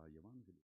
Євангелія.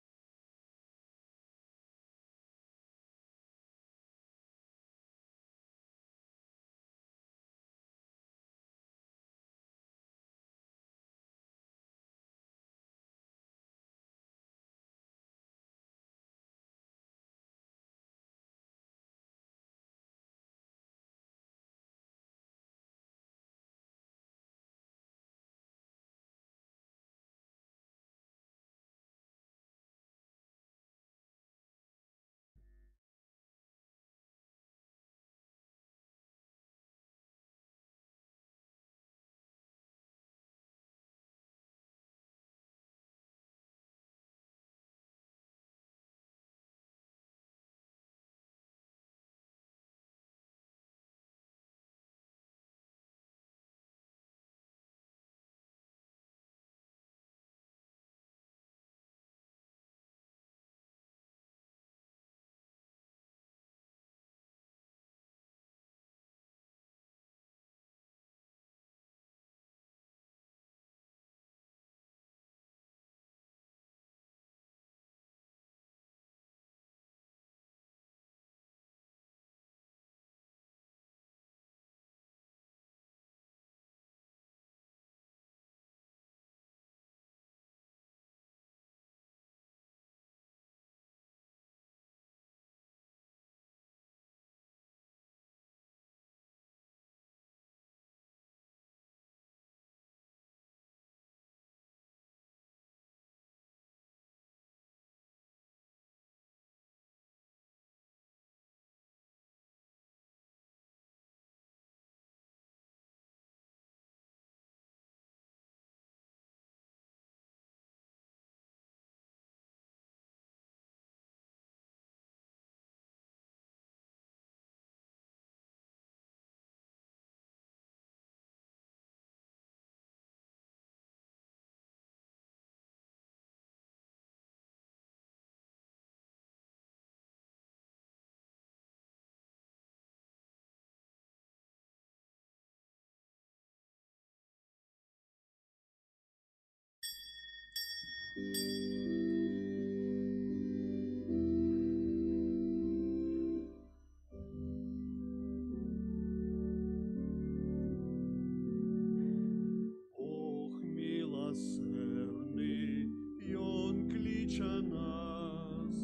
Бог милосердный, и Он клича нас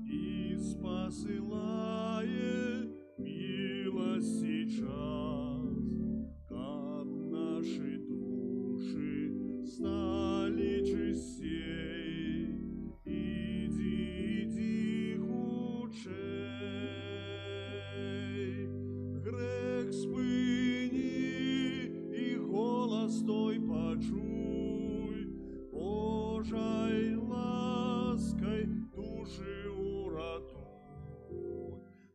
и спосылает милость сейчас, как наши души стали чистей. Иди худшей, грех спыни и голос той почуй, Божой лаской души уратуй.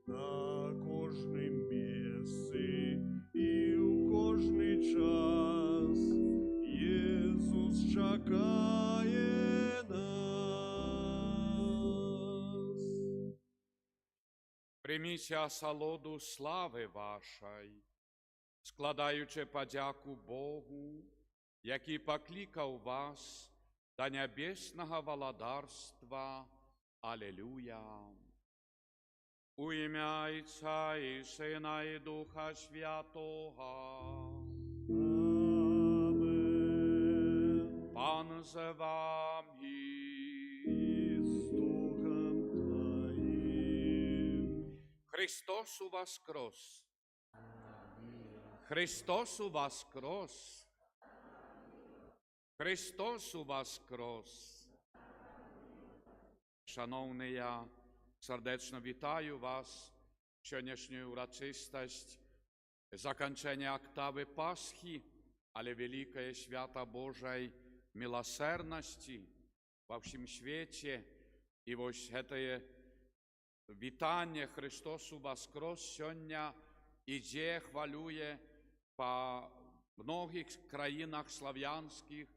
На кожним місці і в кожний час Єсус чекає нас. Прийміться асалоду слави вашої, складаючи подяку Богу, який покликав вас до небесного володарства. Алілуя! У ім'я Отця і Сина і Духа Святого. Амен. Пан з вами. І з Духом Твоїм. Христос воскрес! Христос воскрес! Христос воскрес! Шановні, я сердечно вітаю вас в сьогоднішню урочистость закінчення октави Пасхи, але великое свято Божої милосердності во всім світі. І ось це вітання Христосу воскрес сьогодні іде, хвалює по многих країнах слав'янських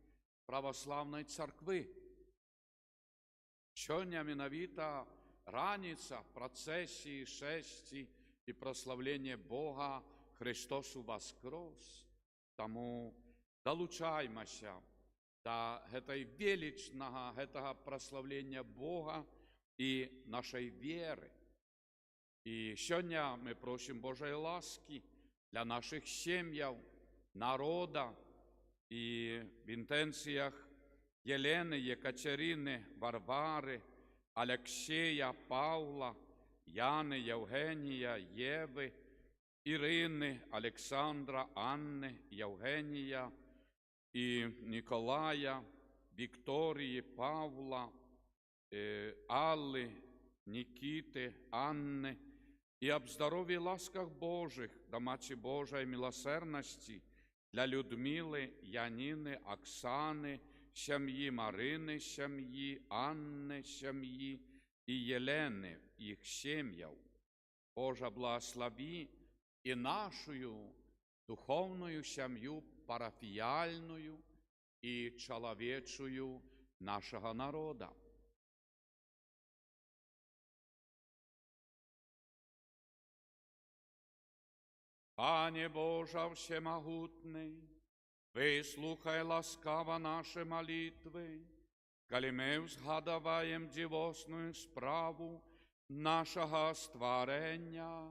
православної церкви. Сьогодні міновіта раніця процесії, шесті і прославлення Бога Христосу воскрес. Тому долучаймося да гэтай величнага, гэтага праславлення Бога і нашай веры. І сёння мы просім Божай ласкі для наших сем'яў, народа і в інтенціях Єлени, Єкатерини, Варвари, Алексея, Павла, Яни, Євгенія, Єви, Ірини, Олександра, Анни, Євгенія і Ніколая, Вікторії, Павла, Алли, Нікіти, Анни, і об здоров'ї ласках Божих, да Матці Божої милосердності для Людмили, Яніни, Оксани, сім'ї Марини, сім'ї Анни, сім'ї і Єлени, їх сім'яв. Боже, благослови і нашу духовну сім'ю, парафіяльну і чоловічою нашого народу. Пане Боже всемогутний, вислухай ласкаво наші молитви, коли ми згадуваємо дивосну справу нашого створення,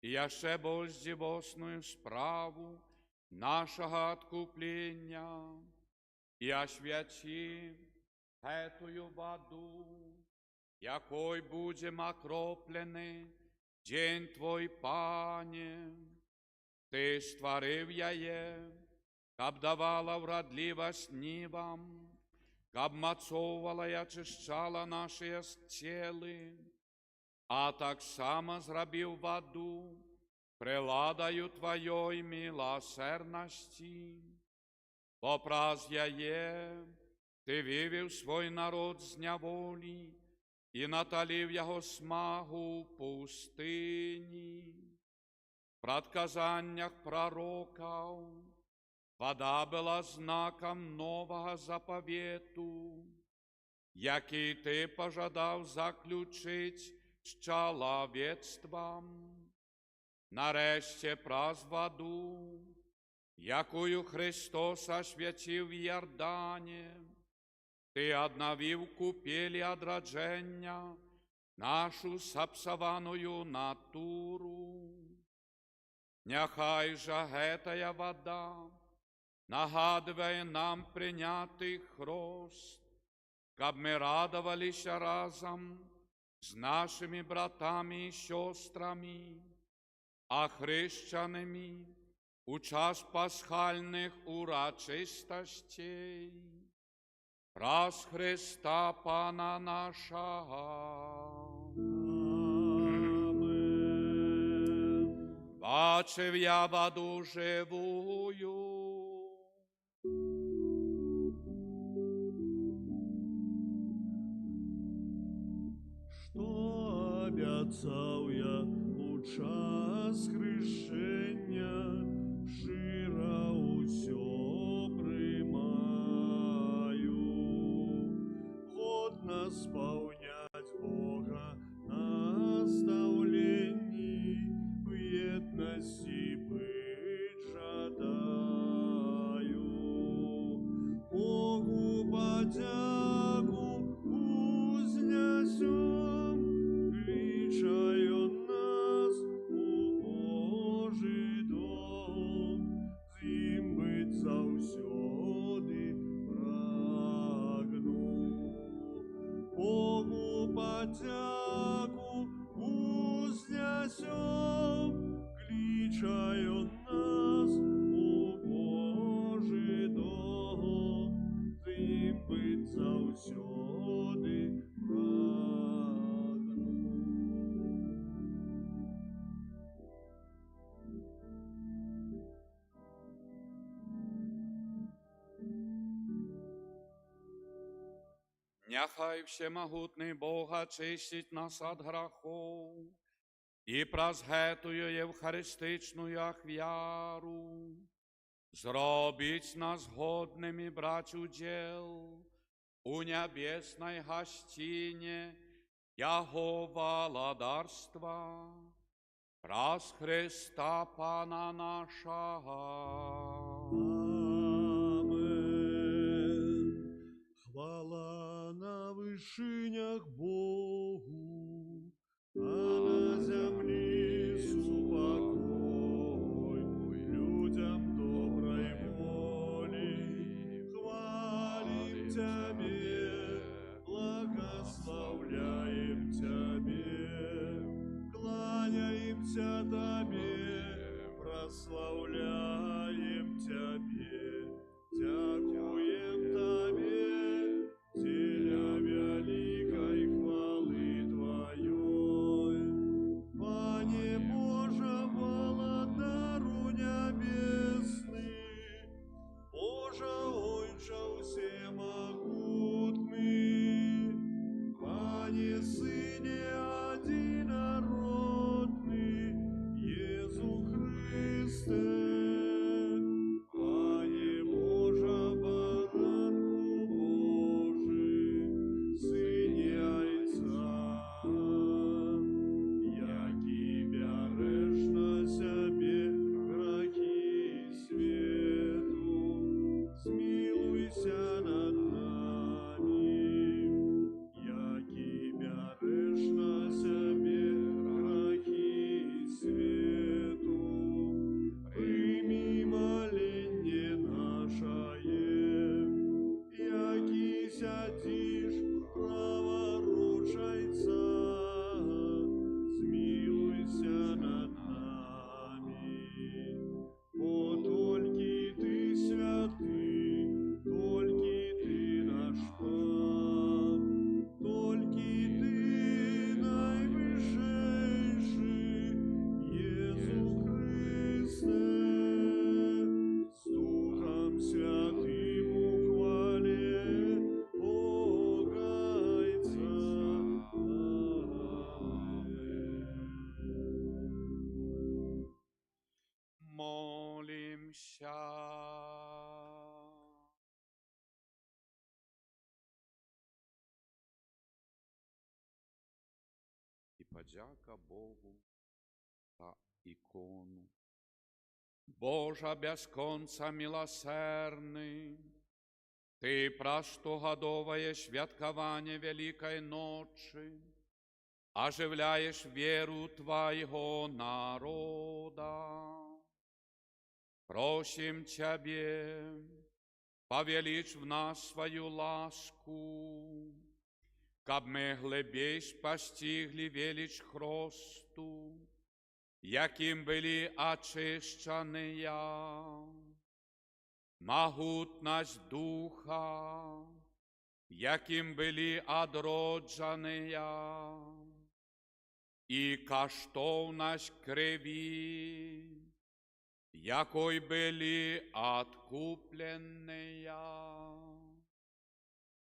і ще більш дивосну справу нашого откуплення, і освяти эту воду, якой будем окроплены день Твой, Пане. Ти створив яє, каб давала вродливость нивам, каб мацовувала і очищала наші тіли, а так само зробив воду приладою Твоєї милосердності. Попраз яє, Ти вивів свой народ з неволі і наталив його смагу в пустині. В предказаннях пророков вода була знаком нового заповіту, який Ти пожадав заключить з чоловічством. Нарешті праз воду, якою Христос освятив в Йордані, Ти одновив купелі одродження нашу сапсованную натуру. Нехай же гэтая вода нагадывая нам прийнятий хрост, каб ми радовалися разом з нашими братами і сестрами, охрещеними у час пасхальних урочистостей. Раз Христа Пана нашого. Амен. Бачив я воду живую, Что обяцал я у час хрещення, широ усьо приймаю. Годно сповнять Бога наставлений, в єдності быть жадаю. Богу подяку узнесем, кличаю нас у Божий дом, з ним быть завсёды прагну. Богу подяку узнесем, кличаю нас у Божий дом, з ним быть завсёды прагну. Нехай всемогутний Бог очистить нас від грехов і праз гэтую євхаристичную ахвяру зробить нас годними брать удел у небесной гостине Яго владарства. Раз Христа Пана нашого. Амен. вышинях Богу, а на землі супокой людям доброй воли. Хвалим Тебе, благословляем Тебе, кланяемся Тебе, прославляем Тебе, дякуем Тебе, теля великой хвалы Твоей. Пане Боже, володару небесный, Боже, Ойче всемогутный, Пане Сыне одинородный, Иисус Христе, Пане Боже, баранку Божий, Сыне Отца, яки береш на себе грехи свету, смилуйся над нами, яки береш на себе грехи свету, прими моление наше, яки сядешь праворучайца, смилуйся над нами. О, только Ты святый, только Ты наш Пан, только Ты наивысший, Иисус Христе, с Духом Святым ухвале Богайца. Молимся. І подяка Богу за икону. Божа без конца милосердный, Ты простогодовое святкование Великой Ночи, оживляешь веру Твоего народа. Просим Тебе, повеличь в нас свою ласку, каб мы глибейш постигли велич Христу, яким были очищенные, могутность Духа, яким были одродженные, и коштовность крови, якой были откупленные.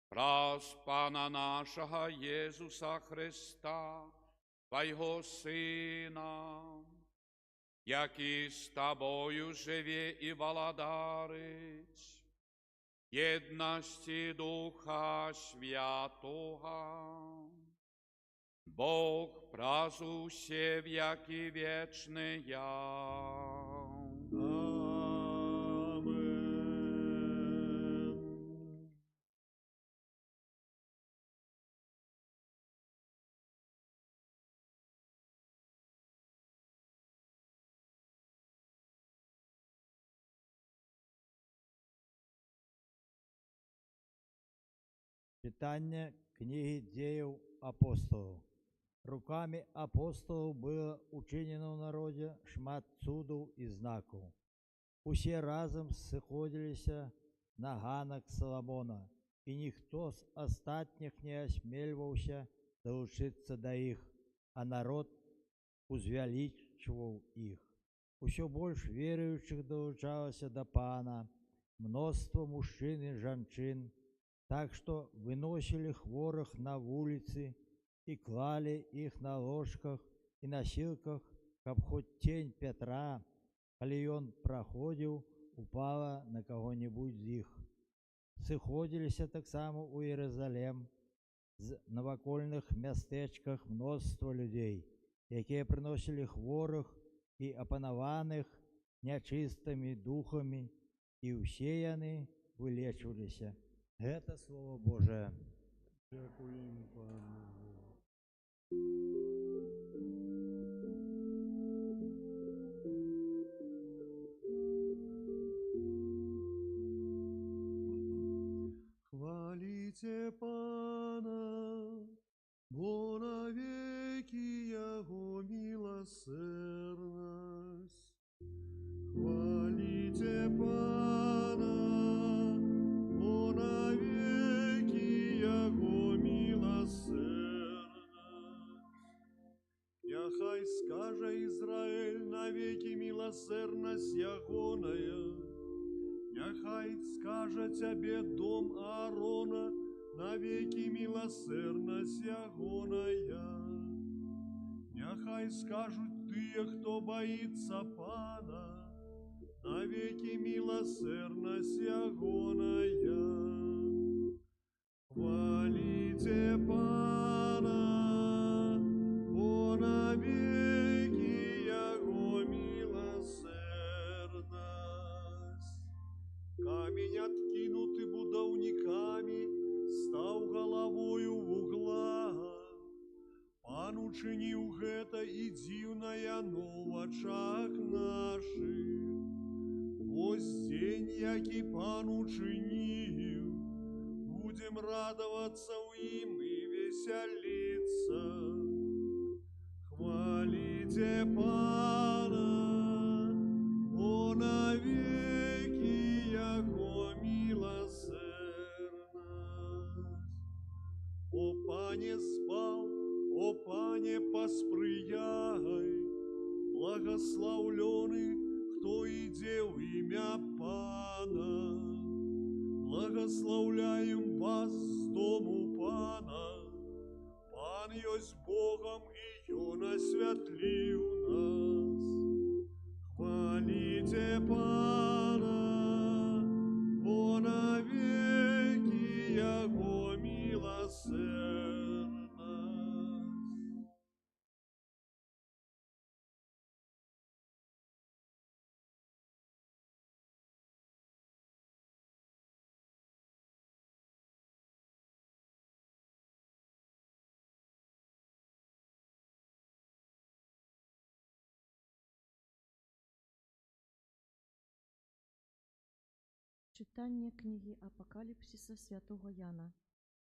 Праз Пана нашего Иисуса Христа, Твоего Сына, який с Тобою живе и владарить, єдності Духа Святого, Бог празуще веки вечные. Amen. Читание книги Деев апостолов. Руками апостолов было учинено в народе шмат цудов и знаков. Усе разом сыходилися на ганок Соломона, и никто с остатних не осмеливался долучиться до их, а народ узвеличивал их. Усё больше верующих долучалось до Пана, множество мужчин и женщин, так что выносили хворых на улицы и клали их на ложках и носилках, как хоть тень Петра, коли он проходил, упала на кого-нибудь из их. Сыходились так само у Иерусалим, в новокольных местечках множество людей, які приносили хворих і опанованих нечистими духами, і усі вони вилечувалися. Это Слово Божие. Дякуємо, Пане Бог. Хвалите Пана, бо навеки Его милосердность. Хвалите Пана, бо навеки Его милосердность. Яхай скаже Израиль навеки милосердность Ягоная. Няхай скаже тебе дом Аарона, навеки милосердность Ягоная. Няхай скажут тые, кто боится Пана, навеки милосердность Ягоная. Хвалите Пана, бо навеки Яго милосердность. Камень откинутый будовниками, став головою в углах. Пан учинив гэта і дивная но в очах наших. Ось день, який Пан учинив, будем радоваться в им и веселиться. Хвалите Пана, бо навеки Яго милосердность. О Пане збав, о Пане посприяй, благословленный, кто иде в имя Пана. Благословляем вас з дому Пана, Пан есть Богом, и Он освятлив нас. Хвалите Пана, бо навеки Яго милосердность. Читання книги Апокалипсиса святого Яна.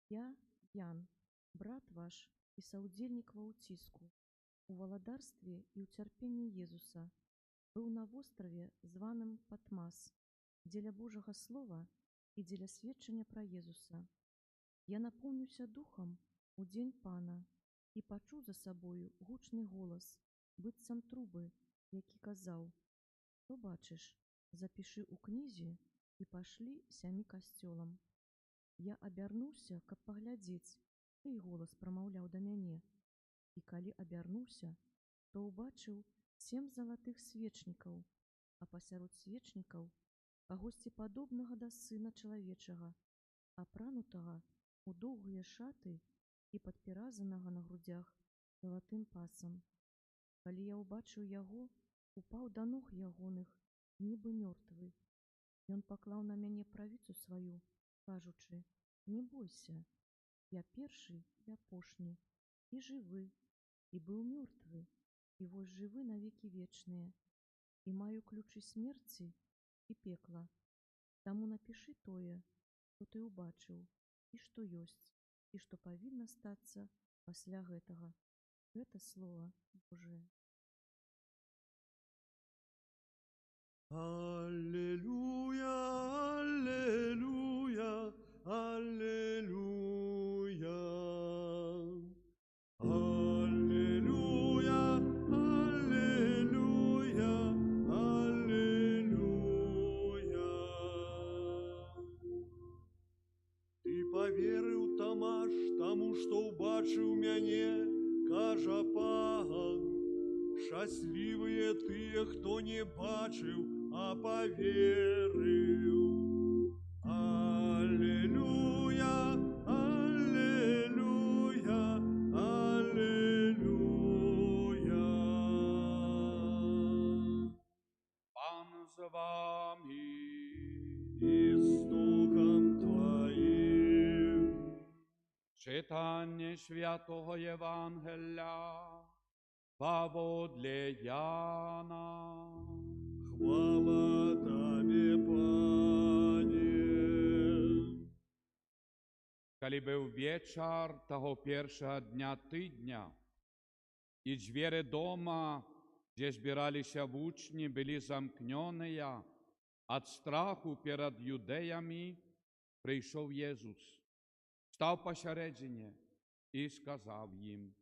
Я, Ян, брат ваш и соудельник во утиску, у володарстве и у терпении Иисуса, был на острове, званым Патмас, деля Божьего Слова и деля сведчення про Иисуса. Я наповнюся духом у день Пана и почув за собою гучний голос, быццам труби, які казав: «Що бачиш, запиши у книзі и пошли сямі касцёлам». Я абярнуўся, каб паглядзець, чый голас прамаўляў да мяне, і калі абярнуўся, то ўбачыў 7 залатых свечнікаў, а пасярод свечнікаў кагосьці падобнага да сына чалавечага, апранутага у доўгія шаты і падперазанага на грудзях залатым пасам. Калі я ўбачыў яго, упаў да ног ягоных, нібы мёртвы. Ён паклаў на мяне правіцу сваю, кажучы: «Не бойся, я першы і апошні, і жывы, і быў мёртвы, і вось жывы навеки вечныя, і маю ключы смерці і пекла. Таму напішы тое, што ты ўбачыў, і што ёсць, і што павінна стацца пасля гэтага». Гэта слово Божие. Аллилуйя, аллилуйя, аллилуйя. Аллилуйя, аллилуйя, аллилуйя. Ты поверыў, Тамаш, таму, што ўбачыў мяне, кажа Пан. Шчаслівыя тыя, хто не бачыў, а поверыў. Аллилуйя, аллилуйя, аллилуйя. Пан з вами. И с духом твоим. Читання святого Євангелія поводле Яна. Хвала Тебе, Пане. Коли був вечір того першого дня тижня, і двері дома, де збиралися учні, були замкнені, від страху перед юдеями прийшов Єсус, став посередині і сказав їм: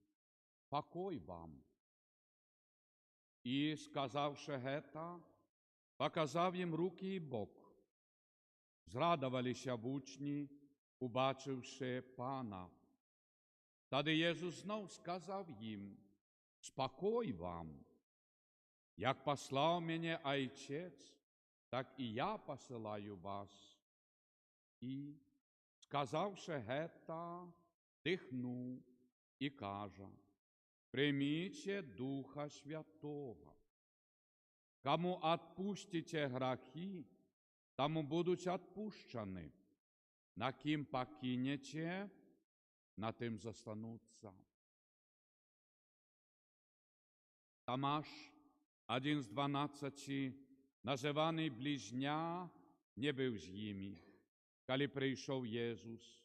«Покой вам». І, сказавши гета, показав їм руки і бок. Зрадувалися учні, убачивши Пана. Тоді Єсус знов сказав їм: «Спокой вам! Як послав мене Отець, так і я посилаю вас». І, сказавши гета, дихнув і каже: «Прийміть Духа Святого. Кому відпустите гріхи, тому будуть відпущені. На ким покинете, на тим застануться». Томаш, один з 12, називаний Ближня, не був з ними, коли прийшов Єсус.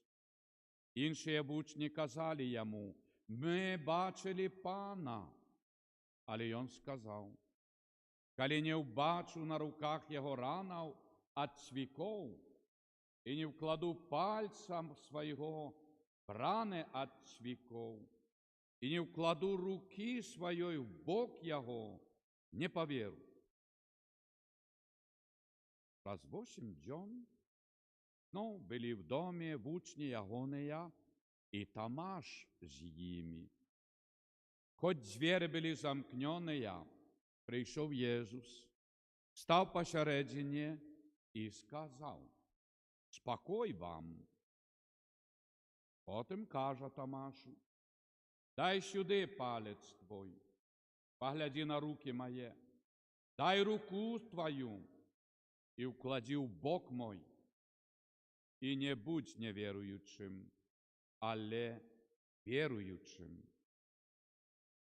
Інші учні казали йому: «Ми бачили Пана». Але він сказав: «Коли не вбачу на руках його ранів від цвіков, і не вкладу пальця свого в рани від цвіков, і не вкладу руки своєї в бок його, не повірю». Раз 8 днів, но були в домі учні Ягонея і Томаш з ними. Хоч двері були замкнені, прийшов Єсус, став посередині і сказав: «Спокой вам». Потім каже Томашу: «Дай сюди палець твій, погляди на руки мої, дай руку твою і вклади в бок мой, і не будь невіруючим, але віруючим».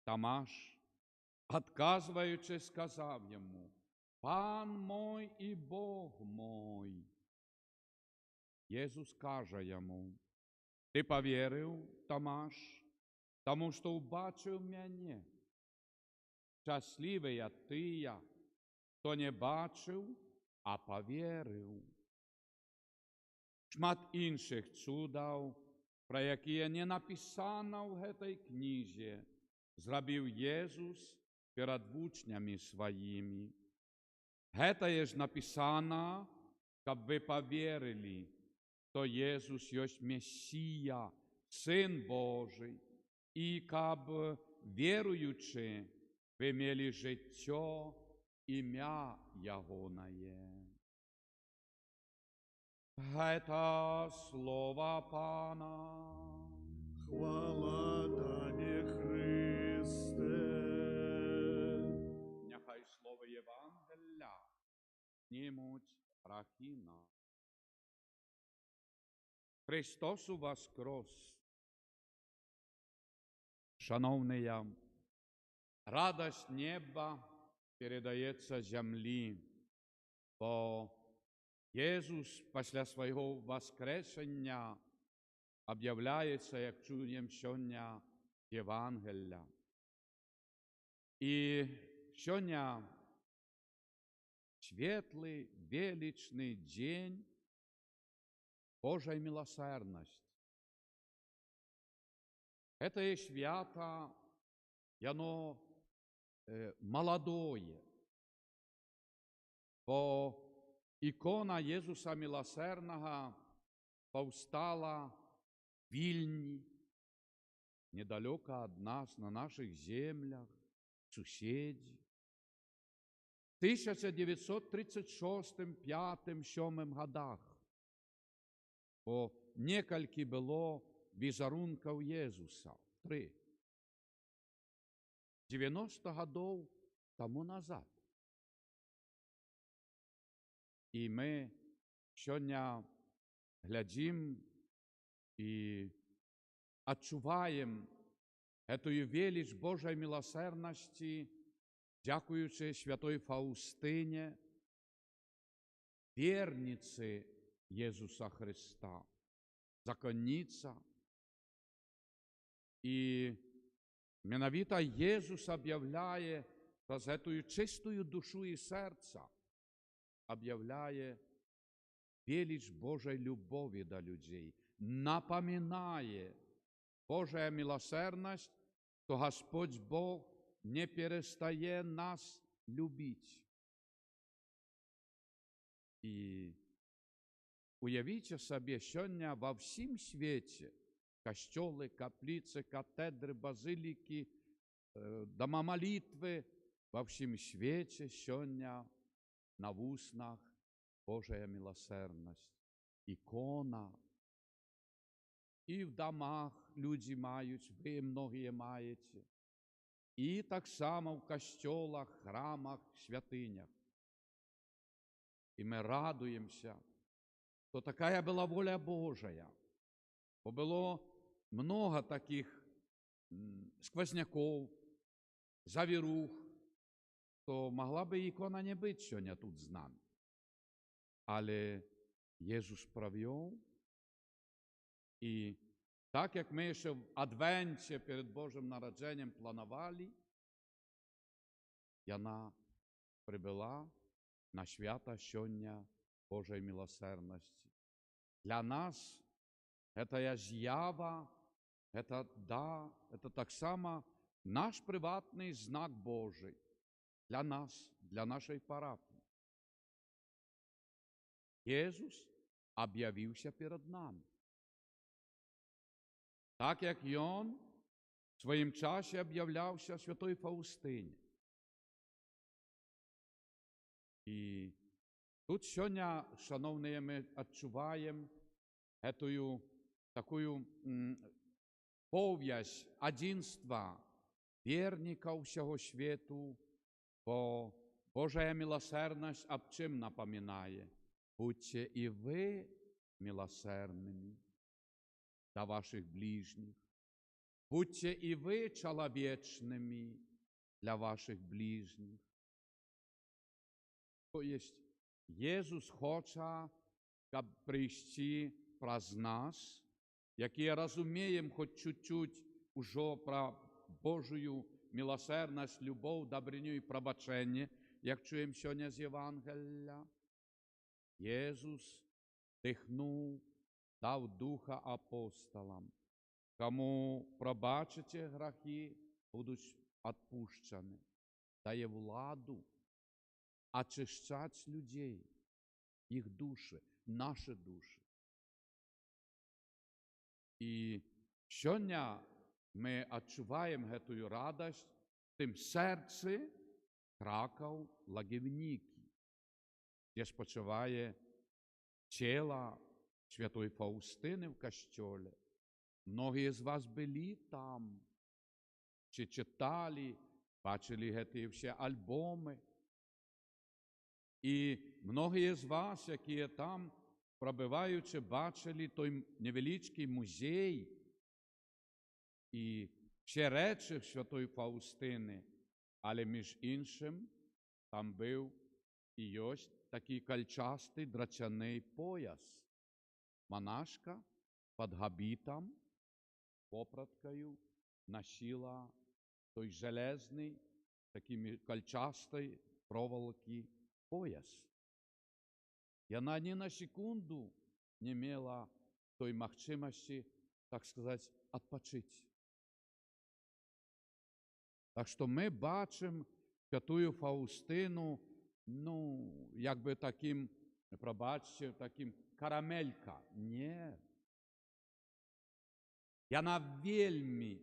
Томаш, відказуючи, сказав йому: «Пан мой і Бог мой». Єсус каже йому: «Ти повірив, Томаш, тому що побачив мене? Щасливий ти, хто не бачив, а повірив». Шмат інших чудов, про які не написано в цій книзі, зробив Єсус перед учнями своїми. Це є ж написано, щоб ви повірили, що Єсус є Месія, Син Божий, і щоб, віруючи, ви мали життя, ім'я Ягоне. Это слово Пана. Хвала Тобі, Христе. Нехай слово Євангелія знімуть гріхи наші. Христос воскрес. Шановні, радость неба передається землі, бо Єсус після свого воскресення об'являється, як чуємо сьогодні, Євангелія. І сьогодні світлий, величний день Божої милосердності. Це свято, воно молодое, бо ікона Єсуса Милосердного повстала в Вільні, недалеко від нас, на наших землях, сусіді. В 1936, 5, 7 годах, бо некалькі було візерунків Єсуса, 3. 90 годів тому назад. І ми сьогодні глядимо і відчуваємо эту велич Божої милосердності, дякуючи святой Фаустині, вірниці Єсуса Христа, законниця. І менавіта Єсус об'являє, з этою чистою душу і серця, об'являє велич Божої любові до людей, напоминає Божая милосердность, то Господь Бог не перестає нас любити. І уявіть собі, сьогодні во всім світі костьоли, каплиці, катедри, базиліки, дома молитви, во всім світі сьогодні на вуснах Божая милосердность, ікона. І в домах люди мають, ви многі маєте. І так само в костьолах, храмах, святинях. І ми радуємося, що така була воля Божия. Бо було много таких сквозняков, завірух, то могла би ікона не бути сьогодні тут з нами. Але Єсус провів, і так як ми ще в Адвенті перед Божим народженням планували, вона прибула на свято сьогодні Божої милосердності. Для нас це з'ява, це так само наш приватний знак Божий для нас, для нашої парафії. Єсус об'явився перед нами. Так як Він в своїм часі об'являвся святої Фаустині. І тут сьогодні, шановні, ми відчуваємо цю таку пов'язь одинства вірників всього світу, бо Божая милосердність об чим напоминає? Будьте і ви милосердними до ваших ближніх. Будьте і ви чоловічними для ваших ближніх. Тобто, Єсус хоче, щоб прийти праз нас, які розуміємо хоч чуть-чуть уже про Божую милосердність, любов, добриню і пробачення, як чуємо сьогодні з Євангелія. Єсус дихнув, дав Духа апостолам. Кому пробачите гріхи, будуть відпущені. Дає владу очищати людей, їх душі, наші душі. І сьогодні ми відчуваємо цю радість в тим серці Краков Лагівніки, де спочиває тіло святої Фаустини в костьолі. Многі з вас були там, чи читали, бачили ці всі альбоми. І многі з вас, які там, пробиваючи, бачили той невеличкий музей і всі речі святої Фаустини, але між іншим там був і є такий кольчастий драчаний пояс. Монашка під габітом, попроткою, носила той железний, такий кольчастий проволоки пояс. І вона ні на секунду не мала той можливості, так сказати, відпочити. Так що ми бачимо святую Фаустину, якби таким, пробачте, таким карамелька. Ні. І вона вельми,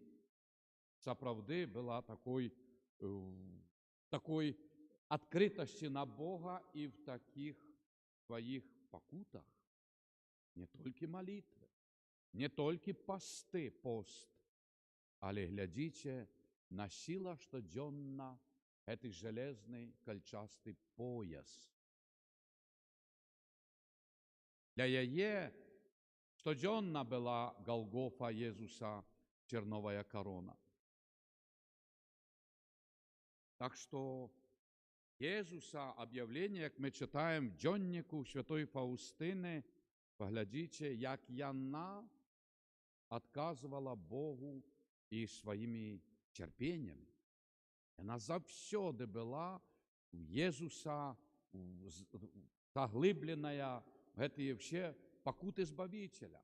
справді, була такой відкритості на Бога і в таких своїх покутах. Не тільки молитви, не тільки пост, але глядите, носила щоденно цей железний кольчастий пояс. Для її щоденно була Голгофа Єсуса терновая корона. Так что Єзуса об'явлення, як ми читаємо в дзьоннику Святої Фаустини, поглядіть, як яна отказувала Богу і своїми терпіннями. Вона завсюди була у Єзуса заглиблена в эти вообще покуты Збавителя.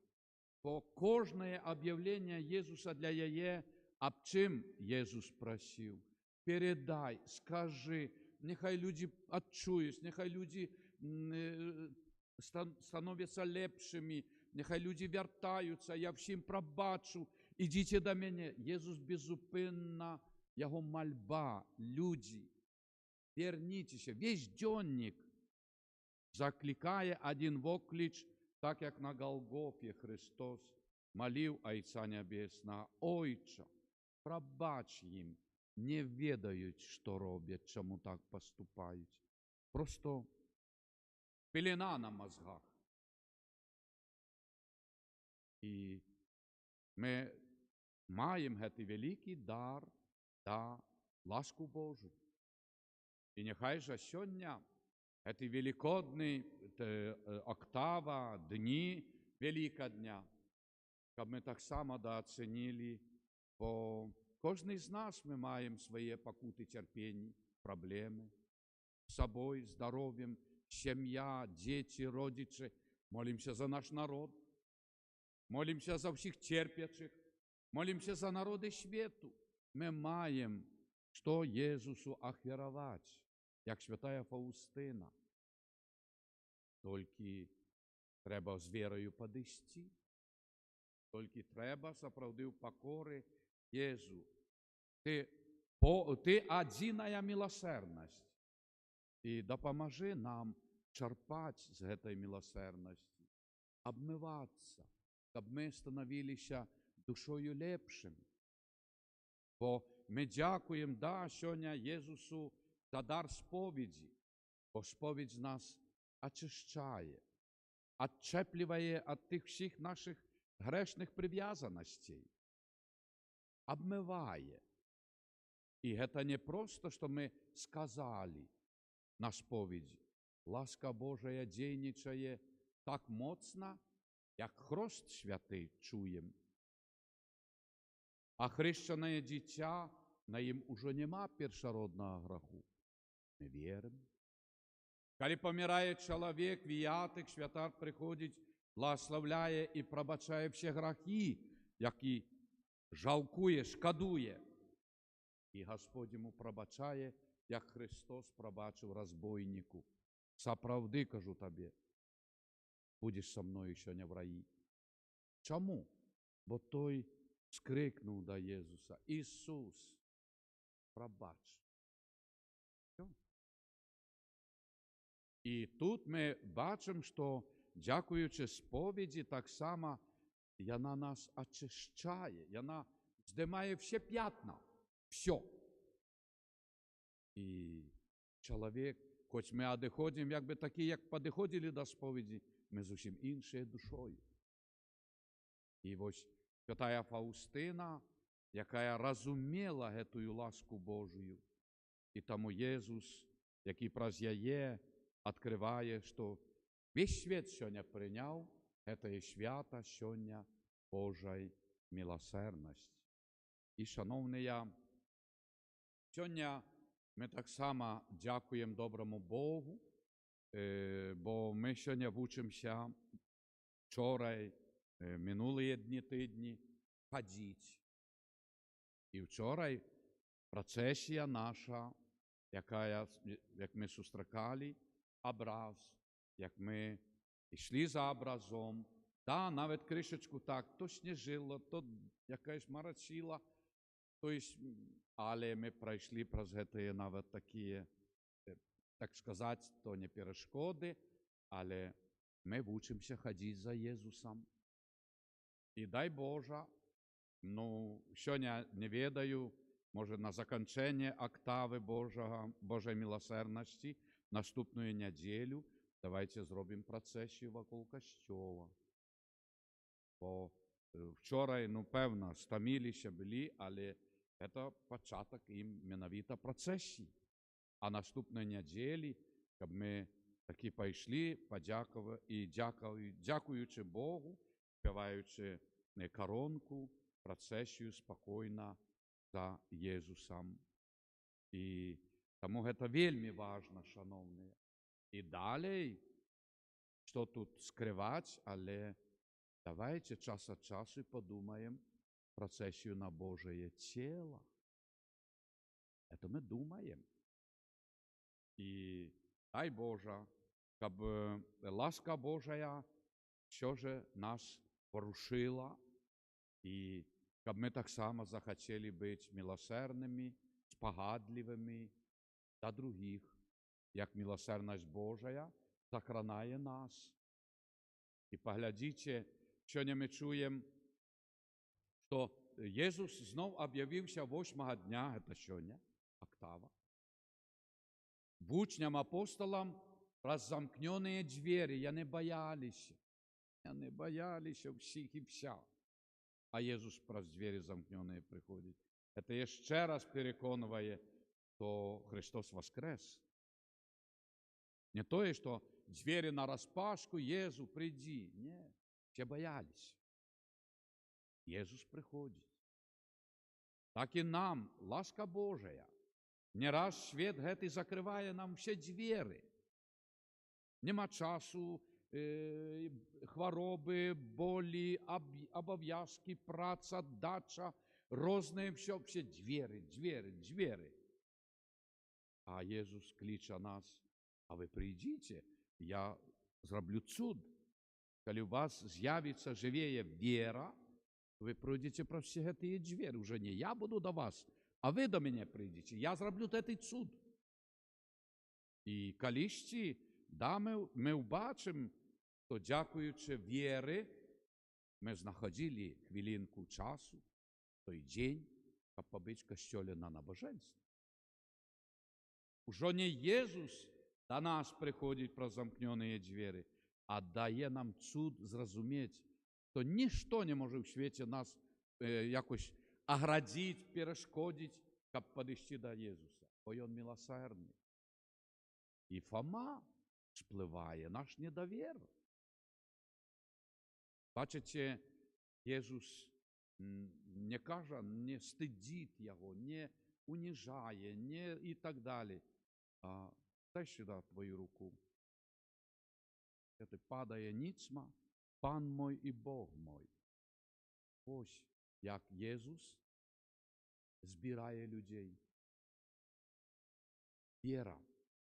Бо кожне об'явлення Єзуса для яє, об чим Єзус просив? Передай, скажи, нехай люди отчують, нехай люди становляться лепшими, нехай люди вертаються, я всім пробачу, ідіть до мене. Єсус безупинна, його мольба, люди, верніться. Весь дзьонник закликає один воклич, так як на Голгофі Христос молив Отця Небесного: Ойче, пробач їм, не ведають, що роблять, чому так поступають. Просто пелена на мозгах. І ми маємо цей великий дар та ласку Божу. І нехай же сьогодні ці великодні октава, дні Великодня, щоб ми так само дооцінили, бо кожен з нас ми маємо свої покути терпіння, проблеми з собою, здоров'ям, сім'я, діти, родичі. Молимося за наш народ, молимося за всіх терпячих, молимося за народи світу. Ми маємо, що Єсусу охвярувати, як святая Фаустина. Тільки треба з вірою підійти, тільки треба справді в покорі Єсу. Ти одинная милосердність. І допоможи нам черпати з цієї милосердності, обмиватися, щоб ми становилися душою лепшими. Бо ми дякуємо, сьогодні Єсусу за дар сповіді, бо сповідь нас очищає, отчеплює від тих всіх наших грешних прив'язаностей, обмиває. І це не просто, що ми сказали на сповіді. Ласка Божия дійничає так моцно, як хрест святий чуємо. А хрещене дитя, на їм уже нема першородного граху. Ми віримо. Коли помирає чоловік, віятик, святар приходить, благословляє і пробачає всі грахи, які жалкує, шкодує. І Господь йому пробачає, як Христос пробачив розбойнику. Справді, кажу тобі, будеш со мною сьогодні в раї. Чому? Бо той скрикнув до Єсуса: Ісус, пробач. Все. І тут ми бачимо, що, дякуючи сповіді, так само вона нас очищає, вона здимає всі п'ятна. Все. І чоловік, хоч ми одиходимо, якби такі, як підходили до сповіді, ми зовсім іншою душою. І ось святая Фаустина, яка розуміла цю ласку Божию, і тому Єсус, який праз яє відкриває, що весь світ сьогодні прийняв, це свята сьогодні Божої милосердності. І, шановні, сьогодні ми так само дякуємо доброму Богу, бо ми сьогодні вчимося вчора, минулі дні, тижні, ходити. І вчора процесія наша, яка, як ми зустрічали образ, як ми йшли за образом, навіть кришечку так, то сніжило, то якась марачила, але ми пройшли про це навіть такі, так сказати, то не перешкоди, але ми вчимося ходити за Єсусом. І дай Боже, сьогодні не ведаю, може на закінчення октави Божої милосердності, наступну неділю, давайте зробимо процесію вокруг костьола. Бо Вчора, певно, стомилися були, але це початок іменно процесії. А наступної неділі, щоб ми таки пішли, і дякуючи Богу, співаючи коронку, процесію спокійно за Єсусом. І тому це вельми важливо, шановні. І далі, що тут скривати, але давайте час від часу подумаємо процесію на Божє тіло. Це ми думаємо. І дай Боже, щоб ласка Божа все ж нас порушила, і щоб ми так само захотіли бути милосердними, спогадливими до других, як милосердність Божа сохраняє нас. І поглядіть, сьогодні ми чуємо, що Ісус знов об'явився 8-го дня, це сьогодні, октава, учням апостолам про замкнені двері. Я не боялися всіх і вся. А Ісус про двері замкнені приходить. Це ще раз переконує, що Христос воскрес. Не то, що двері нараспашку, Єсу, приди. Ні, все боялись. Ісус приходить. Так і нам, ласка Божия. Не раз світ геть закриває нам всі двері. Нема часу, хвороби, болі, обов'язки, праця, дача, різне все двері. А Ісус кличе нас, а ви прийдіть, я зроблю чуд. Коли у вас з'явиться живая віра, ви пройдете про всі ці двері. Уже не я буду до вас, а ви до мене прийдете. Я зроблю цей чуд. І колись ми побачимо, що дякуючи вірі, ми знаходили хвилинку часу, той день, щоб побути в костелі на набоженстві. Уже не Ісус до нас приходить про замкнені двері, а дає нам чуд зрозуміти, що ніщо не може в світі нас якось оградити, перешкодити, щоб підійти до Ісуса. Бо Він милосердний. І Фома спливає наш недовір. Бачите, Ісус не каже, не стидить його, не унижає, не і так далі. А дай сюди твою руку. Це падає ніцма, Пан мой і Бог мой. Ось як Ісус збирає людей. Віра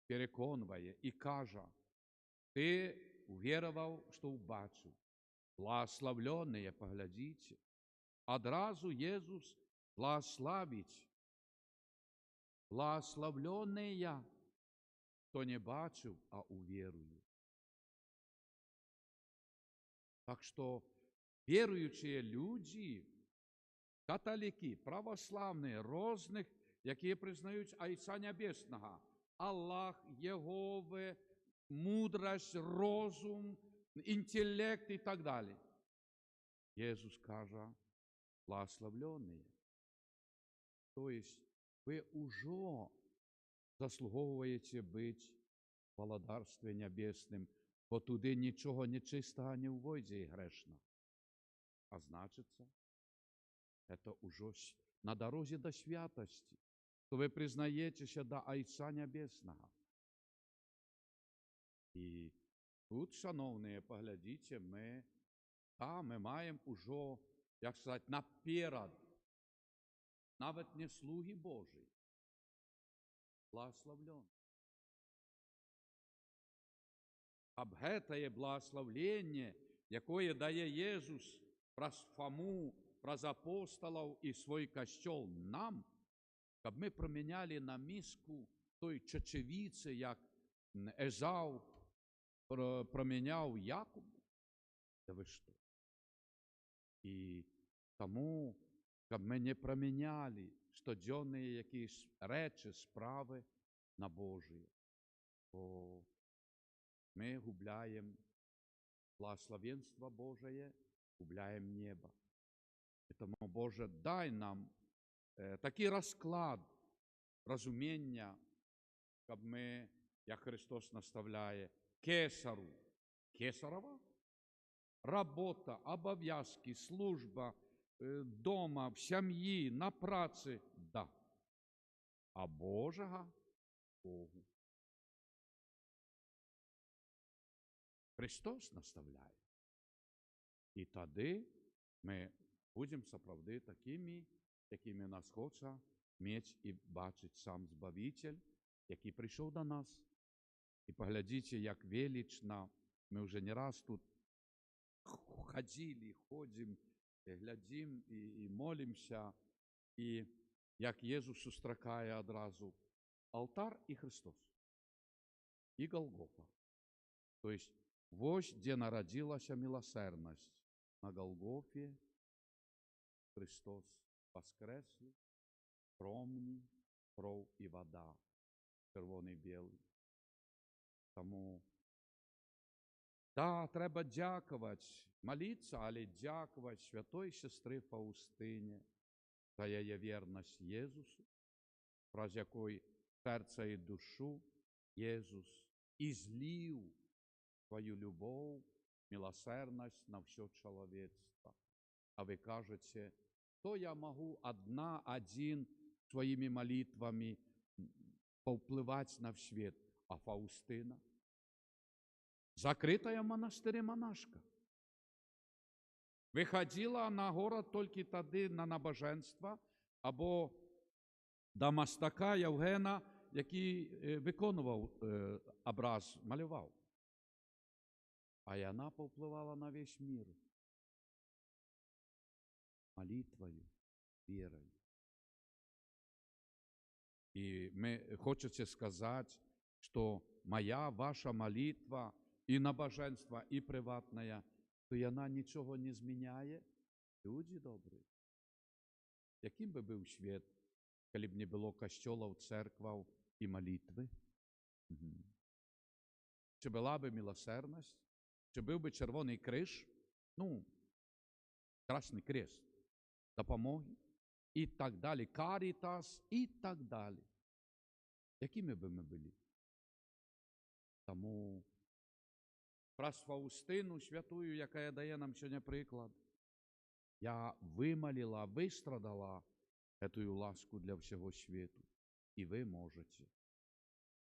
переконує і каже, ти вірував, що бачив. Благословленные, поглядите. Одразу Ісус благословить. Благословленные, хто не бачив, а увірує. Так що віруючі люди, католики, православні, різних, які признають Отця Небесного, Аллах, Єгове, мудрость, розум, інтелект і так далі. Ісус каже, благословленные. Тобто, ви вже заслуговуєте бути в володарстві небесним, бо туди нічого нечистого не ввойде і грешного. А значиться, це вже на дорозі до святості, то ви признаєтеся до Отця Небесного. І тут, шановні, поглядіть, ми маємо уже, як сказати, наперед, навіть не слуги Божі, благословлені. Об це благословлення, яке дає Ісус про Фому, про апостолів і свій костел нам, щоб ми проміняли на миску той чечевиці, як Езав проміняв Якубу. Та ви що? І тому, щоб ми не проміняли щоденні якісь речі, справи на Божі, бо ми губляємо благословенство Божє, губляємо небо. І тому, Боже, дай нам такий розклад розуміння, щоб ми, як Христос наставляє, кесару, кесарова, робота, обов'язки, служба, дома, в сім'ї, на праці, да. А Божого Богу. Христос наставляє. І тоді ми будемо справді такими, якими нас хоче мати і бачити сам Збавитель, який прийшов до нас. І поглядіть, як велично, ми вже не раз тут ходили, ходимо, глядимо і молимося, і як Єсус зустрічає одразу алтар і Христос, і Голгофа. Тобто, ось де народилася милосердність. На Голгофі Христос воскреслий, промні, кров і вода, червоний, білий. Тому, да, треба дякувати, молитися, але дякувати святої сестри Фаустині за її вірність Єсусу, про якої серце і душу Єсус ізлив свою любов, милосердність на все чоловічество. А ви кажете, то я можу один своїми молитвами повпливати на світ, а Фаустина? Закритая в монастирі монашка. Виходила на город тільки тоді на набоженство, або до мастака Євгена, який виконував образ, малював. А й вона повпливала на весь мир. Молитвою, вірою. І хочеться сказати, що моя, ваша молитва і набоженство, і приватне, то вона нічого не зміняє. Люди добрі. Яким би був світ, коли б не було костьолів, церквів і молитви? Чи була би милосердність? Чи був би Червоний Криж? Красний Крест. Допомоги і так далі. Карітас і так далі. Якими би ми були? Тому про Фаустину святую, яка дає нам сьогодні приклад, я вимолила, вистрадала цю ласку для всього світу. І ви можете.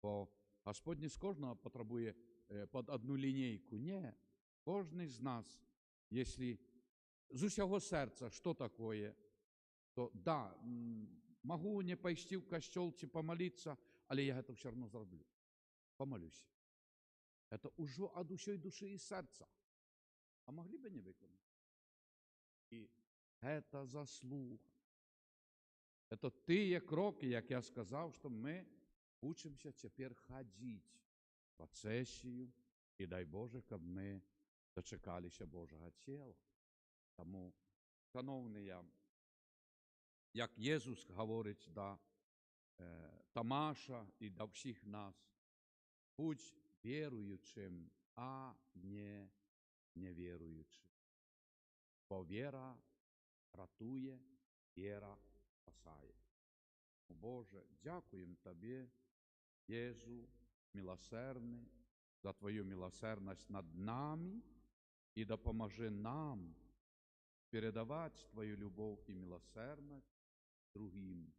Бо Господь не з кожного потребує під одну лінійку. Ні. Кожен з нас, якщо з усього серця, що таке, то да, можу не пойти в костел чи помолитися, але я це все одно зроблю. Помолюся. Это уже от усей души и сердца. А могли бы не выполнить? И это заслуга. Это тие кроки, як я сказав, що ми учимося тепер ходити в процесію, і дай Боже, щоб ми дочекалися Божого тіла. Тому, шановні, як Єсус говорить до Томаша і до всіх нас, будь віруючим, а не невіруючим. Бо віра рятує, віра спасає. Боже, дякуємо Тобі, Єсу, милосердний, за Твою милосердність над нами і допоможи нам передавати Твою любов і милосердність другим,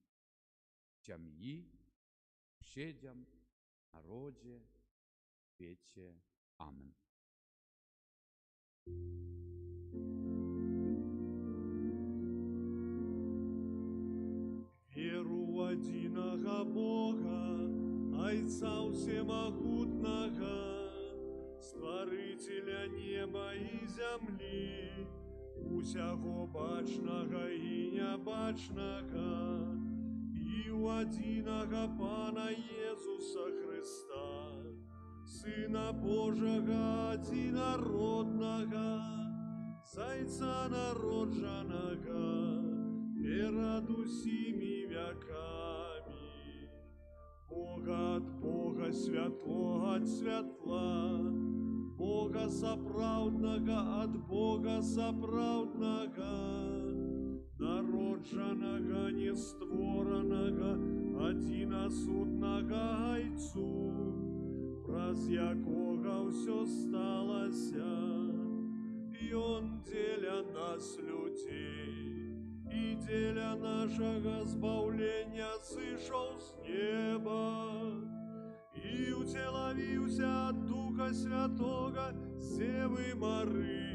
сім'ї, сусідям, народі, світі. Амин. Веру в одиного Бога, Отца Всемогутного, Створителя неба и земли, усяго бачного и небачного, и у одиного Пана Иисуса Христа, Сына Божьего одинородного, Зайца народженого, перед усими веками, Бога от Бога, светлого от светла, Бога соправдного от Бога соправдного, ненараджаного, нестворанного, одиносудного гайцу, праз якога ўсё сталася. Ён дзеля нас людзей і дзеля нашага збаўлення сышоў з неба і уцелавіўся ад Духа Святога з Дзевы Марыі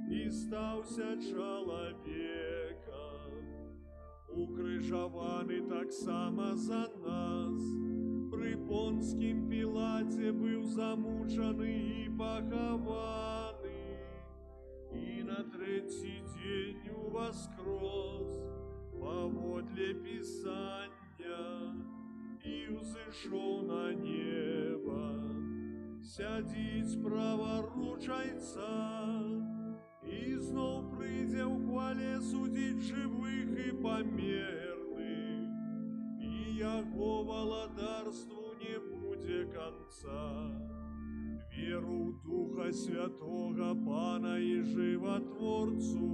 і стаўся чалавекам. Укрыжаваны таксама за нас, пры Понскім Пілаце быў замучаны і пахаваны, і на трэці дзень уваскрос паводле Пісання і ўзышоў на неба, сядзіць праваруч Айца і зноў прыйдзе ў хвале судзіць жывых і памерлых, і яго валадарству не будзе канца. Веру ў Духа Святога, Пана і Жыватворцу,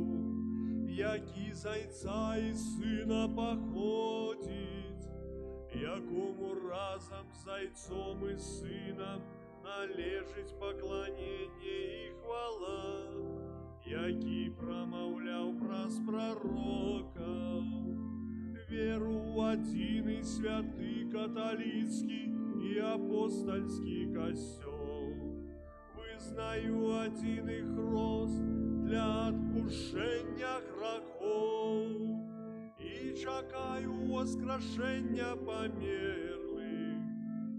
які з Айца і Сына паходзіць, якому разам з Айцом і Сынам належыць пакланенне і хвала, які прамаўляў праз прарокаў. Веру ў адзіны святы каталіцкі і апостальскі касцёл. Вызнаю адзіны хрост для адпушчэння грахоў і чакаю воскрашэння памерлых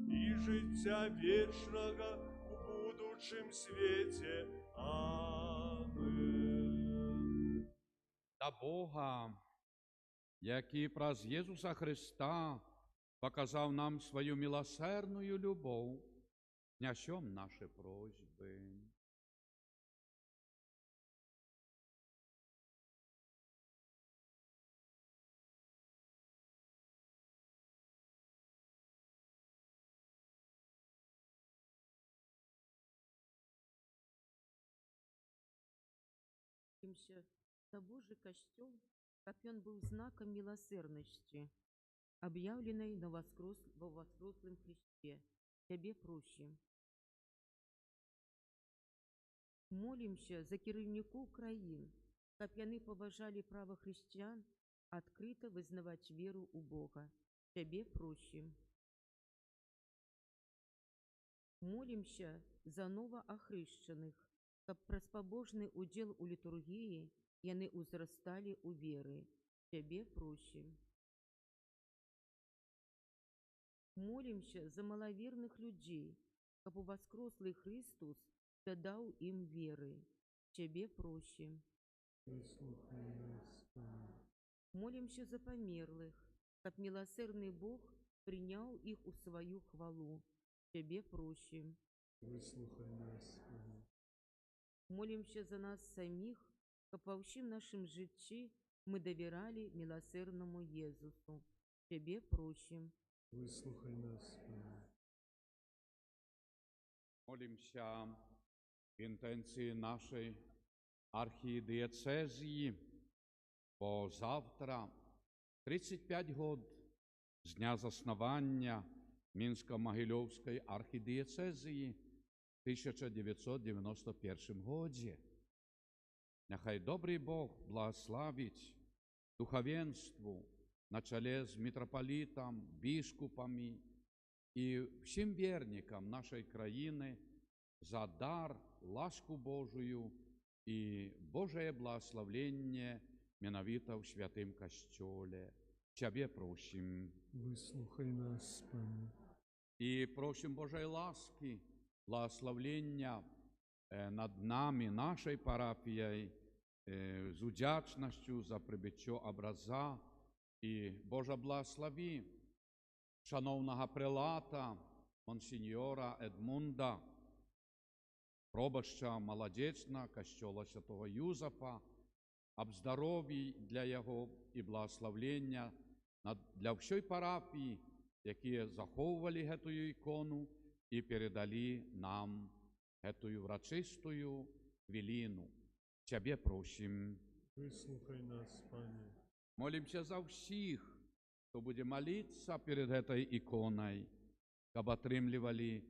і жыцця вечнага ў будучым свеце. Амен. Да Бога, які праз Єсуса Христа показав нам свою милосердную любов, нясем наши просьбы. За Божий костел, как он был знаком милосердности, объявленной во воскреслом Христе, Тебе просим. Молимся за кіраўнікоў краін, каб яны паважалі права хрысціян адкрыта вызнаваць веру ў Бога. Тебе просим. Молимся за новаахрышчаных, каб праз пабожны удзел у літургіі яны ўзрасталі ў веры. Тебе просим. Молимся за малаверных людзей, каб уваскрослы Христус дадаў ім веры. Тебе просим. Молимся за памерлых, каб милосердный Бог принял их у свою хвалу. Тебе просим. Молимся за нас самих, каб во всем нашем житті мы доверяли милосердному Езусу. Тебе просим. Выслухай нас, Молимся в інтенції нашої архідієцезії, бо завтра 35 год з дня заснування Мінсько-Могилівської архідієцезії в 1991 годі. Нехай добрий Бог благословить духовенству на чолі з митрополитом, біскупами і всім вірникам нашої країни за дар, ласку Божию і Божие благословення менавіта в святым костеле. Тебе просим. Выслухай нас, Пане. І просим Божої ласки, благословення над нами, нашою парафією, з удячністю за прибиття образа. І Боже благослови шановного прилата, монсеньора Едмунда, пробаща молодечна костьола Святого Юзапа, об здоров'ї для його і благословення для всієї парафії, які заховували эту ікону і передали нам эту врачистую хвилину. Тебе просим. Выслухай нас, Пане. Молимся за всіх, хто буде молитися перед этой іконою, щоб отримлювали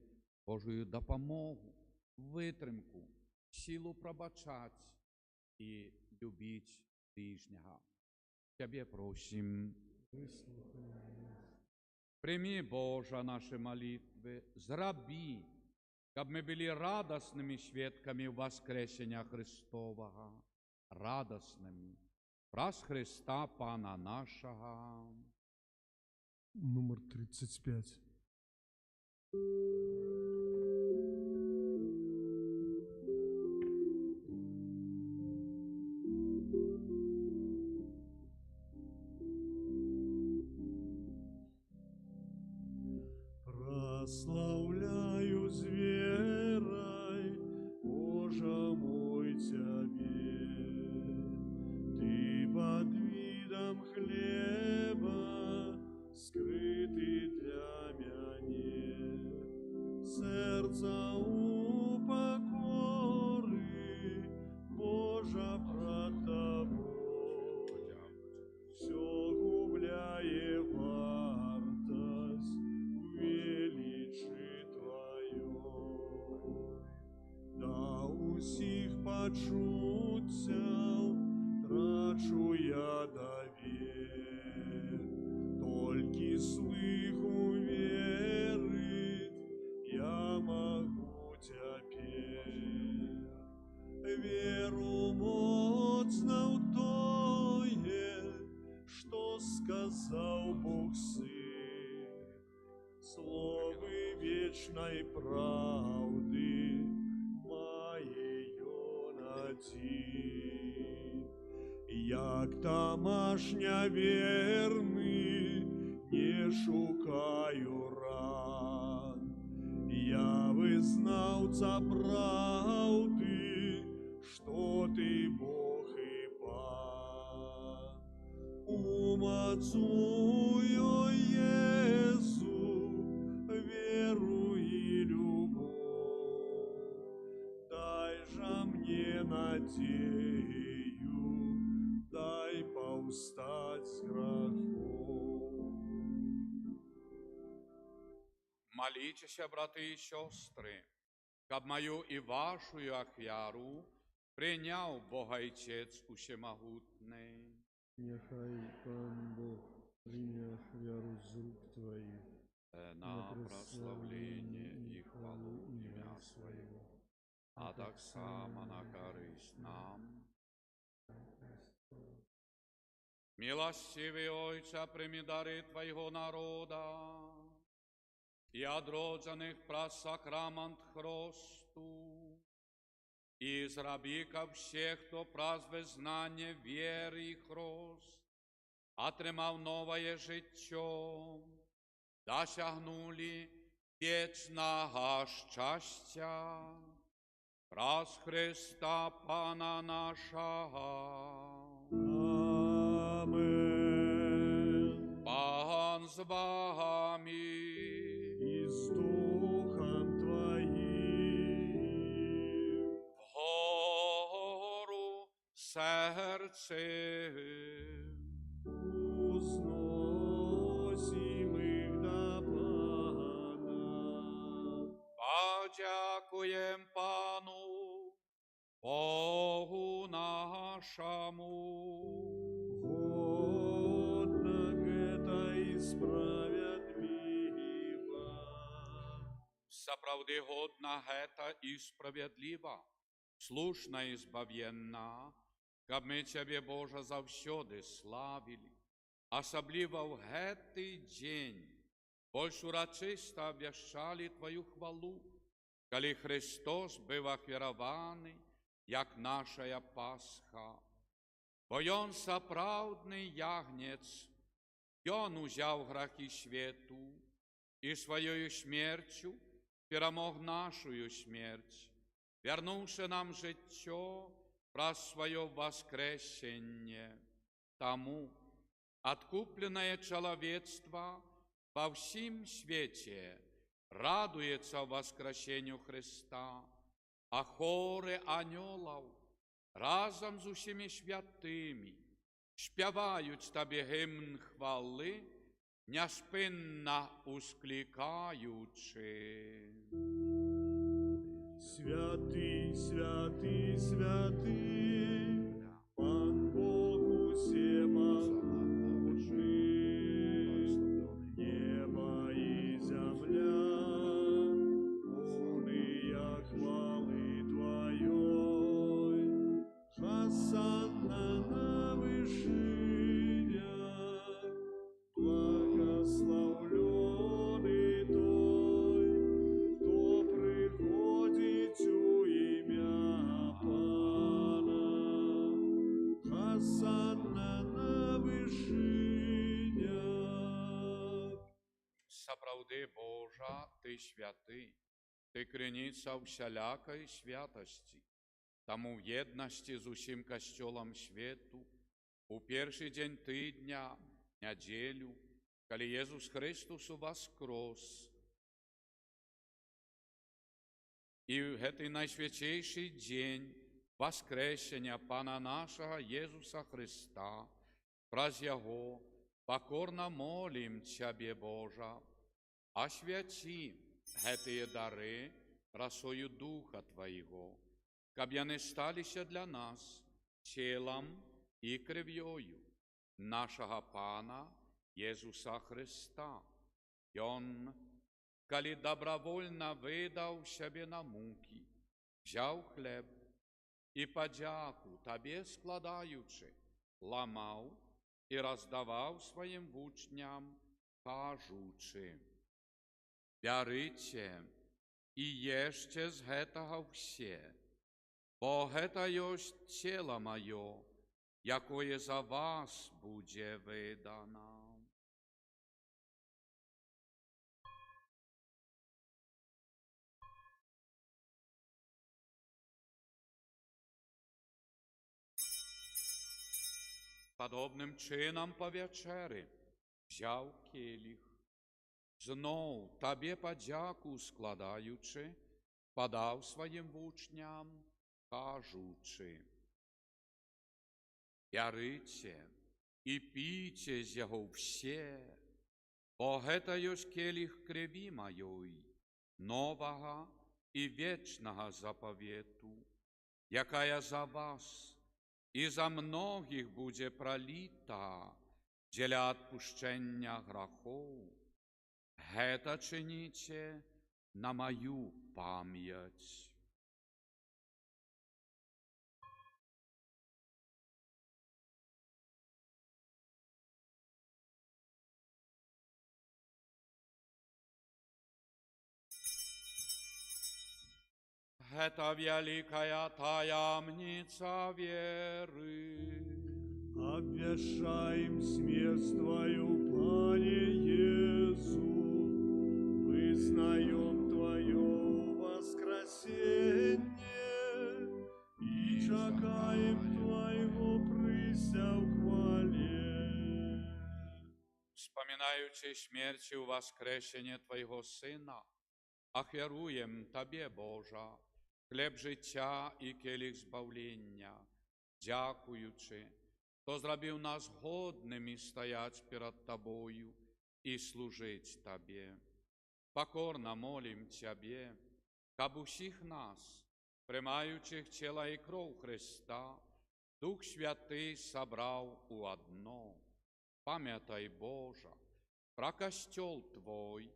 Божую допомогу, витримку, силу пробачати і любити ближнього. Тебе просим. Выслухай нас. Прими, Боже, наши молитвы, зраби, щоб ми були радосними свідками воскресення Христового, радосними, праз Христа Пана нашого. Номер 35. Прославляю с верой, Боже мой, Тебе. Ты под видом хлеба, скрытый для меня. Сердца у покоры, Боже, пред Тобой. Все губляє вартость у величи Твоей. Да усіх почуття трачу я довір, тільки слыху верить я могу теперь. Веру моцно в тое, что сказал Бог Сын, словы вечной правды моею нади. Як тамашня верный, не шукаю ран, я визнавця правди, что Ты Бог и Пан. Умацую Єзу веру и любовь, дай же мне надею, дай повстать с грехов. Молитесь, брати і сестри, щоб мою і вашу ахвяру прийняв Бог Отець Усемогутний. Нехай Пан Бог прийме віру з рук Твоїх На прославлення і хвалу ім'я Своєго, а так само на користь нам. Милостивый Отче, прими дары Твоего народа и одродженных просакрамент Христу, и израби ко всех, кто празднует знание веры и Христ, отримав новое життя, досягнули вечного щастя, праз Христа Пана нашого. Амен. Пан з вами. И с Духом Твоим. Вгору серце. Узносим их до Пана. Подякуєм Пану, Богу нашому. Годно это и справедливо. Заправди годна гета і справедлива, слушна і збав'єнна, щоб ми Тебе, Боже, завсюди славили, особливо в гетий день, больш урочисто обвящали Твою хвалу, коли Христос був охвірований, як наша Пасха. Бо Он соправдний ягнець, Он узяв грехи світу і своєю смертю перемог нашу смерть, вернувши нам життя про своє воскресення. Тому откупленное человечество во всем свете радуется воскресению Христа, а хоры анgelов разом з усіми святими, співають Тобі гімн хвали, неспинно ускликаючи. Святий, святий, святий, Пан Бог усемогутній, небо і земля, полные хвали Твоей, Хосанна на вышинях, благословленный той, кто приходит у имя Пана. Хосанна на вышинях. Справді, Божа, Ти святий, Ти криниця всялякої святості. Тому в єдності з усім костьолом світу, у перший день тижня, неділю, коли Єсус Христос воскрес, і в цей найсвятейший день воскресення Пана нашого Єсуса Христа, праз Його покорно молим Тебе, Божа, освяти эти дары росою Духа Твоего, каб яны сталіся для нас телом і кров'ю нашого Пана Єсуса Христа. І Он, коли добровольно видав себе на муки, взяв хліб і подяку Тобі складаючи, ламав і роздавав своїм учням, кажучи: «Берите і ешьте з этого все, бо это есть тело мое, якое за вас буде видано». Подобним чином по вечері взяв келих, знов Тобі подяку складаючи, подав своїм учням, кажучи: «Берите і пійте з його все, бо это есть келих крові моєї, нового і вічного заповіту, якая за вас і за многих буде пролита для отпущення грехов. Это чините на мою пам'ять». Это великая таямница веры. Обвящаем смерть Твою, Пане Иису, вызнаем Твое воскресение и чекаем Твоего прися в хвале. Вспоминаючи смерть у воскресення Твоего Сина, ахвяруєм Тобі, Божа, хліб життя і келих збавлення, дякуючи, хто зробив нас годними стоять перед Тобою і служить Тобі. Покорно молим Тебе, каб усіх нас, приймаючих тіла і кров Христа, Дух Святий собрав у одно. Пам'ятай, Божа, про костел Твой,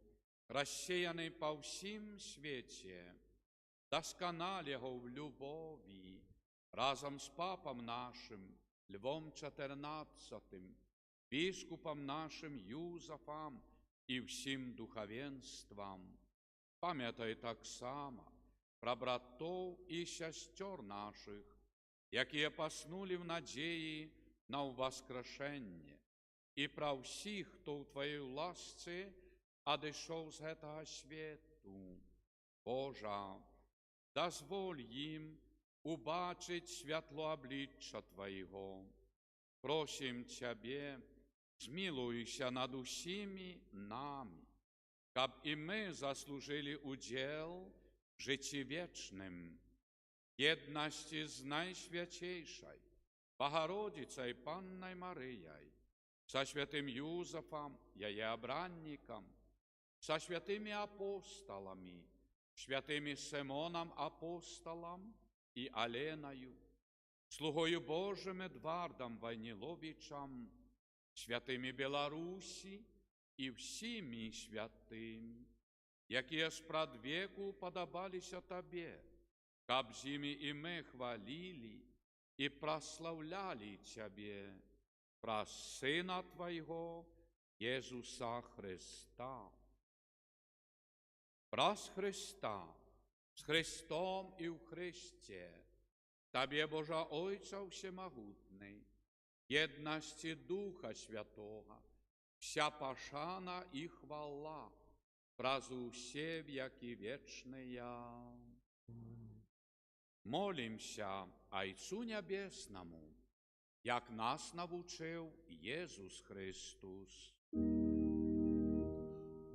розсіяний по всім світі, досконал його в любові, разом з папом нашим Львом XIV, біскупом нашим Юзефом і всім духовенством. Пам'ятай так само про братов і сестер наших, які поснули в надії на воскрешення, і про всіх, хто у Твоїй ласці одійшов з цього світу. Божа, дозволь їм убачить світло обличчя Твоєго. Просим Тебе, змилуйся над усіми нами, каб і ми заслужили уділ в житті вічним. єдності з Найсвятейшей Богородицей Панной Марией, со святым Юзефом, ее обранником, со святыми апостолами, святыми Симоном Апостолом и Оленою, слугою Божим Эдвардом Войниловичем, святыми Беларусі і всіми святыми, які спрадвеку подобалися Тебе, каб з ими и мы хвалили и прославляли Тебе, про Сына Твоего, Иисуса Христа. Праз Христа, с Христом и в Христе, Тебе, Божа Ойца Всемогутний, єдності Духа Святого, вся пошана и хвала, празу все веки вечные. Молимся Отцу Небесному, як нас навчив Єсус Христос.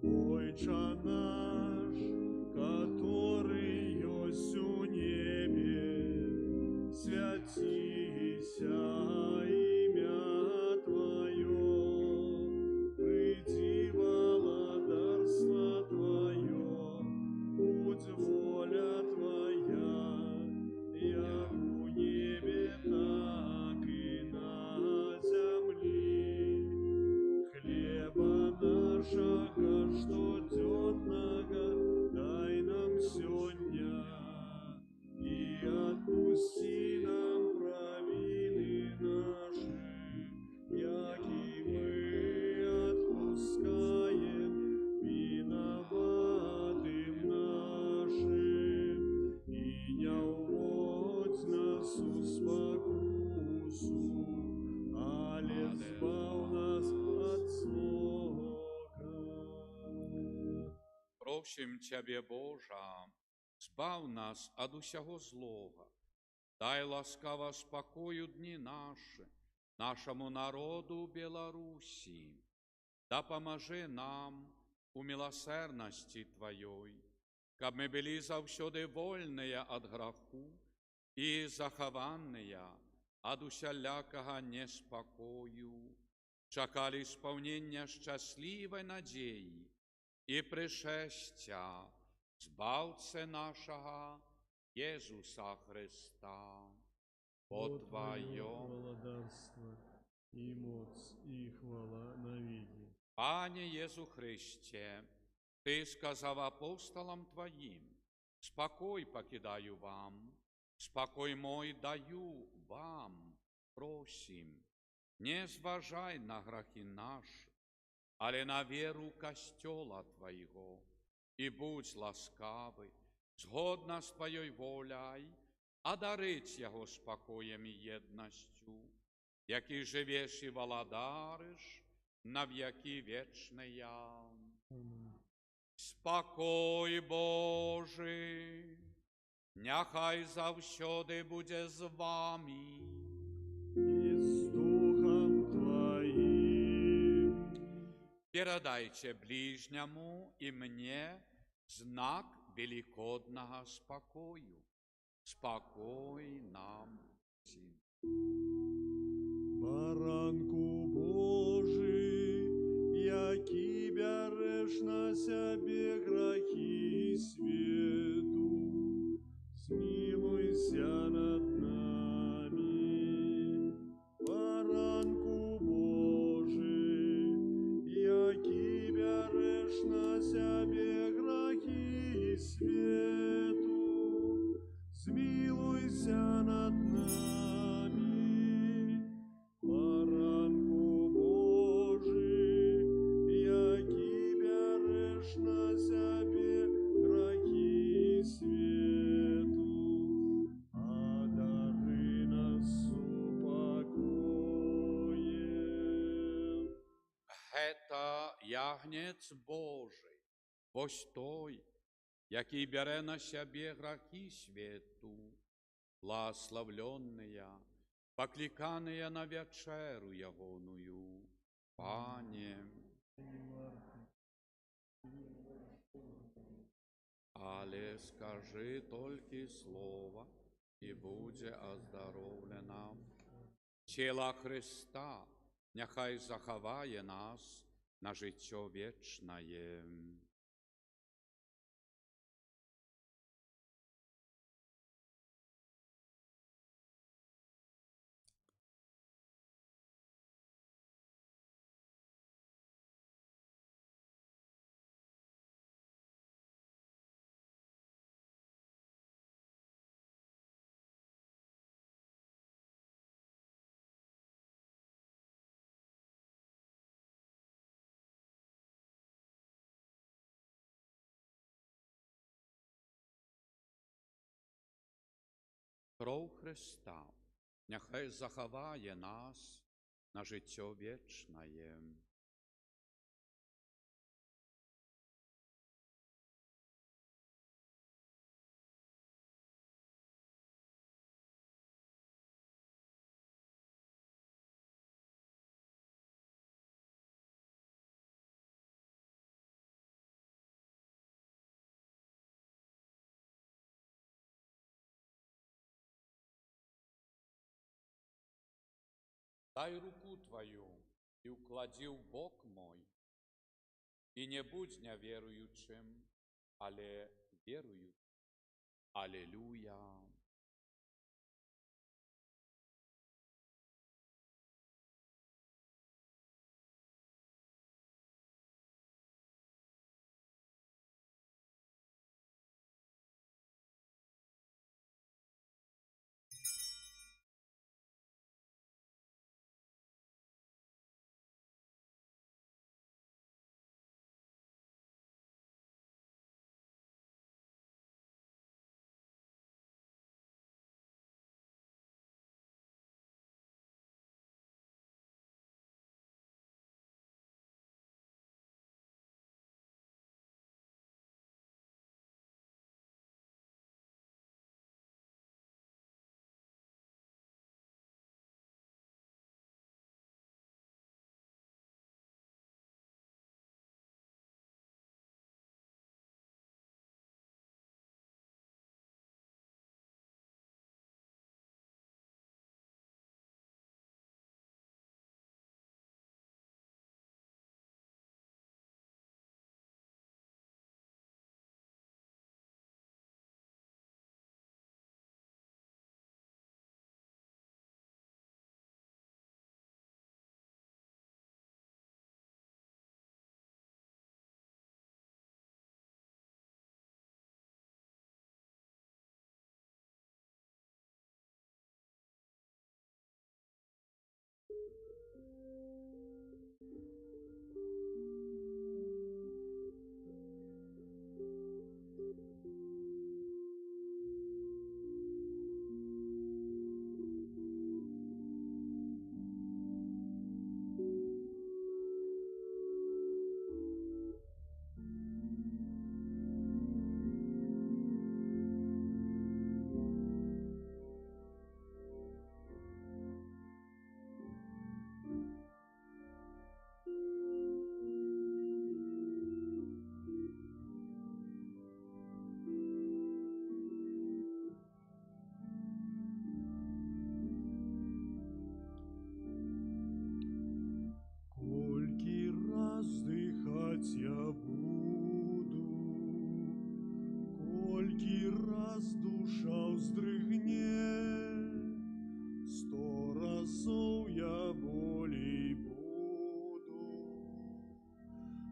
Отче наш, который есть у небе, святися имя Твое, приди владарство Твое, будь воля Твоя, як у небе, так и на земле. Хлеба нашего штоденного дай нам сегодня, и отпусти нам провины наши, яки мы отпускаем виноватым нашим, и не уводь нас у спокусу, але избав нас от злого. Просим Тебе, Божа, збав нас от усього злого, дай ласкаво спокою дни наши, нашему народу Беларуси, да поможи нам у милосердности Твоей, каб мы были завсёды вольные от греху и захованные от усялякого неспокою, чекали исполнения счастливой надеи и пришестя Збавце нашего Иисуса Христа. По Твоем, владарство и моц и хвала навеки. Пане Иису Христе, Ты сказав апостолам Твоим: спокой покидаю вам, спокой мой даю вам, просим, не зважай на грехи наши, але на веру костела Твоего, и будь ласкавый, згодно с Твоей волей, одарить Его спокоем и едностью, який живеш и владариш на веки вечные. Аминь. Спокой Божий, нехай завсёди буде з вами. И с Духом Твоим. Передайте ближнему и мне знак великодного спокою. Спокой нам всем. Баранку Божий, який береш на себе грехи свету, смилуйся над нами. Баранку Божий, який береш на себе грехи свету, смилуйся над нами. Баранку Божий, який береш на себе грехи свету, одари нас упокоєм. Это ягнец Божий, ось той, який бере на себе грехи свету, благословленные, покликанные на вечеру ягоную. Пане, але скажи только слово, і буде оздоровлена. Тіла Христа нехай заховає нас на життя вічне. Кров Христа нехай заховає нас на життя вічне. Дай руку Твою и уклади в бок мой, и не будь неверующим, але верую. Аллилуйя.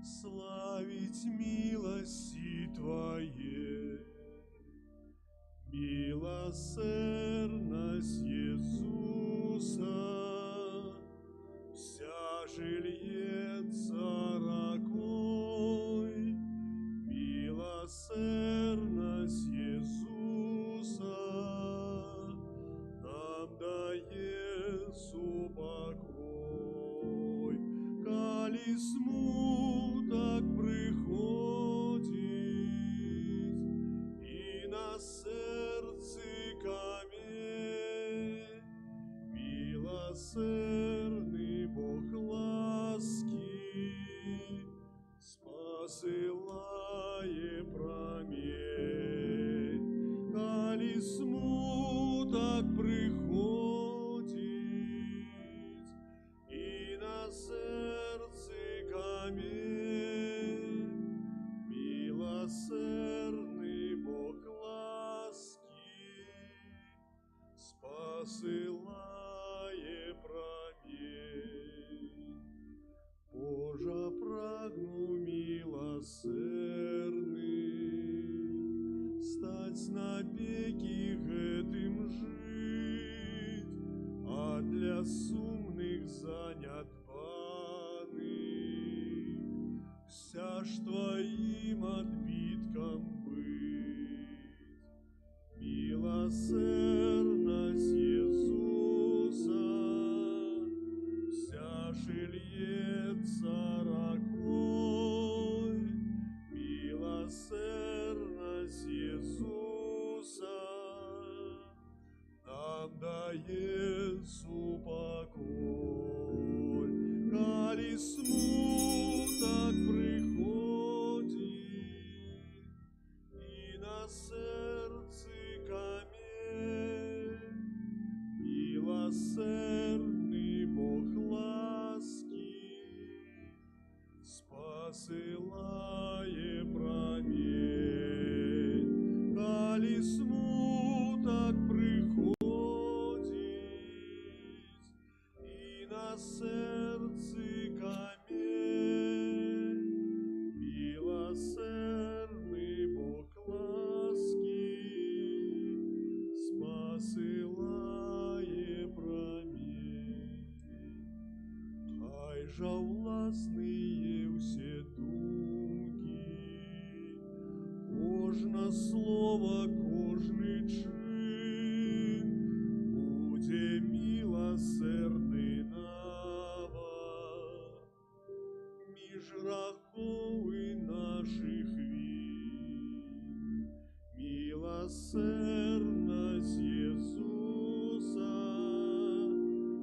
славить милости Твоей, милосердность Иисуса, вся жильется ракой, милосердность Иисуса нам дает упокой, коли смуток приходит и на сердце камень, милосердный Бог ласки посылает промень, коли смуток вся ж твоим отбитком быть. Милосердность Иисуса вся ж льется рекой. Милосердность Иисуса нам дает упокой. Коли смуток приходит и на сердце камень, милосердный Бог ласки посылает промень. Коли смуток приходит и на сердце камень, милосердный Бог ласки посылает промень. Хай же властные все думки, кожне слово, кожний чин, буде милосердний нава, між рахови наших вин. Милосердность Иисуса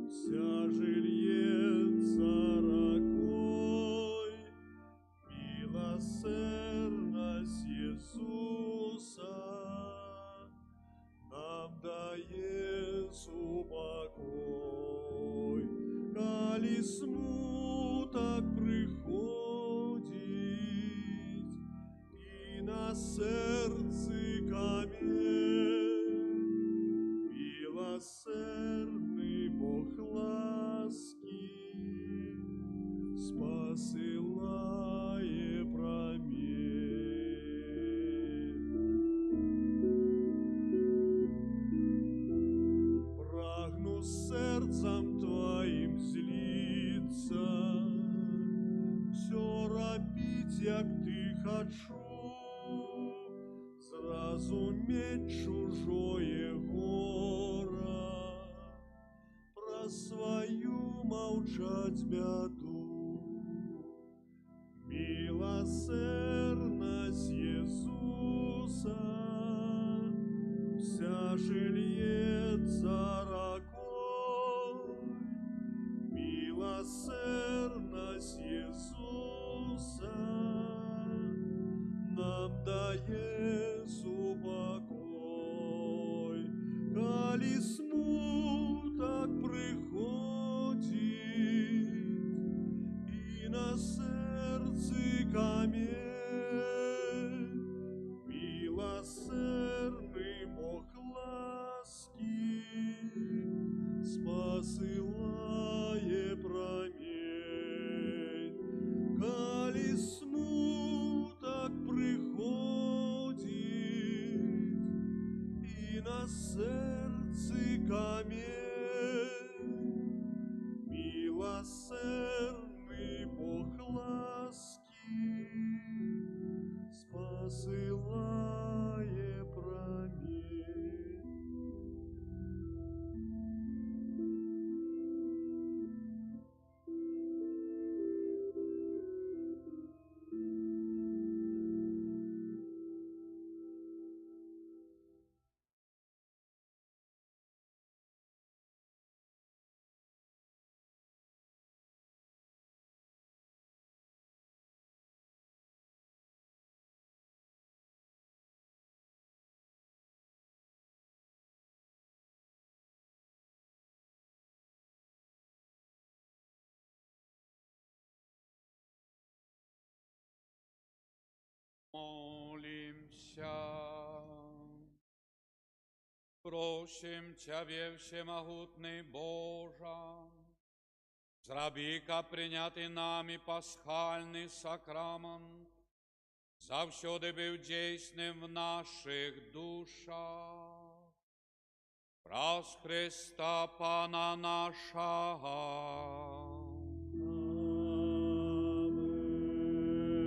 вся же льется рекой. Милосердность Иисуса нам дает упокой. Коли смуток приходит и на сердце камень, милосердный Бог ласки посылает промень. Прагну сердцем твоим злиться, все робить, як ти хочу, зразуметь чужое горе, про свою молчать беду. Милосердность Иисуса вся же льется рекой. Милосердность Иисуса нам дает упокой. Коли смуток приходит и на сердце камень, милосердный Бог ласки посылает промень. Коли смуток приходит и на сердце камень, милосердный Бог ласки посылает промень. Молимся. Просим Тебя, всемогутный Боже, зроби-ка принятый нами пасхальный сакрамент, завсёды был действенным в наших душах. Раз Христа Пана нашего. Amen.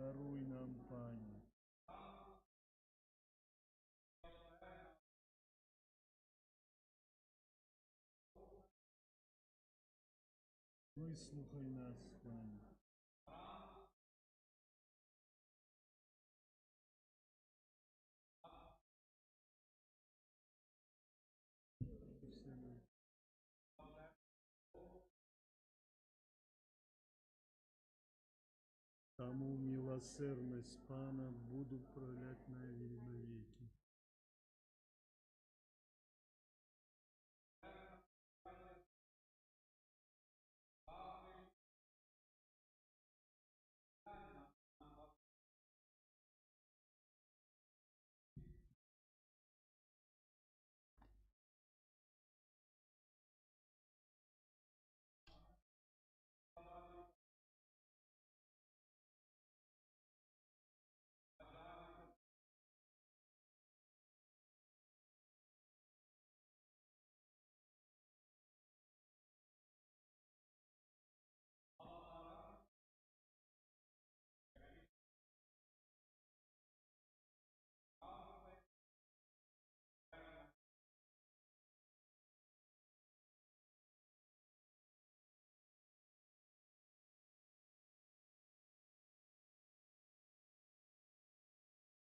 Даруй нам, Пане. Выслухай нас, Пане. Тому милосердность Пана буду пролять навеки.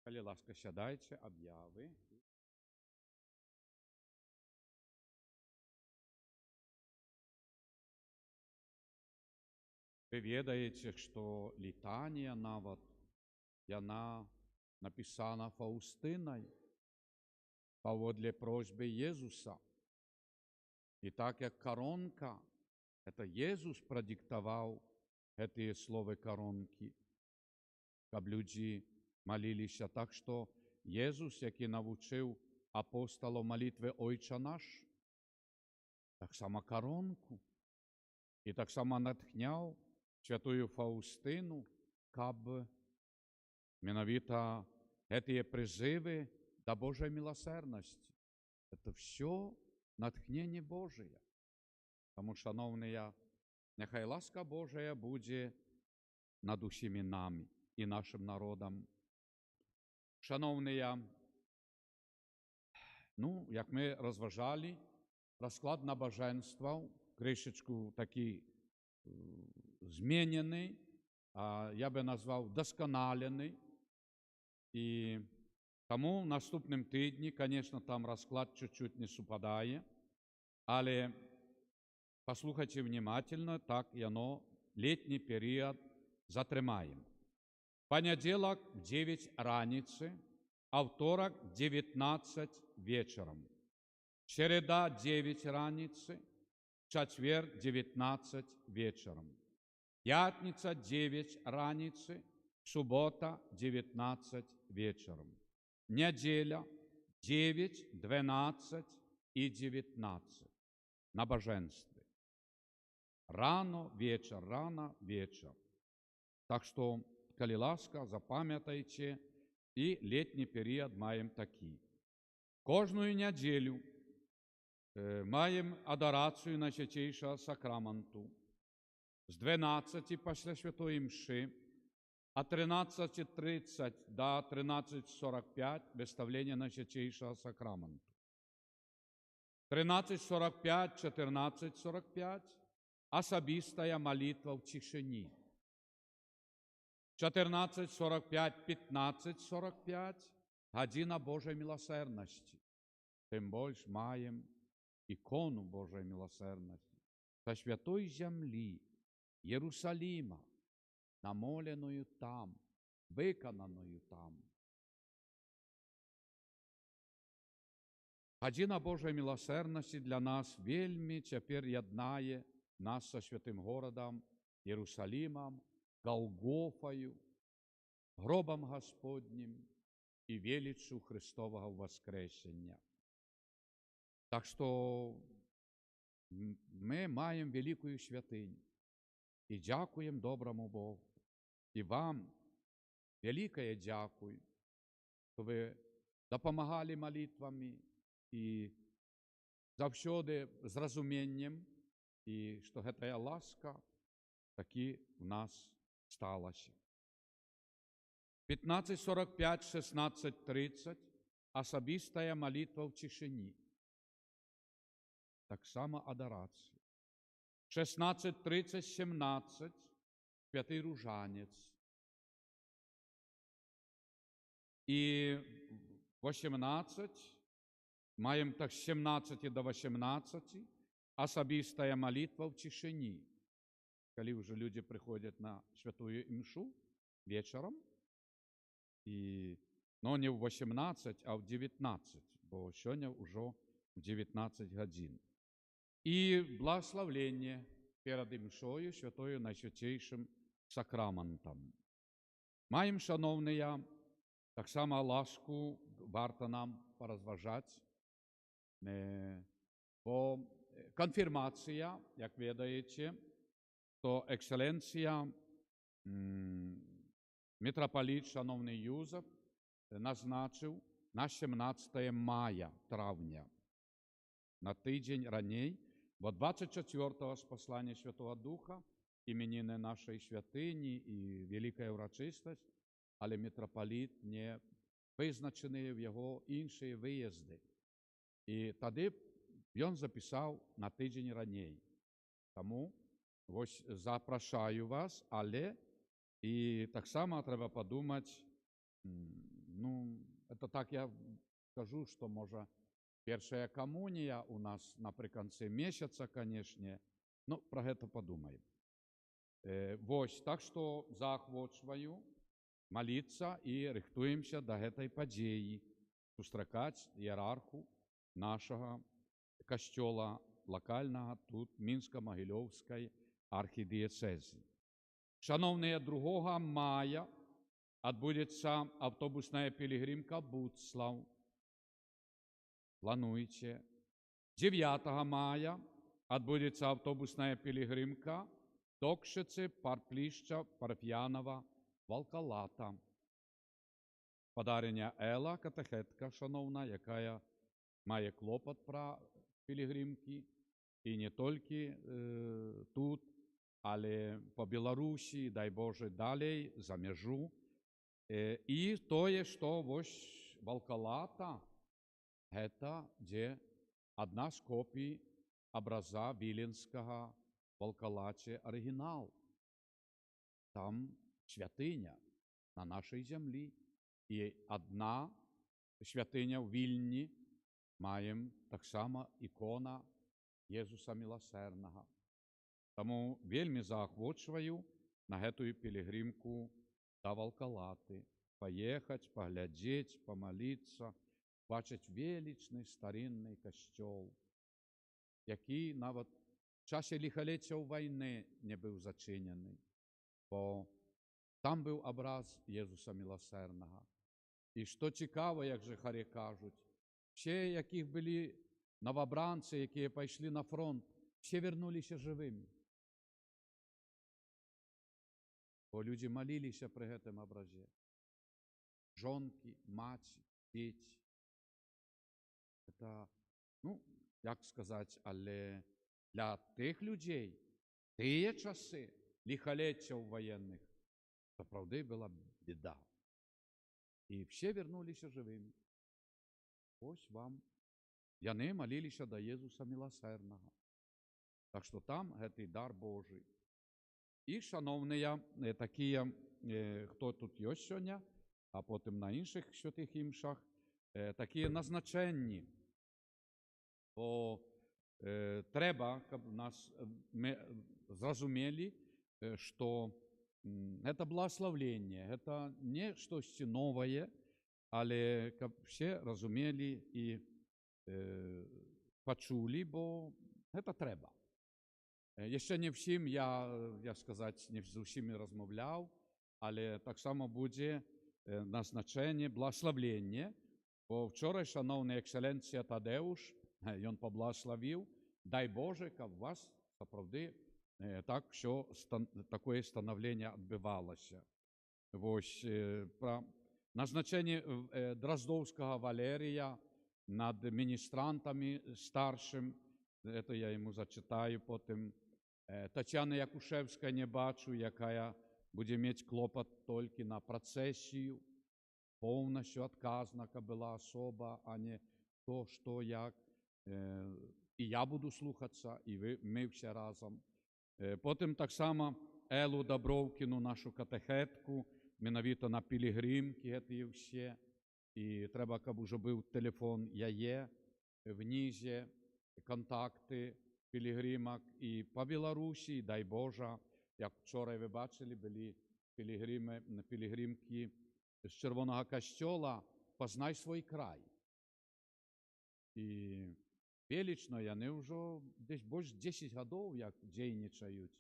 Калі ласка, сядайце, аб'явы. Вы ведаеце, што літанія нават, яна напісана Фаўстынай паводле просьбы Езуса. І так як каронка, это Езус прадыктаваў гэтыя словы каронкі, каб людзі маліліся. Так што Езус, які навучыў апосталаў малітвы «Ойча наш», таксама каронку, і таксама натхняў святую Фаўстыну, каб менавіта гэтыя прызывы да Божай міласэрнасці. Это все натхненне Божие. Таму, шановныя, няхай ласка Божая будзе над усімі намі і нашим народам. Шановныя, як ми розважали, розклад набаженстваў крышечку такі зменений, я би назвав досконалений. І тому в наступному тижні, звісно, там розклад чуть-чуть не супадає, але послухайте внимательно, так і оно літній період затримаємо. Понеділок в 9 раніці, а второк в 19 вечором. Середа 9 раніці, четвер 19 вечором. П'ятниця 9 раніці, субота 19 вечором. Неділя 9, 12 і 19. Набоженстві. Рано вечір. Так що, коли ласка, запам'ятайте, і літній період маємо такий. Кожну неділю маємо адорацію Найсвятейшого Сакраменту з 12 після Святої Мши, а 13:30 до 13:45 виставлення Найсвятейшого Сакраменту. 13:45, 14:45 особистая молитва в тишині. 14:45, 15:45 година Божої милосердності. Тим більше маємо ікону Божої милосердності со святої землі Єрусалима, намоленою там, виконаною там. Година Божої милосердності для нас вельми тепер єднає нас со святим городом Єрусалимом, Голгофою, гробом Господнім і величчю Христового воскресення. Так що ми маємо велику святиню і дякуємо доброму Богу. І вам велике дякую, що ви допомагали молитвами і завжди з розумінням, і що ця ласка таки в нас сталася. 15:45, 16:30 особистая молитва в тишині. Так само адорація. 16:30, 17 святий Ружанець. І 18, маємо так з 17 до 18, особистая молитва в тишині. Коли вже люди приходять на святую імшу вечором, но не в 18, а в 19, бо сьогодні вже в 19 годин. І благословення перед імшою святою найсвятейшим сакраментом. Маємо, шановні, так само ласку варто нам порозважати, бо конфірмація, як ведаєте, то екселенція митрополит, шановний Юзеф, назначив на 17 мая, травня, на тиждень раней, бо 24-го з послання Святого Духа, іменини нашої святині і велика урочистость, але митрополит не визначений в його інші виїзди. І тоді він записав на тиждень раней. Тому ось запрошую вас, але і так само треба подумати, це так я кажу, що може перша комунія у нас наприкінці місяця, звісно, про це подумаємо. Ось, так що заохочую молитися і рихтуємося до цієї події, зустрічати ієрарху нашого костьола локального тут Мінсько-Могилівської архідієцезії. Шановні, 2 мая відбудеться автобусна пілігримка Буцлав. Плануйте. 9 мая відбудеться автобусна пілігримка Докшиці, Парпліща, Парф'янова, Волколата. Подарення Ела, катехетка, шановна, яка має клопот про пілігримки, і не тільки тут, але по Білорусі, дай Боже, далі, за межу. І то, що ось Волколата, це де одна з копій образа Віленського Волколаті оригінал. Там святиня на нашій землі. І одна святиня в Вільні, маємо так само ікона Єсуса Милосердного. Тому вельми заохочую на цю пілігримку до Волколати. Поїхати, поглядіти, помолитися, бачити величний старинний костьол, який навіть в часі лихоліття війни не був зачинений, бо там був образ Єсуса Милосердного. І що цікаво, як же хорі кажуть, всі, яких були новобранці, які пішли на фронт, всі вернулися живими. Бо люди молилися при цьому образі. Жонки, мать, діти. Це, як сказати, але для тих людей, ті часи, лихоліття воєнних, це, правда, була біда. І всі вернулися живими. Ось вам. Вони молилися до Єсуса Милосердного. Так що там цей дар Божий. І, шановні, такі, хто тут є сьогодні, а потім на інших святих імшах, такі назначені. Бо треба, щоб ми зрозуміли, що це благословення, це не щось нове, але щоб всі розуміли і почули, бо це треба. Ще не всім, я сказати, не з усіма розмовляв, але так само буде назначення, благословення. Бо вчора, шановний екселенція Тадеуш, він поблагословив, дай Боже, щоб у вас, справді, так, що таке становлення відбувалося. Ось, про назначення Дроздовського Валерія над міністрантами старшим, це я йому зачитаю потім. Тетяни Якушевської не бачу, яка будзе мець клопат толькі на працэсію, поўнасцю адказна, каб была асоба, а не то, што, як. І я буду слухацца, і мы все разам. Потым таксама Элу Даброўкіну, нашу катэхетку, менавіта на пілігрымкі гэтыя ўсе. І трэба, каб ужо быў тэлефон яе, внізе кантакты пілігрымак. І па Беларусі, дай Божа, як вчора вы бачылі, былі пілігрымкі з Чырвонага касцёла «Пазнай свой край». І велічна яны ўжо десь больш 10 гадоў як дзейнічаюць.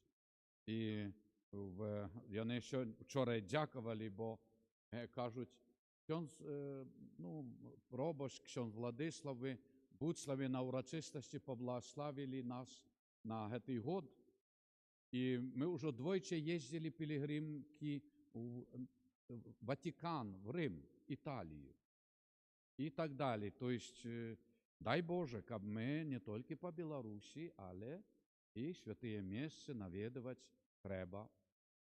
І яны вчора дзякавалі, бо кажуць, ксёндз Робаш, ксёндз Владыславы, Буцлавы на ўрачыстасці паблагаславілі нас на гэты год. І мы ўжо двойчы ездзілі пілігрымкі ў Ватикан, в Рим, Італію і так далі. То есть, дай Боже, каб мы не толькі па Беларусі, але і святыя месцы наведаваць трэба,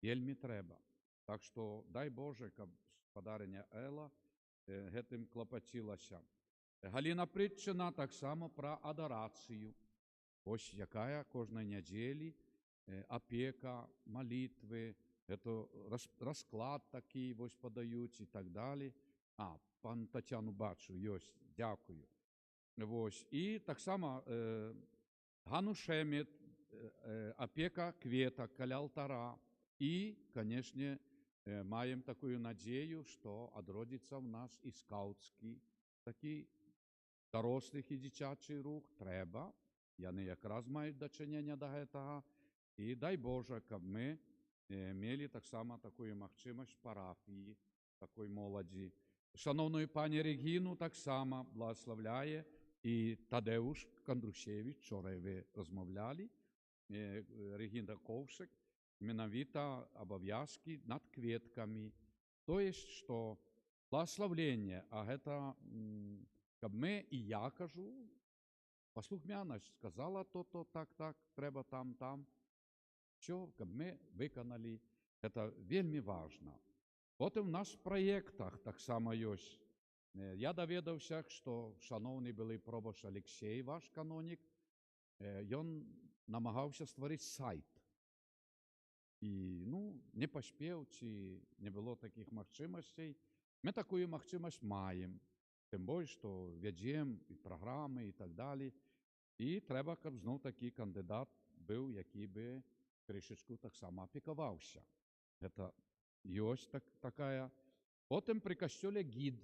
вельмі трэба. Так што, дай Боже, каб спадарыня Эла гэтым клапацілася. Галіна Прытчына таксама пра адарацыю. Вось якая кожнай нядзелі апека, малітвы, это расклад такі вось падаюць і так далі. Пан Тацяну бачу, ёсць, дзякую. Вось, і таксама Гану Шемет, апека кветак каля алтара. І, канешне, маем такую надзею, што адродзіцца ў нас і скаўцкі, такі дарослых і дзіцячы рух. Трэба, яны якраз маюць дачыненне да гэтага. І дай Божа, каб мы мелі таксама такую магчымасць парафіі, такой моладзі. Шаноўную пані Рэгіну таксама благаславляе і Тадэуш Кандрусевіч, вчора вы размаўлялі, Рэгіна Коўшык, менавіта абавязкі над кветкамі. То есть, што благаславленне, а гэта, каб мы, і я кажу, паслухмянасць сказала то, так, трэба там, що, каб мы выканалі, гэта вельмі важна. Потым у нас в праектах таксама ёсць. Я даведаўся, што шаноўны былы пробашч Алексей, ваш канонік, ён намагаўся стварыць сайт. І, не паспеў, ці не было такіх магчымасцей. Мы такую магчымасць маем. Тым больш, што вядзем і праграмы і так далі. І трэба, каб зноў такі кандыдат быў, які бы крышачку таксама апекаваўся. Гэта ёсць такая. Потым пры касцёле гід.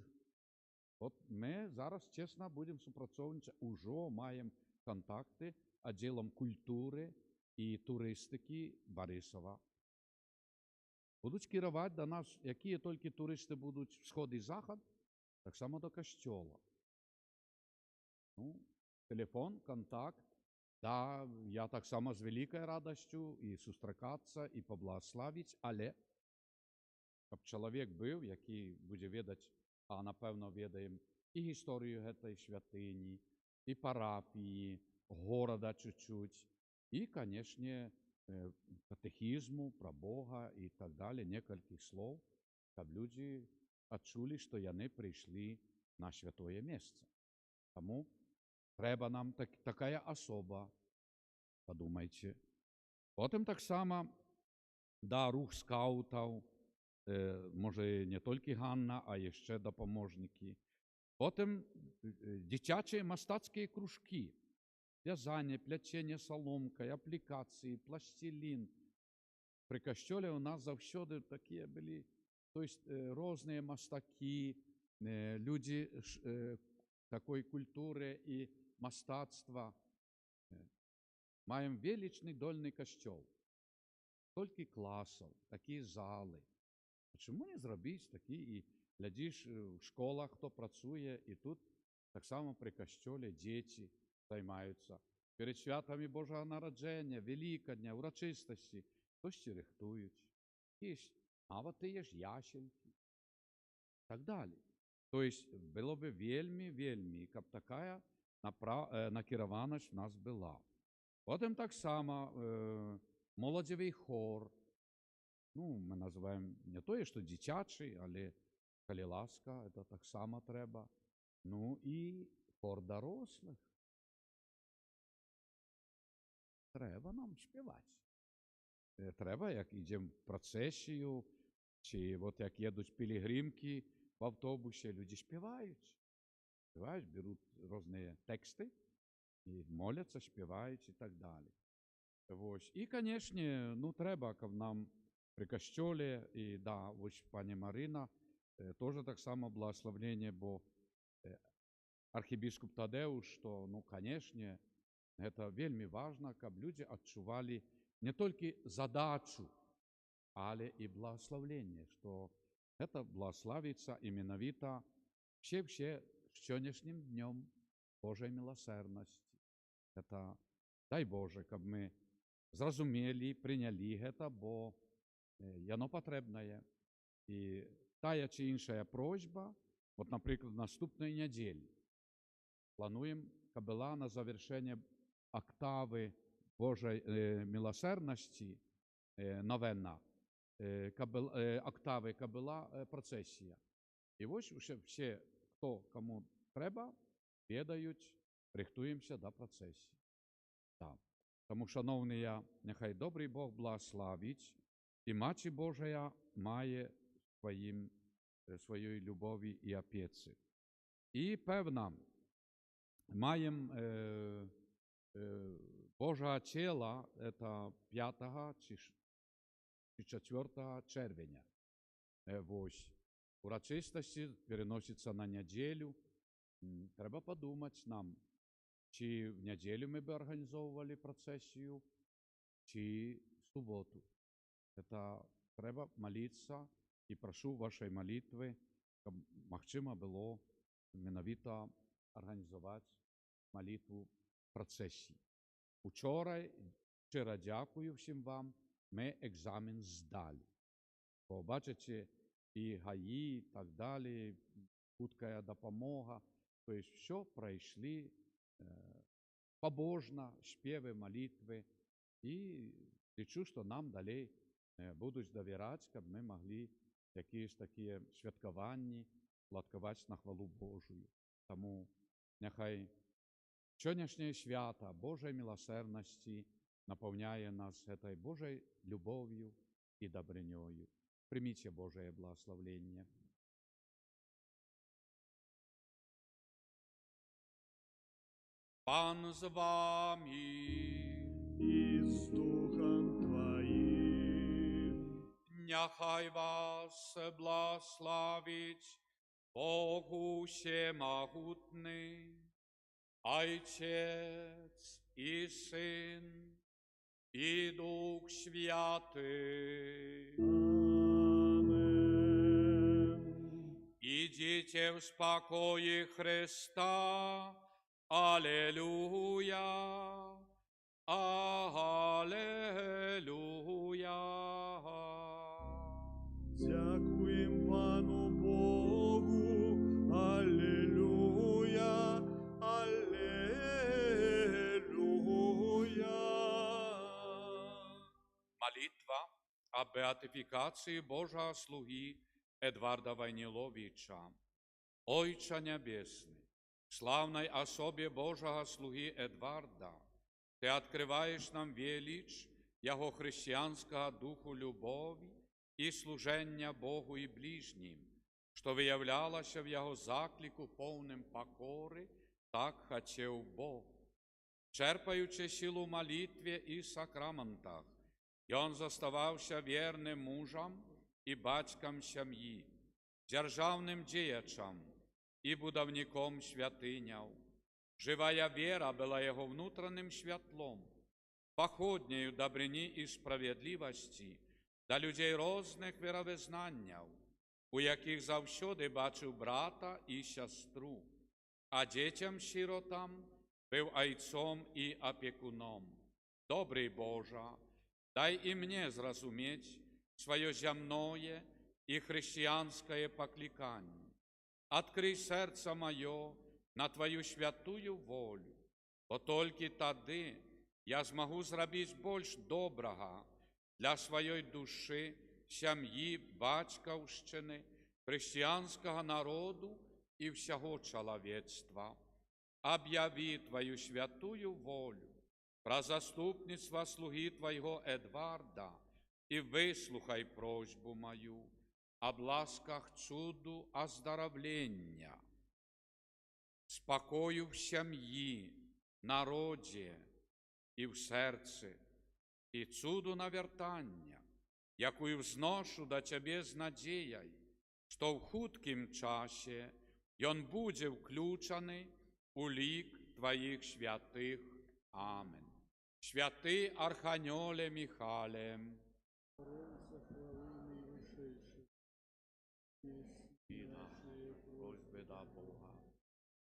От мы зараз, чесна, будзем супрацоўнічаць. Ужо маем кантакты аддзелам культуры і турыстыкі Барысава. Будуць кіраваць да нас, якія толькі турысты будуць сход і захад, таксама до касцёла. Тэлефон, кантакт. Да, я таксама з вялікай радасцю і сустракацца, і паблагаславіць, але каб чалавек быў, які будзе ведаць, а напэўна ведаем і гісторыю гэтай святыні, і парафіі, горада чуть-чуть, і, канешне, катэхізму пра Бога і так далі, некалькі слоў, каб людзі адчулі, што яны прыйшлі на святое месца. Таму трэба нам такая асоба, падумайце. Потым таксама, рух скаутаў, можа, не толькі Ганна, а яшчэ дапаможнікі. Потым дзіцячыя мастацкія кружкі, вязанне, пляценне саломкай, аплікацыі, пласцілін. Пры касцёле ў нас заўсёды такія былі, то есть розныя мастакі, людзі такой культуры і мастацтва. Маем велічны дольны касцёл. Столькі класаў, такія залы. Чаму не зрабіць такі, і глядзіш у школах, хто працуе, і тут таксама пры касцёле дзеці займаюцца. Перад святамі Божага нараджэння, Велікадня, урачыстасці, хтосьці рыхтуюць. Ёсць нават тыя ж яселькі. Так далі. То есть было бы вельмі, каб такая накіраванасць у нас была. Потым таксама моладзевый хор. ну, ми називаємо не тое, што дзіцячы, але калі ласка, это таксама трэба. Ну і хор дарослых. Трэба нам спяваць. Трэба, як ідзем в працэсію, ці вот як едуць пілігрімкі в аўтобусе, людзі спяваюць. Спяваюць, беруць розныя тэксты і моляцца, спяваюць і так далі. Вось. І, канешне, ну, трэба, каб нам пры касцёле, і да, вось пані Марына, тоже таксама благословленне, бо архібіскуп Тадэуш, што, ну, канешне, гэта вельмі важна, каб людзі адчувалі не толькі задачу, але і благословленне, што гэта благославіцца і менавіта все сённяшнім днём Божай міласэрнасці. Гэта, дай Боже, каб мы зразумелі, прынялі гэта, бо яно патрэбнае. І тая ці іншая просьба, от, напрыклад, наступнай нядзелі, плануем, каб была на завяршэнне октавы Божай милосердности, новена, октави, каб была процесія. І ось все, хто кому треба, ведають, рихтуємося до процесії. Так. Тому, шановні, нехай добрий Бог благословить, і Маті Божая має своєї любові і опеці. І, певно, маємо Божого тіла, це 5 чи 4 червня. Ось. Урочистості переноситься на неділю. Треба подумати нам, чи в неділю ми би організовували процесію, чи в суботу. Це треба молитися, і прошу вашої молитви, щоб можливо було менавіта організувати молитву процесії. Учора, щиро дякую всім вам, ми екзамен здали. Бо, бачите, і ГАІ, і так далі, худка допомога, тобто все пройшли побожно, співи, молитви, і лічу, що нам далі будуть довіряти, щоб ми могли якісь такі святкування владкувати на хвалу Божую. Тому нехай сьогоднішнє свято Божої милосердності наповняє нас этой Божой любов'ю і добринёю. Примите Божие благословение. Пан з вами и с Духом Твоим. Нехай вас благословить Бог всемогутний, Отец и Сын, и Дух Святый. Аминь. Идите в спокое Христа. Аллилуйя. Аллилуйя. Дякуем Пану Богу. Аллилуйя. Аллилуйя. Молитва о беатификации Божьего слуги Эдварда Войниловича. Отче Небесный, в славной особе Божьего слуги Эдварда, Ты открываешь нам велич Его христианского духу любови и служения Богу и ближним, что виявлялося в Его заклику повним покори, так хотел Бог. Черпаючи силу в молитве и сакраментах, и он заставався верным мужем и батьком семьи, державным деячем и будовником святыняв. Живая вера была его внутренним святлом, походнею добрыни и справедливости до людей розных веровизнанняв, у яких завсёды бачив брата и сестру, а детям-сиротам был отцом и опекуном. Добрый Боже, дай и мне зразуметь свое земное и христианское покликание. Открой сердце мое на Твою святую волю, бо тільки тоді я змогу зробити більш доброго для своєї душі сям'ї, бацькаўшчыны, хрысціянскага народу і всяго чалавецтва. Аб'яві Твою святую волю пра заступніцтва слугі Твайго Эдварда і выслухай просьбу маю аб ласках цуду аздаравлення, спакою в сям'ї, народзе і в сэрцы, і цуду навяртання, якую взношу да Цябе з надзеяй, што ў хуткім часе ён будзе ўключаны у лік Тваіх святых. Амен. Святы Арханёле Михале, Бронься хвалыми вышедших, і на просьби до Бога,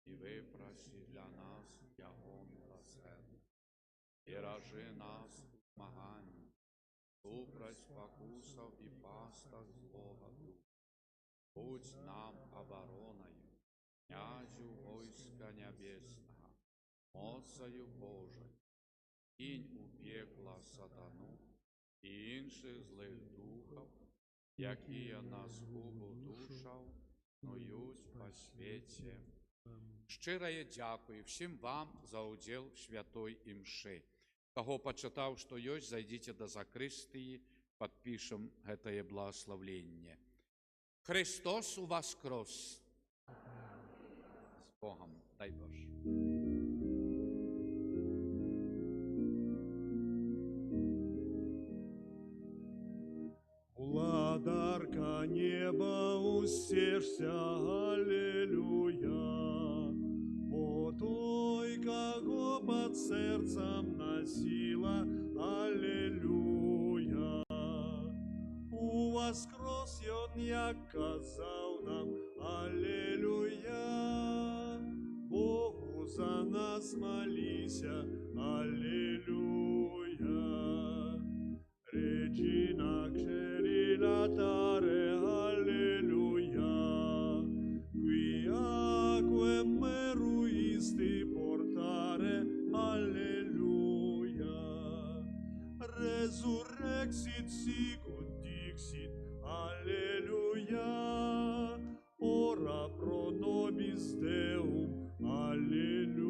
і випроси для нас Його милосердя. І ражи нас у змаганні, супроть спокусов і пастах злого духа. Будь нам обороною, князю войска небесного, моцею Божою, кинь у пекла сатану і інших злих духов, які на згубу душаў снують по світі. Шчырае дзякуй всім вам за ўдзел в святой імшы. Каго пачытаў, што ёсць, зайдзіце да закрыстыі, падпішам гэтае благословленне. Христос уваскрос! З Богом, дай Боже! Владарка неба, усешься, аллилуйя. О той, кого под сердцем носила, аллилуйя. Воскрос ён, як казав нам, аллилуйя. Богу за нас молися, аллилуйя. Regina Celi latare, alleluia, quiaque meruisti portare, alleluia. Resurrexit sicut dixit, alleluia, ora pro nobis Deum, alleluia.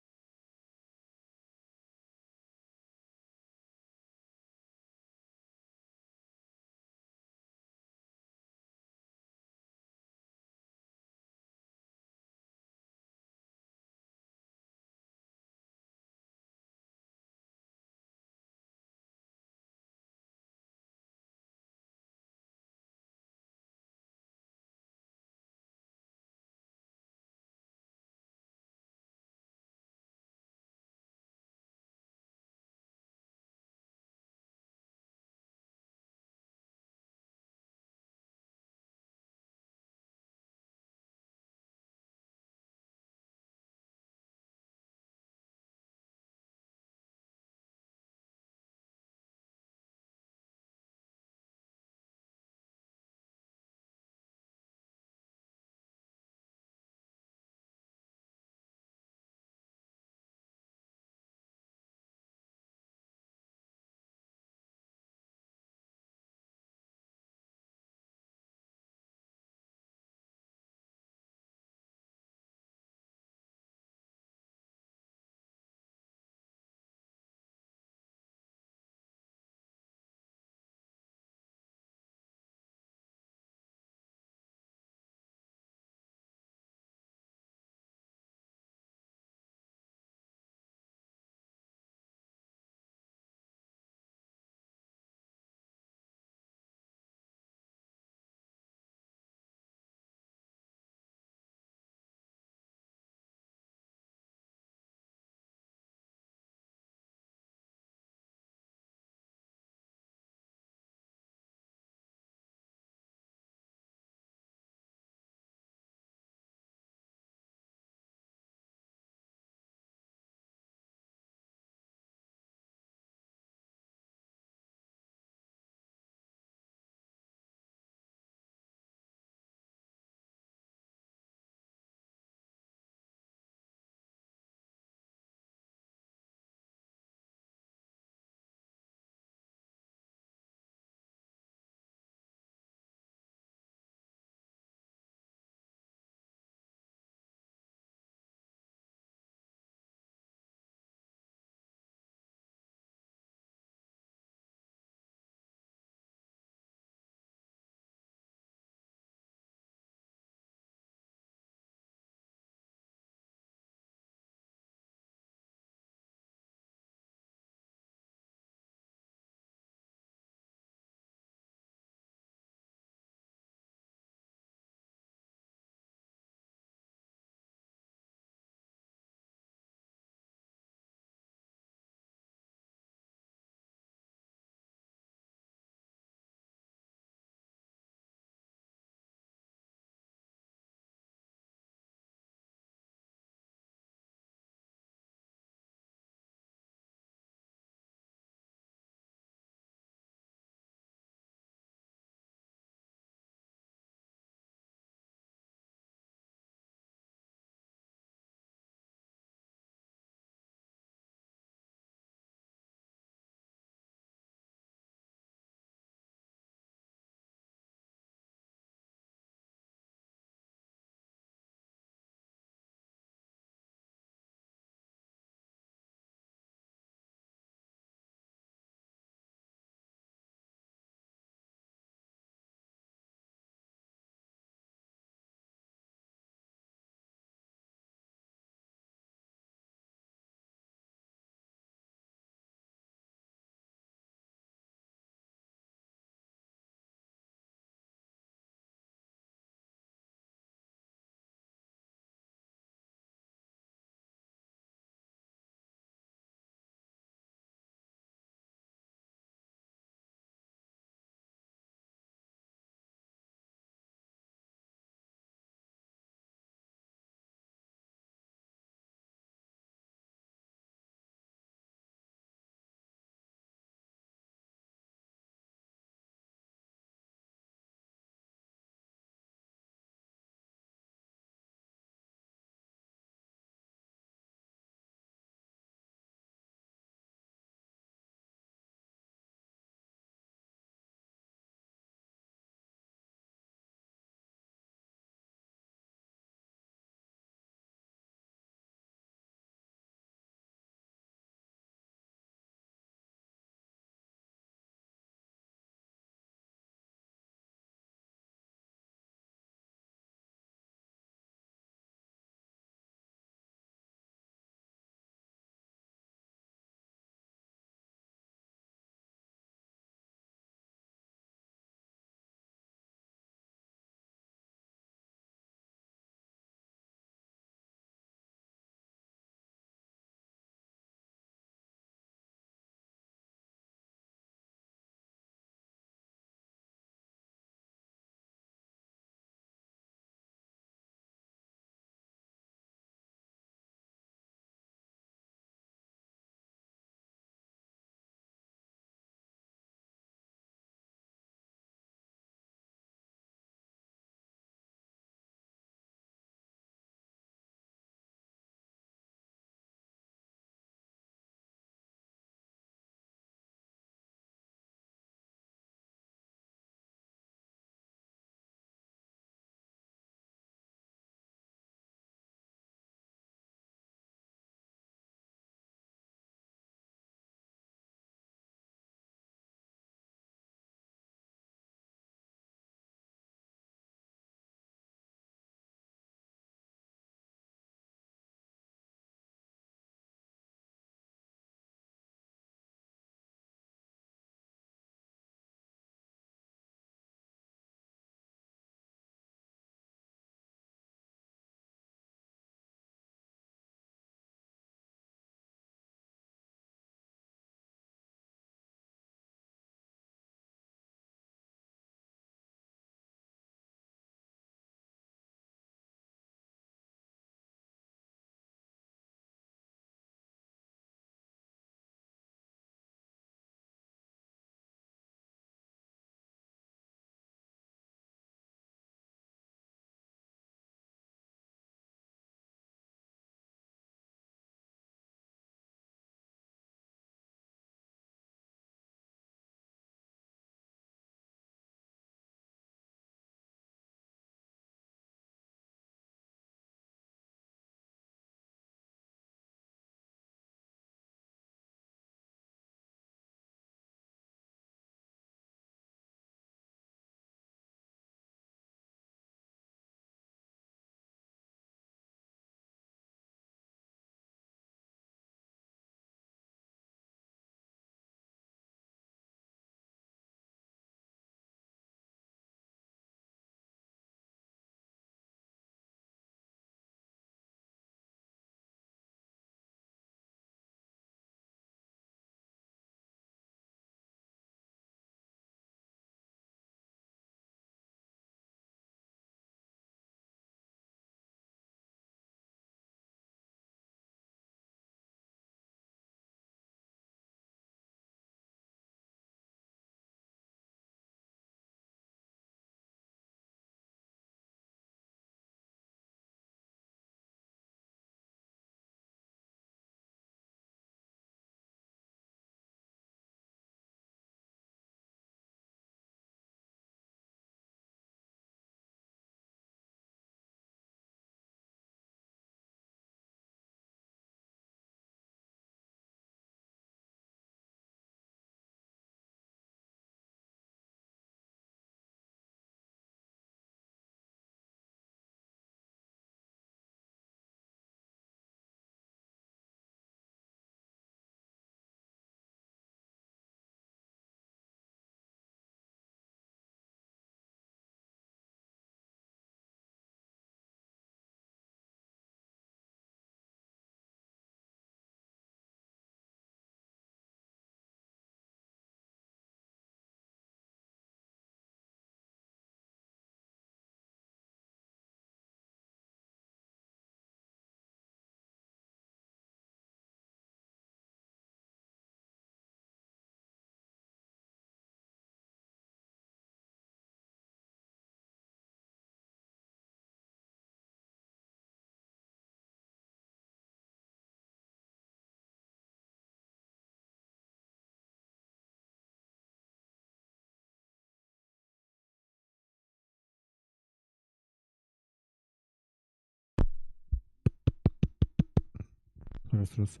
Раз, раз.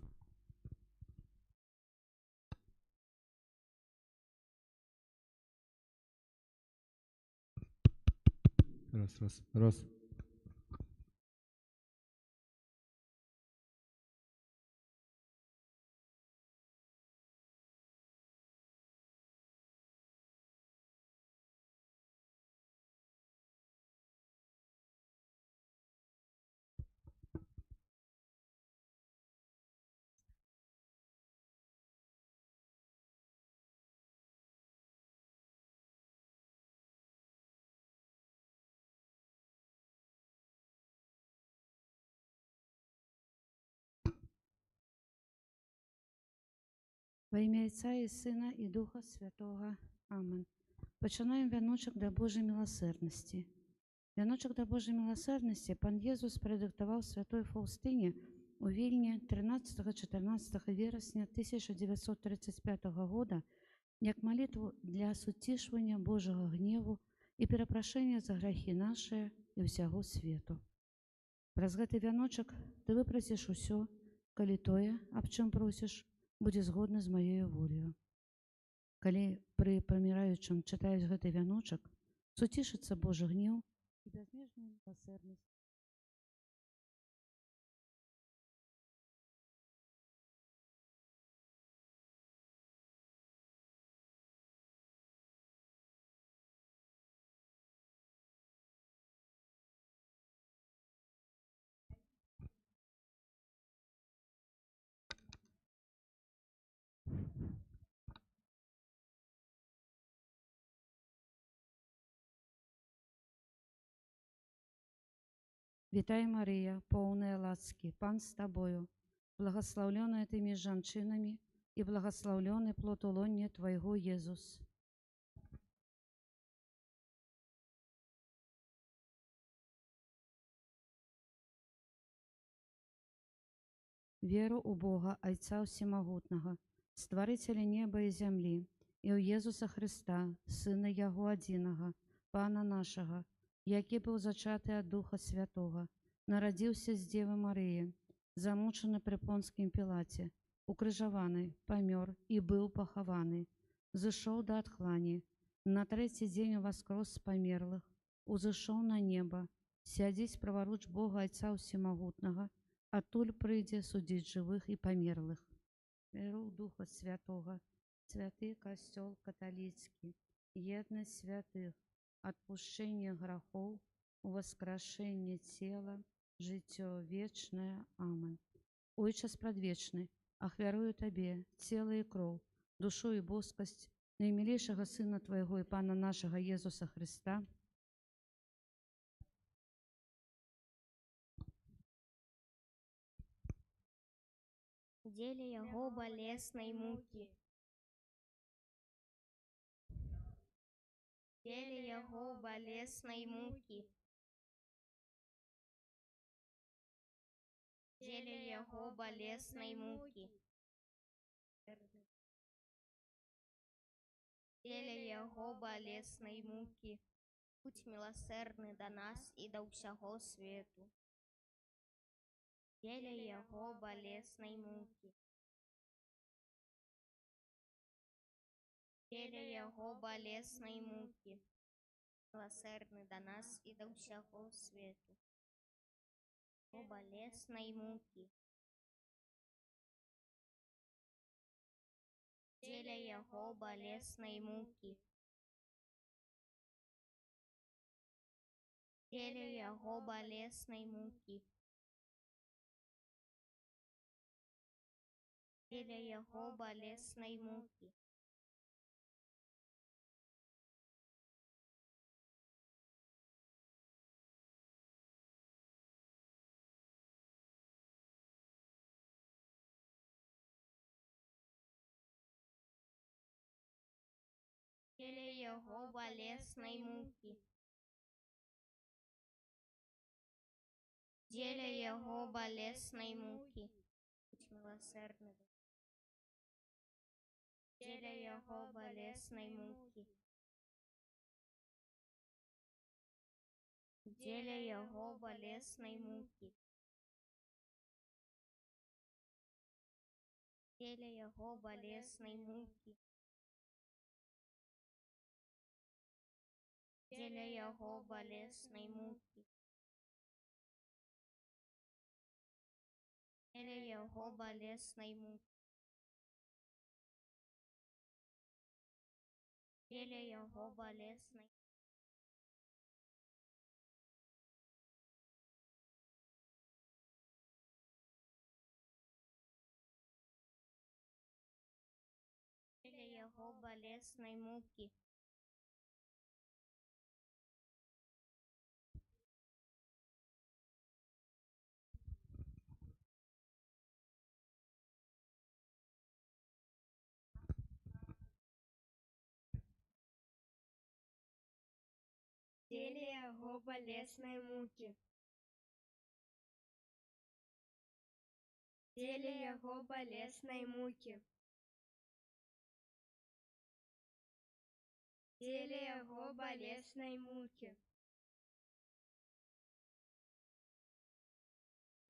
Раз, раз, раз. Во ім'я Отця і Сина, і Духа Святого. Амен. Починаємо віночок до Божої милосердності. Віночок до Божої милосердності пан Єсус передиктував святої Фаустині у Вільні 13-14 вересня 1935 года як молитву для сутішування Божого гніву і перепрошення за грехи наші і всього світу. Праз гэты вяночак ты выпрасіш усё, калі тое, аб чым просіш, будзе згодна з маёю волею. Калі пры паміраючым чытаюць гэты вяночак, суцішыцца Божы гнеў і бязмежная міласэрнасць. Вітай, Марія, поўная ласкі, Пан з табою, благословленная ты між жанчынамі і благословленный плод улоння Твайго, Езус. Веру у Бога, Айца Всемагутнага, Стварыцеля неба і зямлі, і ў Езуса Христа, Сына Яго адзінага, Пана нашага, які быў зачаты ад Духа Святога, нарадзіўся з Дзевы Марыі, замучаны пры Понскім Пілаце, укрыжаваны, памёр і быў пахаваны, зышоў да адхлані, на трэці дзень уваскрос з памерлых, узышоў на неба, сядзіць праваруч Бога Айца Всемагутнага, адтуль прыйдзе судзіць жывых і памерлых. Веру ў Духа Святога, святы касцёл каталіцкі, еднасць святых, адпушчэнне грахоў, уваскрашэнне цела, жыццё вечнае. Амен. Ойче спрадвечны, ахвярую Табе цела і кроў, душу і боскасць наймілейшага Сына Твайго і Пана нашага Езуса Христа, Деле Яго болесной муки. Деле Яго болесной муки. Деле Яго болесной муки. Деле Яго болесной муки. Будь милосердны до нас и до всего свету. Деле Яго болесной муки. Деле Яго болесной муки. Милосердны до нас и до всего свету. О болесной муки. Деле Яго болесной муки. Деле Яго болесной муки. Деле Яго болесной муки. Деле Яго болесной муки. Деле Яго болесной муки. Будь милосердны. Деле Яго болесной муки. Деле Яго болесной муки. теле Его болезной муки, теле Его болезной муки, теле Его болезной муки, теле Его болезной, теле Его болезной муки, теле Его болезной муки, теле Его болезной муки,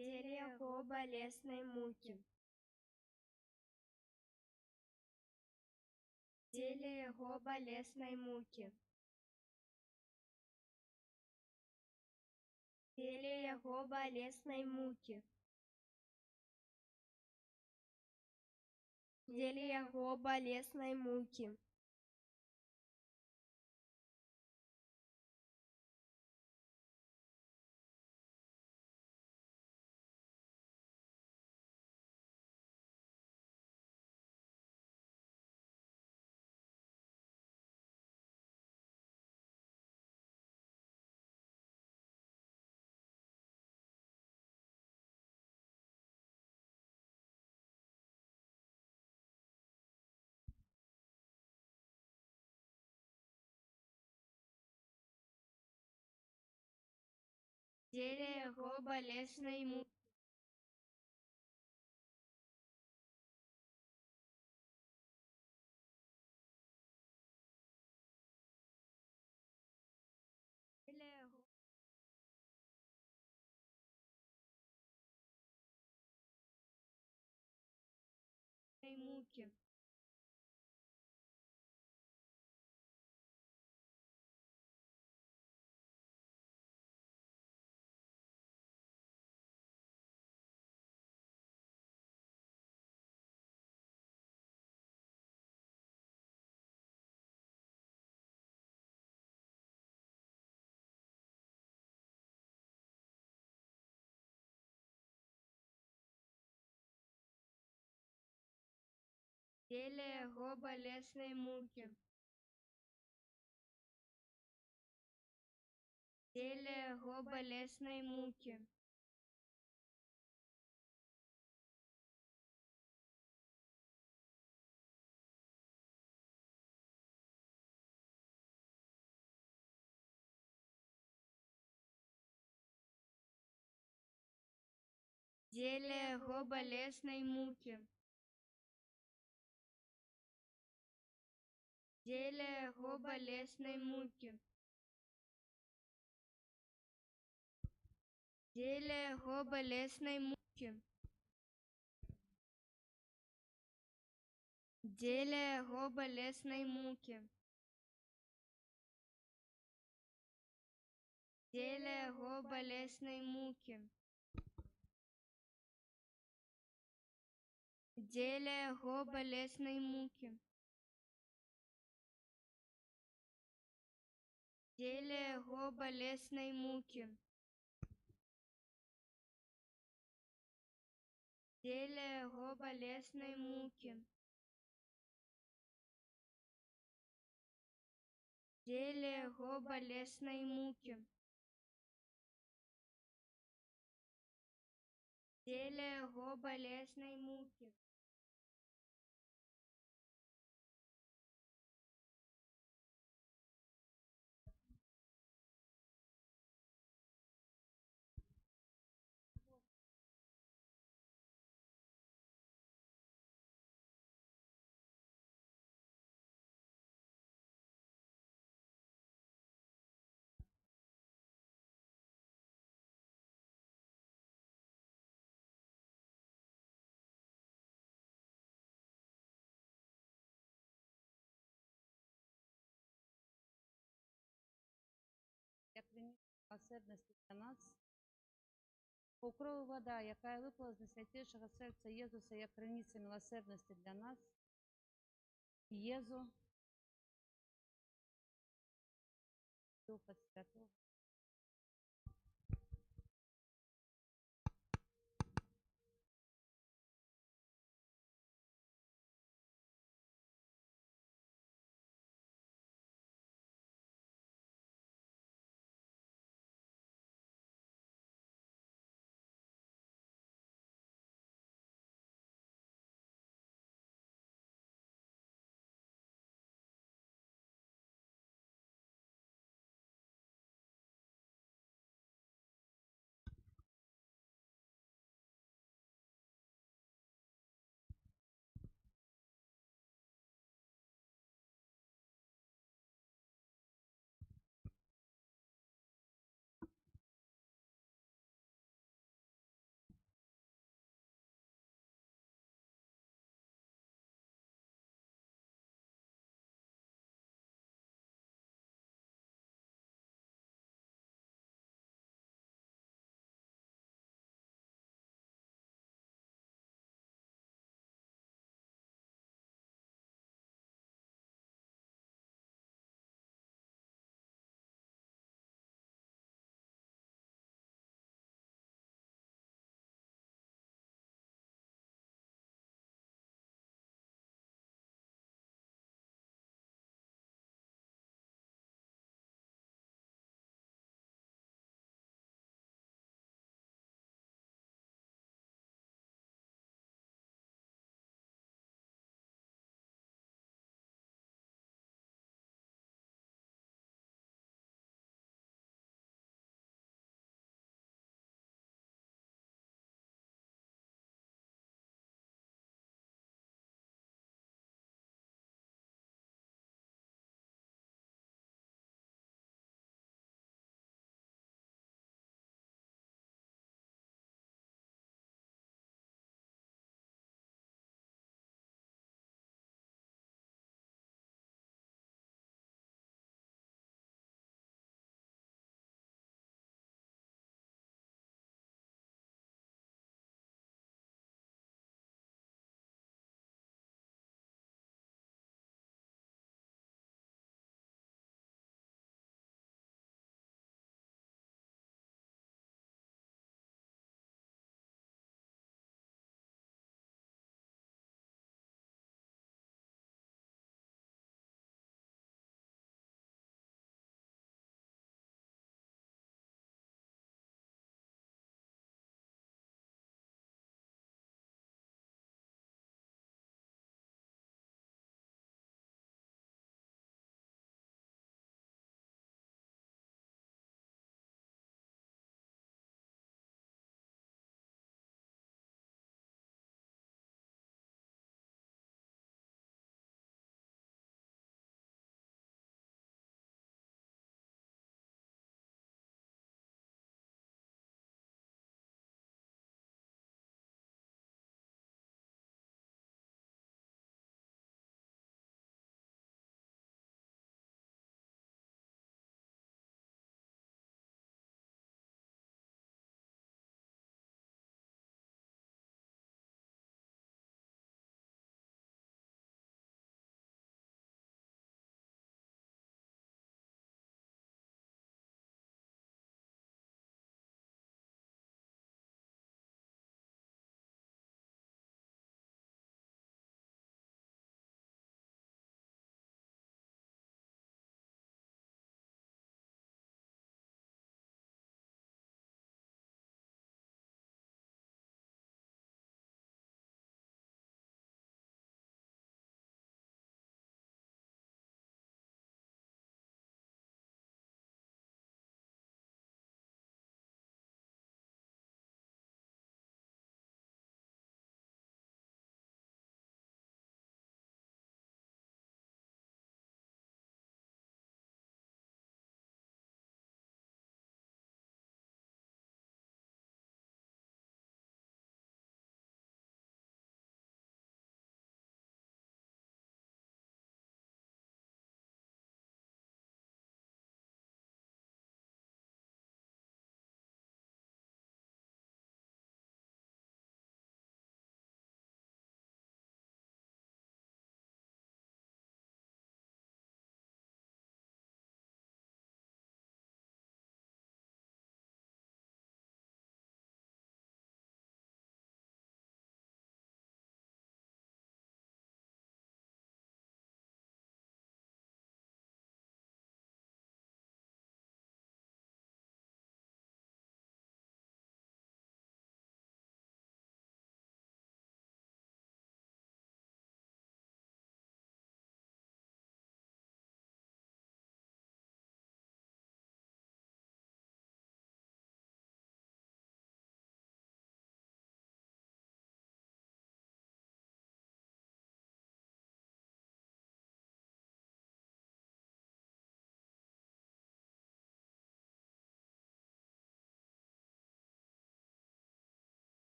теле Его болезной муки, теле Его болезной муки, теле Его болезной муки, теле Его болезной муки, теле Его болезной муки, теле Его болезной муки, теле Его муки, теле Его болезной муки, теле Его болезной муки, теле Его болезной муки, теле Его болезной муки, теле Его болезной муки, теле Его болезной муки, теле Его болезной муки, теле Его болезной муки, теле Его болезной муки, теле Его болезной муки, теле Его болезной муки, теле Его болезной муки, милосердності для нас. Покрою вода, яка випала з найсвятішого серця Єзуса, як криниця милосердності для нас. Єзу, Духа Святого.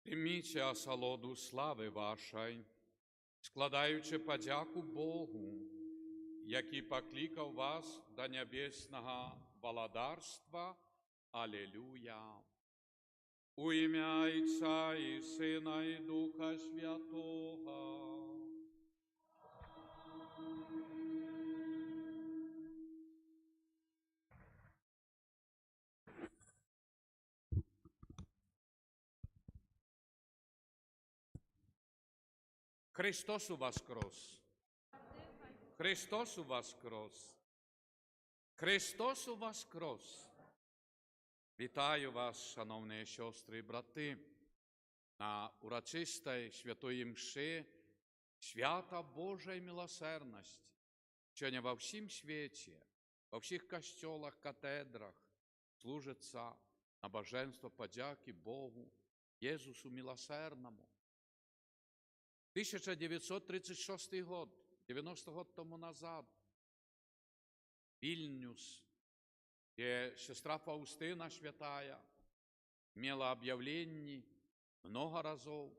Прийміть осолоду слави вашої, складаючи подяку Богу, який покликав вас до небесного володарства. Алілуя! У ім'я Отця і Сина і Духа Святого. Христос воскрес! Христос воскрес! Христос воскрес! Вітаю вас, шановні сестри і брати, на урочистій святої мші свята Божої милосердності. Сьогодні во всім світі, во всіх костелах, катедрах служиться набоженство подяки Богу, Єсусу милосердному. 1936 год, 90 год тому назад, Вильнюс, где сестра Фаустина святая имела объявление много разов,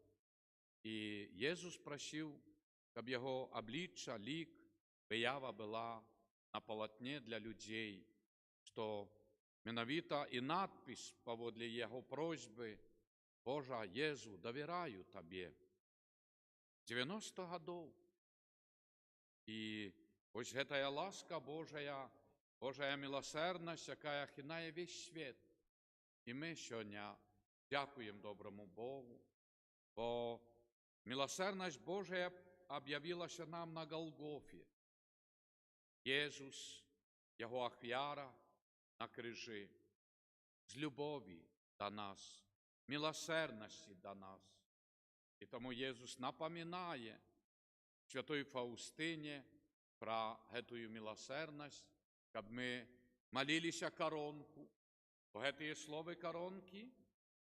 и Иисус просил, чтобы его обличчя, лик, выява была на полотне для людей, что менавіта и надпись поводле его просьбы: «Боже, Єзу, доверяю Тебе». 90 годов. И ось гэтая ласка Божая, Божая милосердность, якая охинає весь світ. І ми сьогодні дякуємо доброму Богу, бо милосердность Божия об'явилася нам на Голгофі. Єсус, Його ахвяра на крижі, з любові до нас, милосердності до нас. І тому Єсус напоминає святой Фаустині про гэтую милосердность, щоб ми молилися коронку. Бо гэтые словы коронки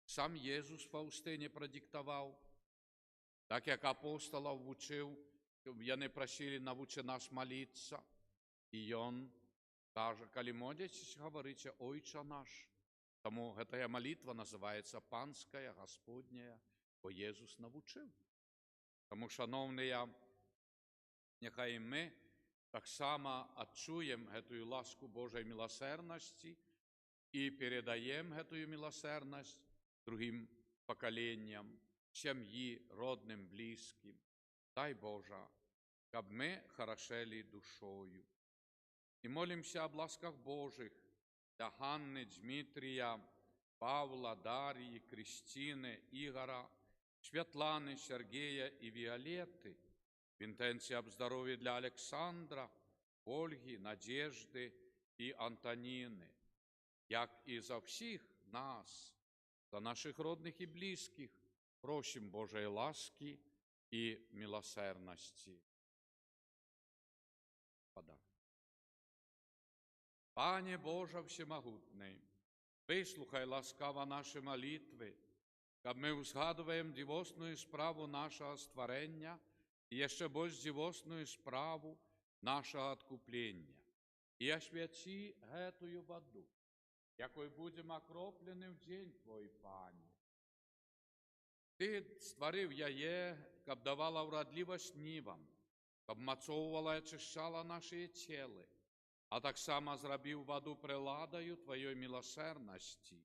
сам Єсус Фаустині продиктував, так як апостолів вчив, вони просили: навчи нас молитися. І він каже: коли молитесь, говорите: Отче наш. Тому гэтая молитва називається Панська, Господня, бо Єсус навчив. Тому, шановні, нехай і ми так само відчуємо гэтую ласку Божої милосердності і передаємо гэтую милосердность другим поколінням, сім'ї, родним, близьким. Дай Боже, щоб ми хорошели душою. І молимося об ласках Божих для Ганни, Дмитрія, Павла, Дар'ї, Кристини, Ігора, Світлани, Сергія і Віолетти, в інтенції об здоров'ї для Олександра, Ольги, Надежди і Антоніни, як і за всіх нас, за наших родних і близьких, просим Божої ласки і милосердності. Пане Боже всемогутний, вислухай ласкаво наші молитви, щоб ми узгадуємо дивосную справу нашого створення і ще більш дивосную справу нашого откуплення. І освяти гэтую воду, якою будемо окроплені в день Твой, Пане. Ти створив яє, щоб давала вродливость нивам, щоб мацовувала і очищала наші тіли, а так само зробив воду приладою Твоєї милосердності.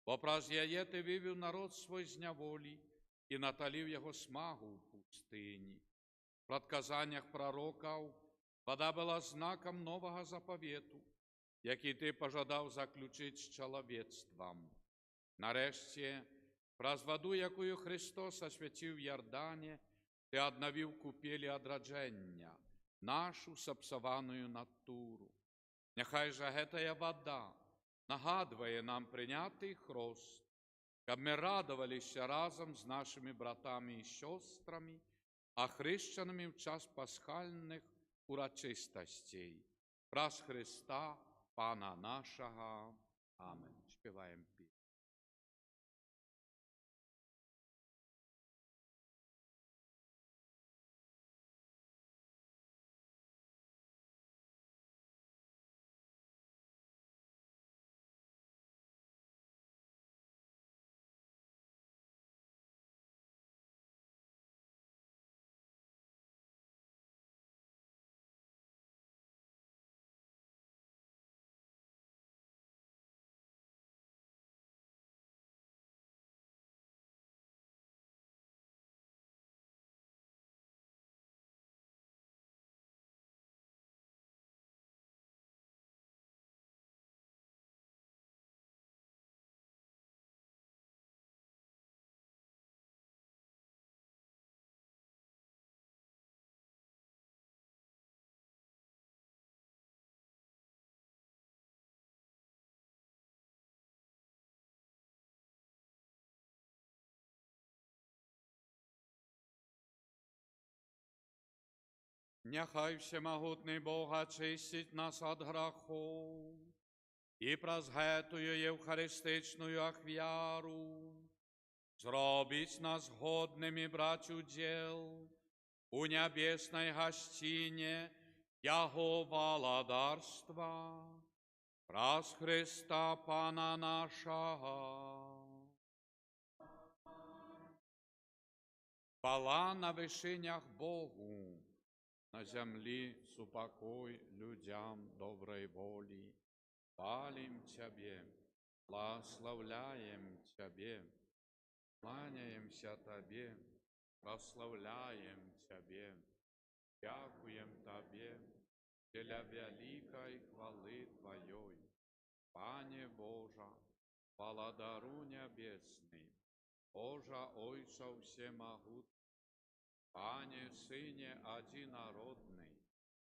Бо праз яє Ти вивів народ свой з неволі і наталив його смагу в пустині. В предказаннях пророків вода була знаком нового заповіту, який Ти пожадав заключити з чоловічеством. Нарешті, праз воду, якою Христос освятив в Йордані, Ти одновив купелі одродження, нашу сапсованную натуру. Нехай же гэтая вода нагадує нам прийнятий хрост, щоб ми радувалися разом з нашими братами і сестрами, охрещеними в час пасхальних урочистостей. Праз Христа, Пана нашого. Амінь. Співаємо. Няхай всемогутний Бог очистить нас від грахов і праз гетую євхаристичную ахвяру зробить нас годними брать удел у небесной гостине Яго владарства, праз Христа Пана нашого. Хвала на вишинях Богу, на землі супокой людям доброй воли. Хвалим Тебе, благословляем Тебе, кланяемся Тебе, прославляем Тебе, дякуем Тебе для великой хвалы Твоей. Пане Божа, владару небесный, Божа Ойца всемогутный, Пане Сыне одинородный,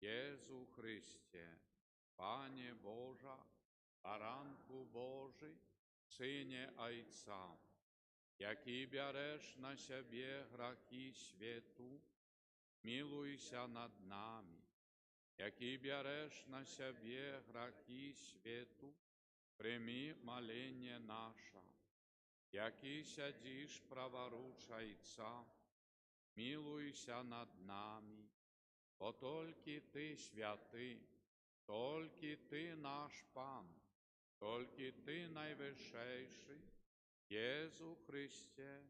Иису Христе, Пане Божа, Баранку Божий, Сыне Отца, який береш на себе грахи свету, милуйся над нами, який береш на себе грахи свету, прими моление наше, який сидишь праворуч Отца, милуйся над нами, бо только Ты святый, только Ты наш Пан, только Ты наивысшейший, Иису Христе,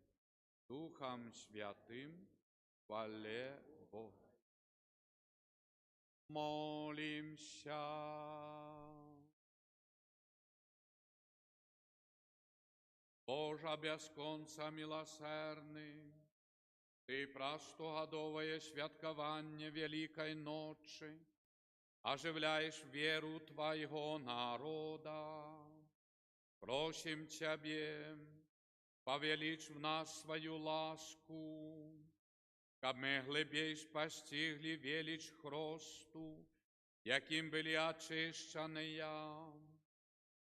Духом Святым, хвале Богу. Молимся. Божа без конца милосердный, Ты простогодовое святкование Великой Ночи оживляешь веру Твоего народа. Просим Тебе, повеличь в нас свою ласку, как мы глибейш постигли величь хросту, яким были очищены,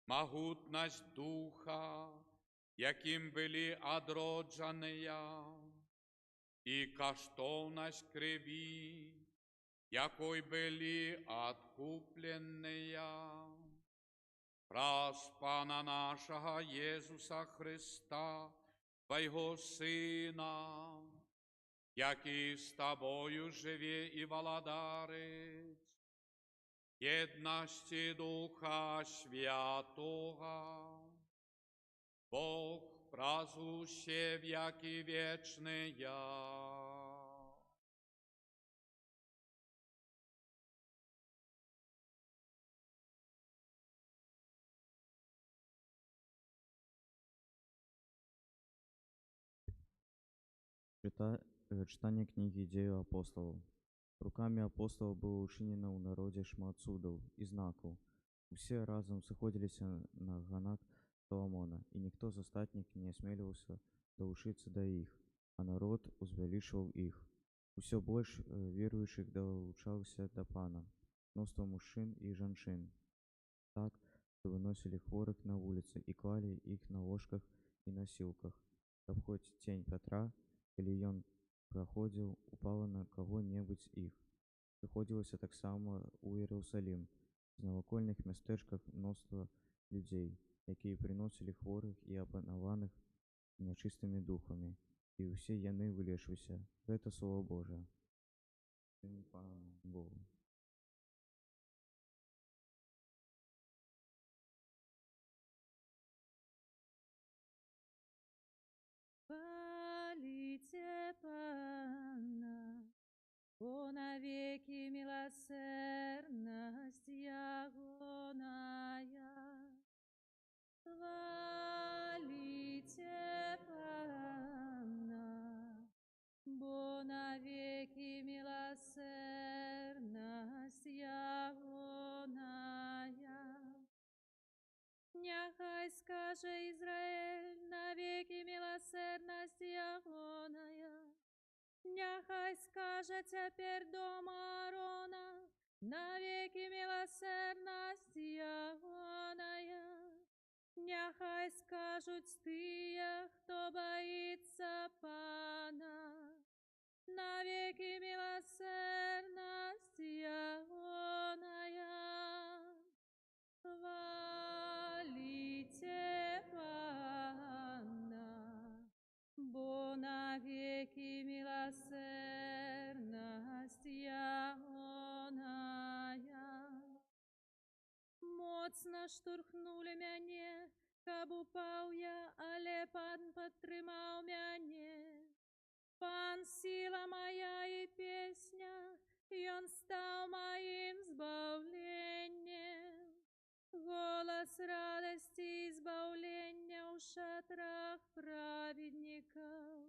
могутность Духа, яким были одроджены, и коштовность крови, якой были откуплены. Праз Пана нашего Иисуса Христа, Твоего Сына, який с Тобою живе и владарит, едности Духа Святого, Бог празуще веки вечные. Читание книги «Деял апостолов». Руками апостолов было учинено у народе шмат судов и знаков. Все разом сходились на ганат Соломона, и никто из остатних не осмеливался доушиться до их, а народ возвеличивал их. Все больше верующих долучался до Пана, множество мужчин и женщин, так, что выносили хворых на улице и клали их на ложках и носилках, чтоб хоть тень Петра, или он проходил, упала на кого-нибудь их. Приходилося так само у Иерусалим, в навокольних містечках множество людей, які приносили хворих і опанованих нечистими духами, і усі яни вилішилися. Це Слово Боже. Пан Богу. Хвалите Пана, бо навеки милосердность Ягоная. Хвалите Пана, бо навеки милосердность Ягоная. Няхай скаже Израиль, навеки милосердность Ягоная. Няхай скаже теперь дом Аарона, навеки милосердность Ягоная. Няхай скажут тыя, кто боится Пана, навеки милосердность наштурхнули мяне, каб упаў я, але пан падтрымаў мяне. Пан сила моя и песня, Ён стал моим збавленнем. Голос радости и избавления в шатрах праведников.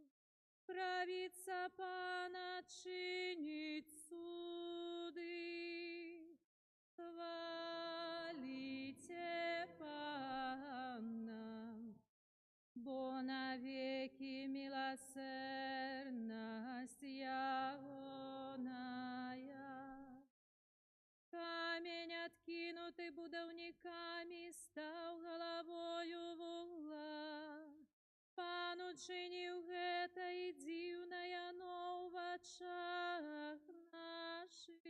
Правица Пана чинит суды. Хвалите Пана, бо навеки милосердность Ягоная. Камень, откинутый будовниками, стал головою вугла. Пан учинил это и дивное, но в очах наших.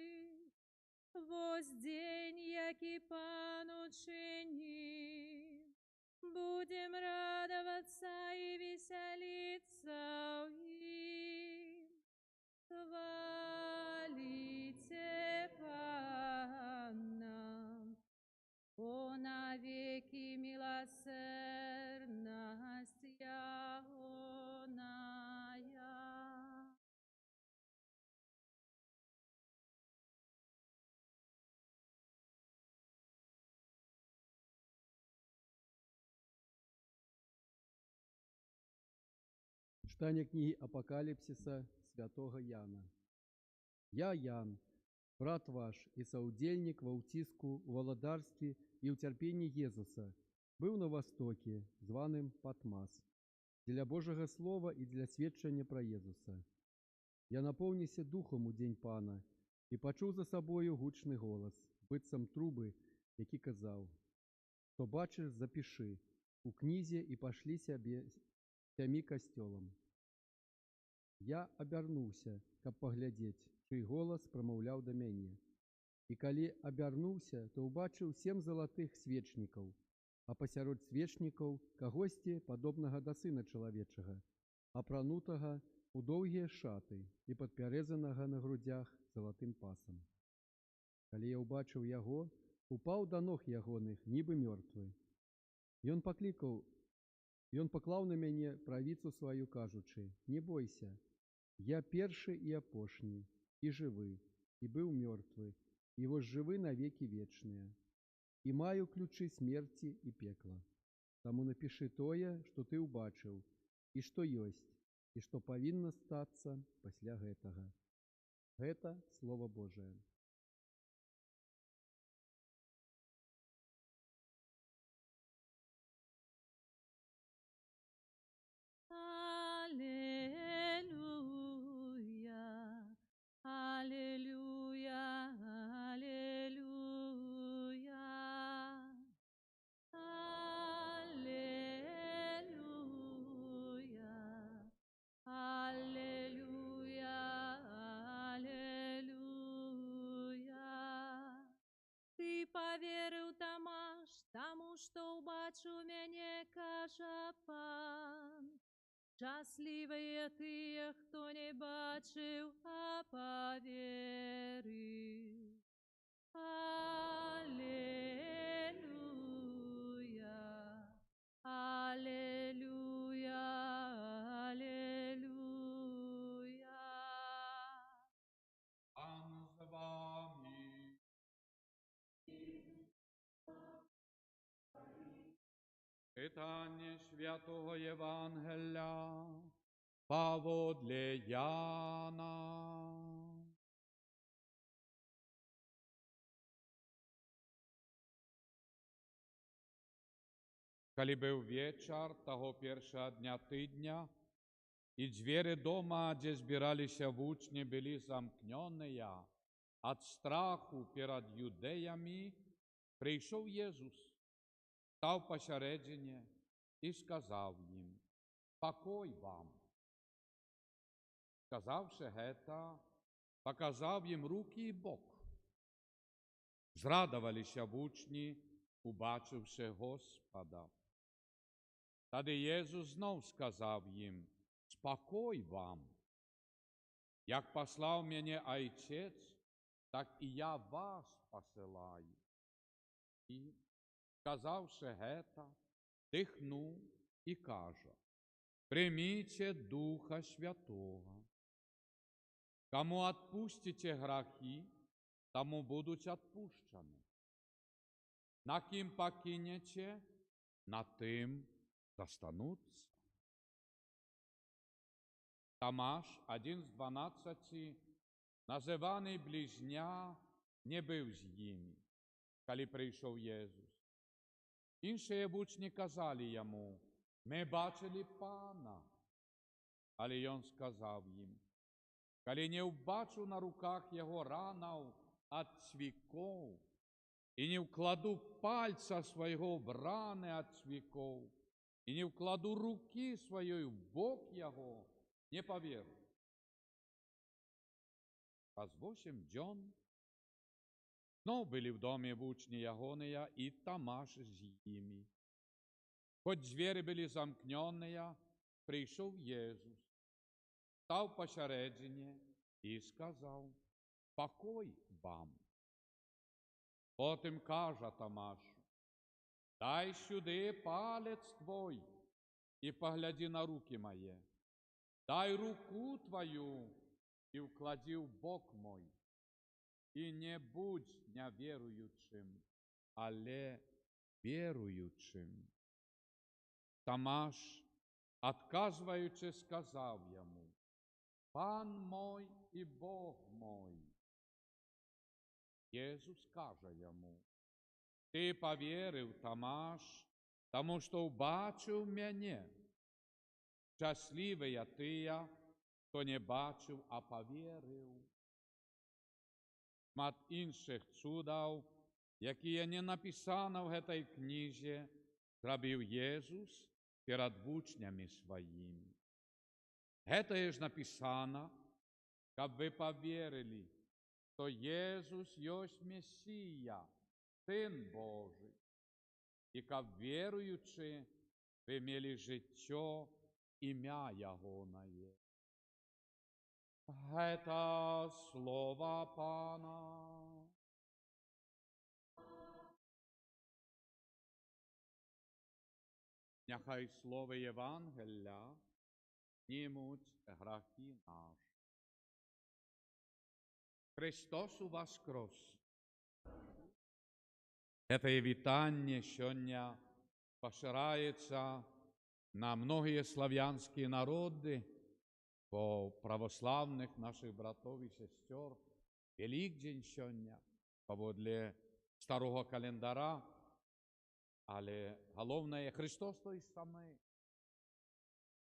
Вось день, який Пан учинил, будем радоваться и веселиться в нем. Хвалите Пана, о навеки милосердность Ягоная. Читание книги Апокалипсиса святого Яна. Я, Ян, брат ваш и соудельник в утиску, в володарстве и в терпении Иисуса, был на востоке, званым Патмас, для Божьего слова и для сведчення про Иисуса. Я наповнився духом у день Пана і почув за собою гучний голос, бицем труби, який казав: «Що бачиш, запиши у книзі і пошлися сямі костьолам». Я обернувся, каб поглядеть, чий голос промовляв до мяне. І калі обернувся, то убачив 7 золотых свечников, а посярод свечников кагосьці падобнага да Сына Чалавечага, апранутага у доўгія шаты і падпярэзанага на грудях залатым пасам. Калі я ўбачыў яго, упаў да ног ягоных, нібы мёртвы. Ён паклаў на мяне правіцу сваю, кажучы: «Не бойся, я першы і апошні, і жывы, і быў мёртвы, і вось жывы навеки вечныя, і маю ключы смерці і пекла. Таму напішы тое, што ты ўбачыў, і што ёсць, і што павінна стацца пасля гэтага». Гэта Слово Божие. Аллилуйя, аллилуйя, аллилуйя. Аллилуйя, аллилуйя, аллилуйя. Ты поверив, Тамаш, тому, що убачив мене, каже Пан. Щасливі тие, хто не бачив, а поверив. Аллилуйя, аллилуйя, аллилуйя. Пан з вами. Читання святого Євангелія поводле Яна. Коли был вечер того первого дня тыдня, и двери дома, где збирались учни, были замкненные, от страху перед юдеями, пришел Иисус, став посередине и сказал им: «Покой вам». Сказавши это, показав им руки и бок. Зрадовались учни, убачивши Господа. Тоді Єсус знов сказав їм: «Спокой вам! Як послав мене Отець, так і я вас посилаю». І Сказавши гета, дихнув і каже: «Прийміть Духа Святого. Кому отпустите грахи, тому будуть отпущені. На ким покинете, на тим застануться». Томаш, один з 12, називаний ближня, не був з ними, коли прийшов Єсус. Інші учні казали йому: «Ми бачили Пана». Але він сказав їм: «Коли не вбачу на руках його ранів від цвіков, і не вкладу пальця свого в рани від цвіков, і не вкладу руки своєї в бок його, не повірю». Раз 8 днів знов були в домі учні Ягония і Томаш з ними. Хоть двері були замкнені, прийшов Єсус, став посередині і сказав: «Покой вам». Потім каже Томашу: «Дай сюди палець твой і погляди на руки мої. Дай руку твою і вклади в бок мой. І не будь невіруючим, але віруючим». Томаш, отказуючи, сказав йому: «Пан мой і Бог мой». Єсус каже йому: «Ти повірив, Томаш, тому що бачив мене. Щасливий тия, хто не бачив, а повірив». Шмат інших чудов, які не написано в цій книзі, зробив Єсус перед учнями своїми. Це ж написано, щоб ви повірили, що Єсус є Месія, Син Божий, і щоб віруючи, ви мали життя, ім'я Ягоне. Это слово Пана. Нехай слово Євангелія знімуть грахи наші. Христос воскрес! Это вітання сьогодні поширається на многие славянские народы, по православных наших братов и сестер. Великдень сьогодні, поводле старого календаря, але головне Христос той самий,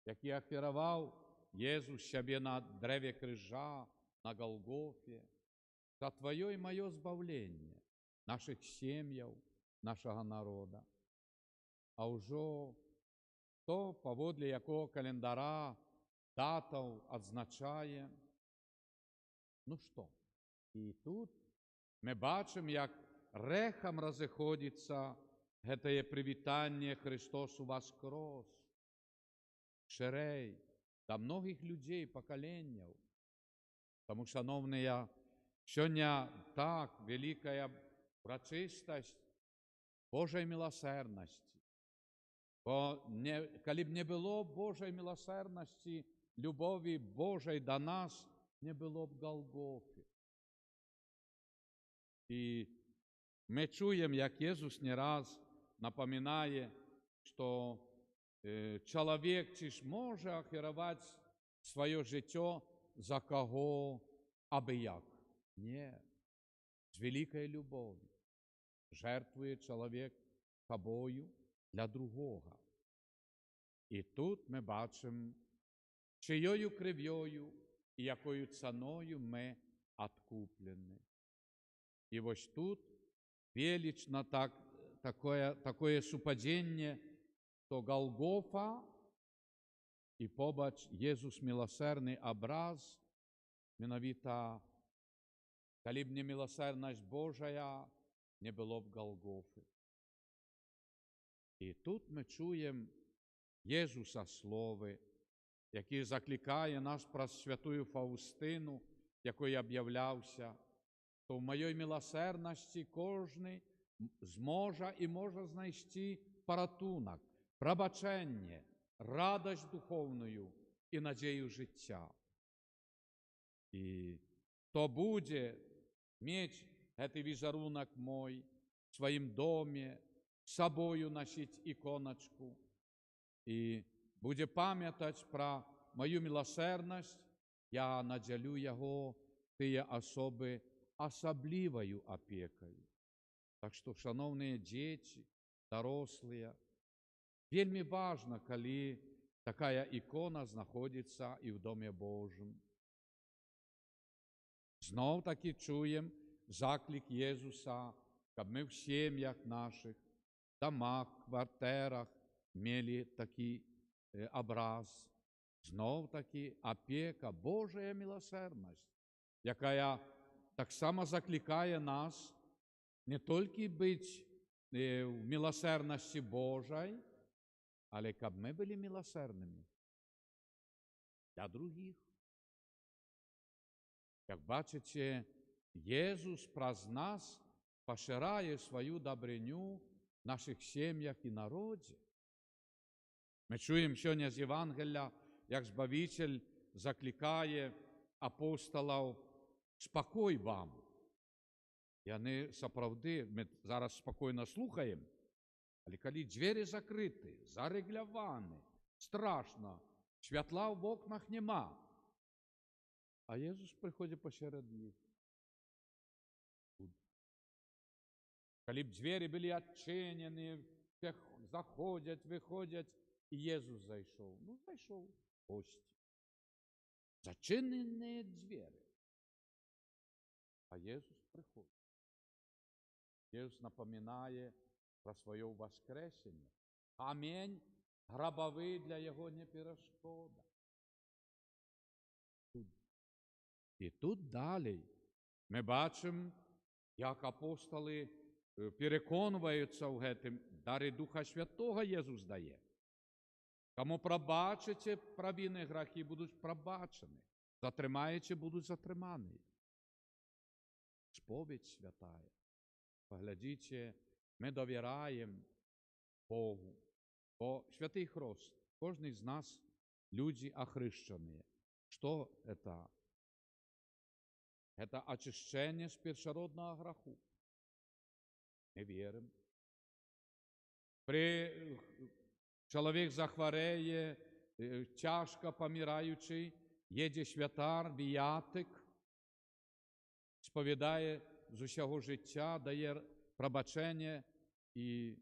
який оферував Єсус себе на древі крижа, на Голгофі, за Твоє і моє збавлення наших сім'їв, нашого народу. А вже то, поводле якого календаря, датов відзначає. Ну що? І тут ми бачимо, як рехом розходиться це привітання «Христос воскрес» ширей до многих людей, поколений. Тому, шановні, сьогодні так велика урочистость Божої милосердності. Бо коли б не було Божої милосердності, любові Божої до нас, не було б Голгофи. І ми чуємо, як Ісус не раз напоминає, що чоловік чи ж може оферувати своє життя за кого аби як. Ні. З великою любов'ю жертвує чоловік собою для другого. І тут ми бачимо, чиєю крив'єю і якою ціною ми відкуплені. І ось тут велично таке супадіння, то Голгофа і побач Єсус милосердний образ, mianowicie, коли б не милосердність Божа, не було б Голгофи. І тут ми чуємо Єсуса Слови, який закликає нас про святую Фаустину, якою об'являвся, то в моїй милосердності кожний зможе і може знайти порятунок, пробачення, радость духовную і надію життя. І хто буде мати цей візерунок мой в своїм домі, з собою носити іконочку, і буде пам'ятати про мою милосердність, я наділю його тієї особи особливою опікою. Так що, шановні діти, дорослі, вельми важно, коли така ікона знаходиться і в Домі Божому. Знов таки чуємо заклик Єсуса, щоб ми в сім'ях наших, домах, квартирах мали такий образ. Знов таки опека, Божа милосердність, яка так само закликає нас не тільки бути в милосердності Божій, але щоб ми були милосердними для других. Як бачите, Єсус праз нас поширяє свою добриню в наших сім'ях і народі. Ми чуємо сьогодні з Євангелія, як Збавитель закликає апостолів «Спокій вам». І вони, справді, ми зараз спокійно слухаємо, але коли двері закриті, зареглявані, страшно, світла в окнах нема, а Єсус приходить посеред них. Коли б двері були відчинені, заходять, виходять, і Єсус зайшов. Ну, зайшов в гості. Зачинені двері. А Єсус приходить. Єсус напоминає про своє воскресення. Камінь гробовий для його не перешкода. І тут далі ми бачимо, як апостоли переконуються в цьому, дари Духа Святого Єсус дає. Кому пробачите провини гріхи, будуть пробачені. Затримаєте, будуть затримані. Сповідь святая. Поглядите, ми довіряємо Богу. Бо святий хрест, кожен з нас люди охрещені. Що це? Это очищение с первородного греху. Мы верим. При чоловік захворіє, тяжко помираючий, їде святар, віятик, сповідає з усього життя, дає пробачення і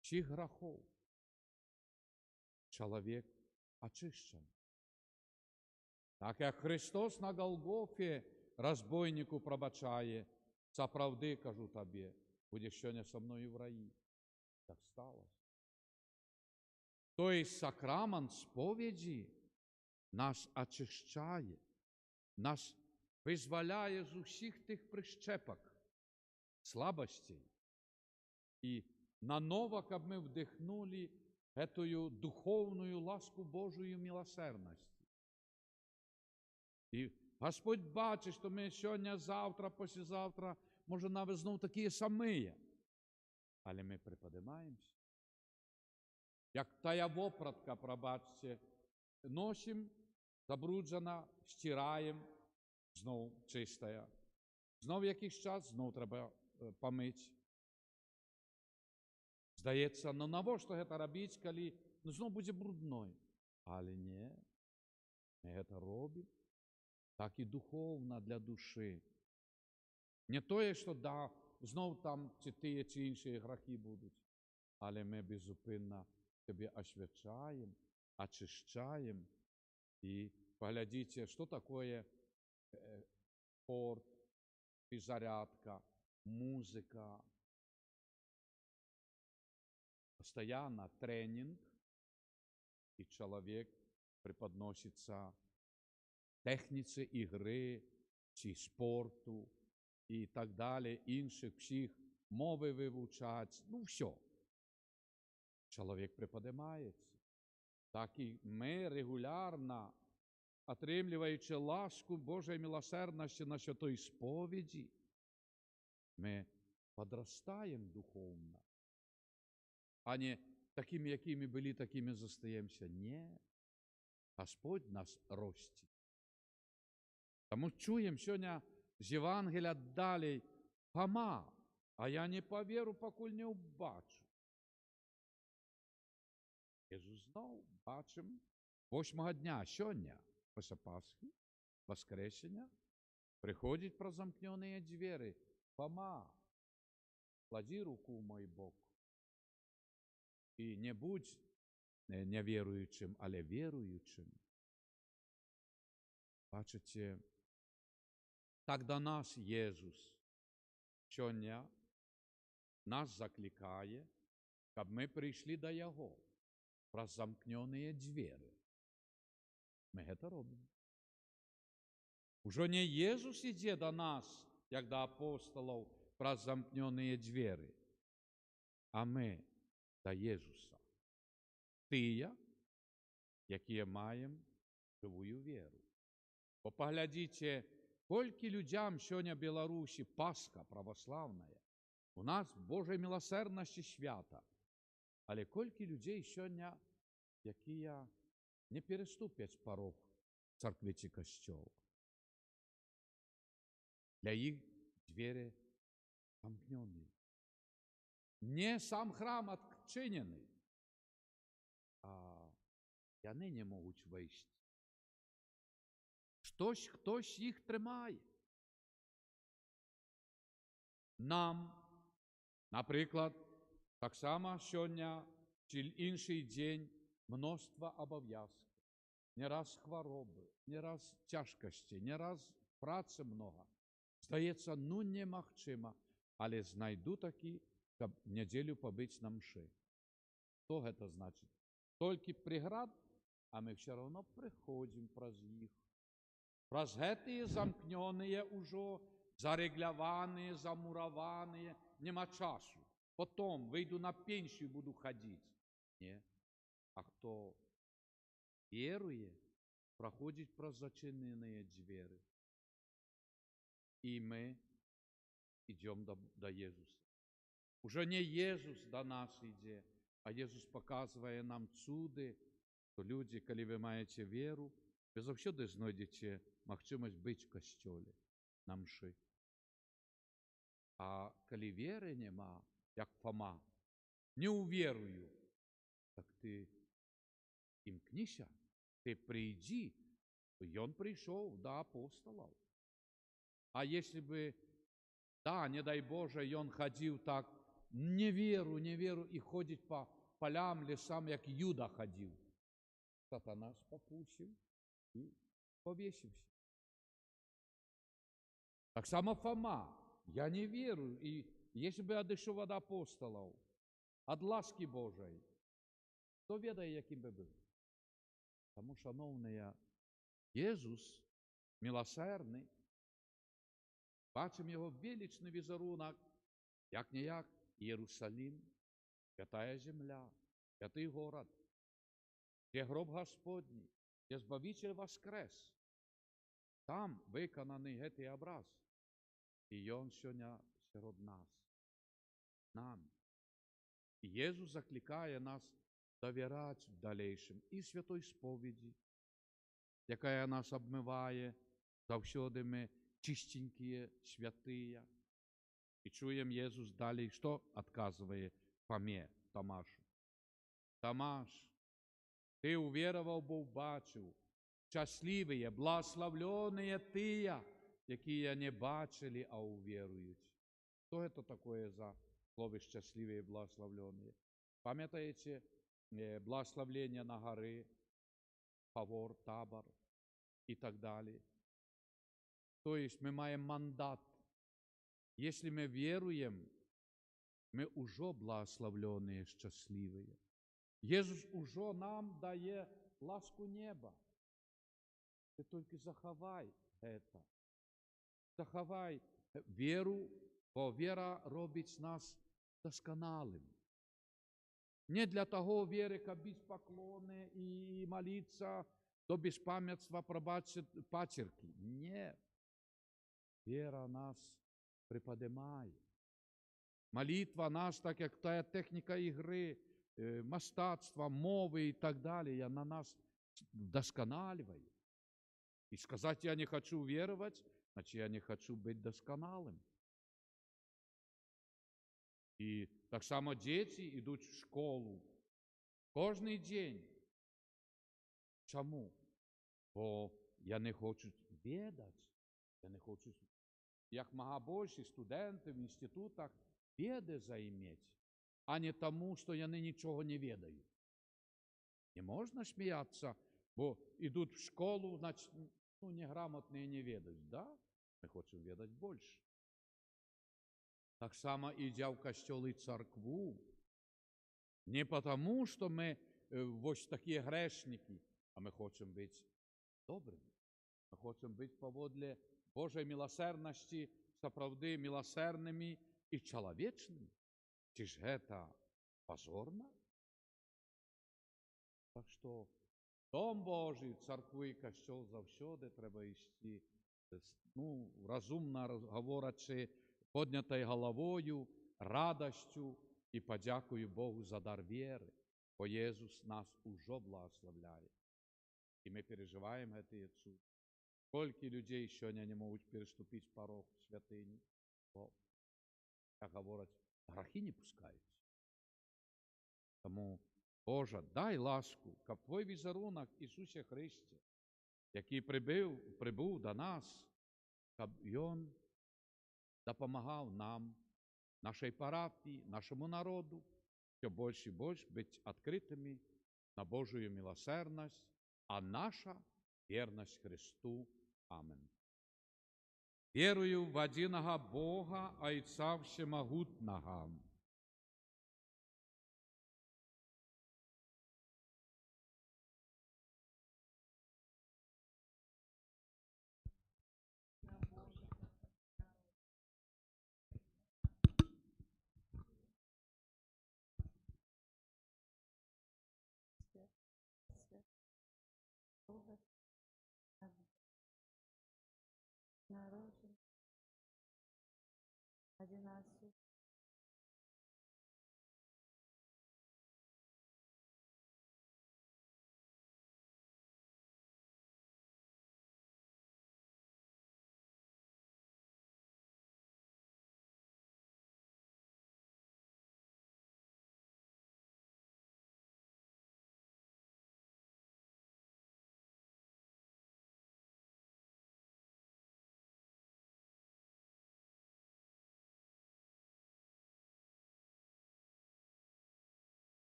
всіх грехов. Чоловік очищений. Так як Христос на Голгофі розбойнику пробачає, справді, кажу тобі, будеш сьогодні со мною в раї. Так сталося. Тобто сакрамент сповіді нас очищає, нас визволяє з усіх тих прищепок, слабостей. І наново, щоб ми вдихнули эту духовную ласку Божию милосердности. І Господь бачить, що ми сьогодні, завтра, післязавтра, може, навіть знову такі самі. Але ми приподнимаємося. Як тая вопратка, пробачте, носим, забруджена, стираємо, знову чистая. Знову якийсь час, знову треба помити. Здається, ну навіщо це робити, коли знову буде брудною? Але ні, ми це робимо. Так і духовно для душі. Не то, що да, знов там ті чи інші гріхи будуть, але ми безупинно себе освячаємо, очищаємо. І поглядіть, що таке спорт, зарядка, музика. Постоянно тренинг, и человек преподносится техниці ігри, чи спорту, і так далі, інших всіх, мови вивчать, ну все. Чоловік приподнимається. Так і ми регулярно, отримуючи ласку Божої милосердності на святої сповіді, ми подрастаем духовно, а не такими, якими были, такими застаемся. Ні. Господь нас ростить. Тому чуємо сьогодні з Євангелія далі Фома, а я не повірю, покуль не убачу. Ісус знов бачимо 8-го дня, сьогодні, після Пасхи, Воскресення, приходить про замкнені двері. Фома, клади руку в мой бок. І не будь невіруючим, але віруючим. Бачите, так до нас Єсус сьогодні нас закликає, щоб ми прийшли до Його про замкнені двері. Ми це робимо. Уже не Єсус іде до нас, як до апостолів, про замкнені двері, а ми до Єсуса. Тия, які маємо живую віру. Бо поглядіть, скільки людям сьогодні в Білорусі Пасха православна, у нас Божої милосердності свята, але скільки людей сьогодні, які не переступлять порог церкви чи костьол. Для них двері замкнені. Не сам храм відчинений, а вони не можуть вийти. Хтось їх тримає. Нам, наприклад, так само сьогодні чи інший день множество обов'язків, не раз хвороби, не раз тяжкості, не раз праці много. Здається, немагчимо, але знайду такі, щоб неділю побити на мші. Що це значить? Тільки преград, а ми все одно приходимо праз їх. Праз гэты замкненные уже, зарегляванные, замурованные, нема часу. Потом выйду на пенсию, буду ходить. Не. А кто верует, проходит праз зачиненные двери. И мы идем до Иисуса. Уже не Иисус до нас идет, а Иисус показывает нам чуди, что люди, коли вы маете веру, ви завжди знайдете можливість бути в костьолі, на мші. А коли віри нема, як Фома, не увірую, так ти імкнися, ти прийди, то він прийшов до апостолів. А якщо би, да, не дай Боже, він ходив так, не віру, і ходить по полям, лісам, як Юда ходив, сатана спокусив і повісився. Так само Фома. Я не вірю. І якщо б я одійшов від апостолів, від ласки Божої, хто відає, яким би був? Тому, шановні, Ісус милосердний, бачимо його величний візерунок, як-ніяк, Єрусалим, святая земля, святий город, де гроб Господній, де Збавитель воскрес. Там виконаний цей образ. І він сьогодні серед нас, нам. І Єсус закликає нас довіряти в дальнейшем і святої сповіді, яка нас обмиває, завжди ми чистенькі, святі. І чуємо Єсус далі, що відказує Фомі, Томашу. Томаш, ти увірував, бо бачив. Щасливі, благословлені ті, які не бачили, а увірують. Що це таке за слово щасливі і благословлені? Пам'ятаєте благословлення на гори, Фавор, Табор і так далі? Тобто ми маємо мандат. Якщо ми віруємо, ми вже благословлені, щасливі. Ісус уже нам дає ласку неба. Ти тільки заховай це. Заховай віру, бо віра робить нас досконалим. Не для того віри, щоб бити поклони і молитися до безпам'ятства пробачити патерки. Ні. Віра нас приподнимає. Молитва нас, так як та техніка ігри, мистецтва, мови і так далі, вона нас вдосконаливає. І сказати, я не хочу вірувати, значить, я не хочу бути досконалим. І так само діти йдуть в школу кожен день. Чому? Бо я не хочу відати, я не хочу, як мога більше студенти в інститутах, веди заиметь, а не тому, що вони нічого не ведають. Не можна сміятися, бо йдуть в школу, значить, неграмотні не ведають. Да? Ми хочемо ведати більше. Так само йдя в костьол і церкву, не тому, що ми ось такі грешники, а ми хочемо бути добрими. Ми хочемо бути поводле Божої милосердності, справді милосердними і чоловічними. Чи ж це позорно? Так що Дом Божий, церкву і костьол завжди треба йти, розумно говорячи, поднятою головою, радостю і подякую Богу за дар віри, бо Ісус нас уже благословляє. І ми переживаємо ці чуди. Скільки людей сьогодні не можуть переступити порог святині, бо, як говорять, гріхи не пускаються. Тому, Боже, дай ласку, щоб Твій візерунок Ісусе Христе, який прибув до нас, щоб Він допомагав нам, нашій парафії, нашому народу, щоб більше і більше бути відкритими на Божую милосердність, а наша вірність Христу. Амин. Вірую в одиного Бога, Отця Всемогутнього, народжений, одинадцять,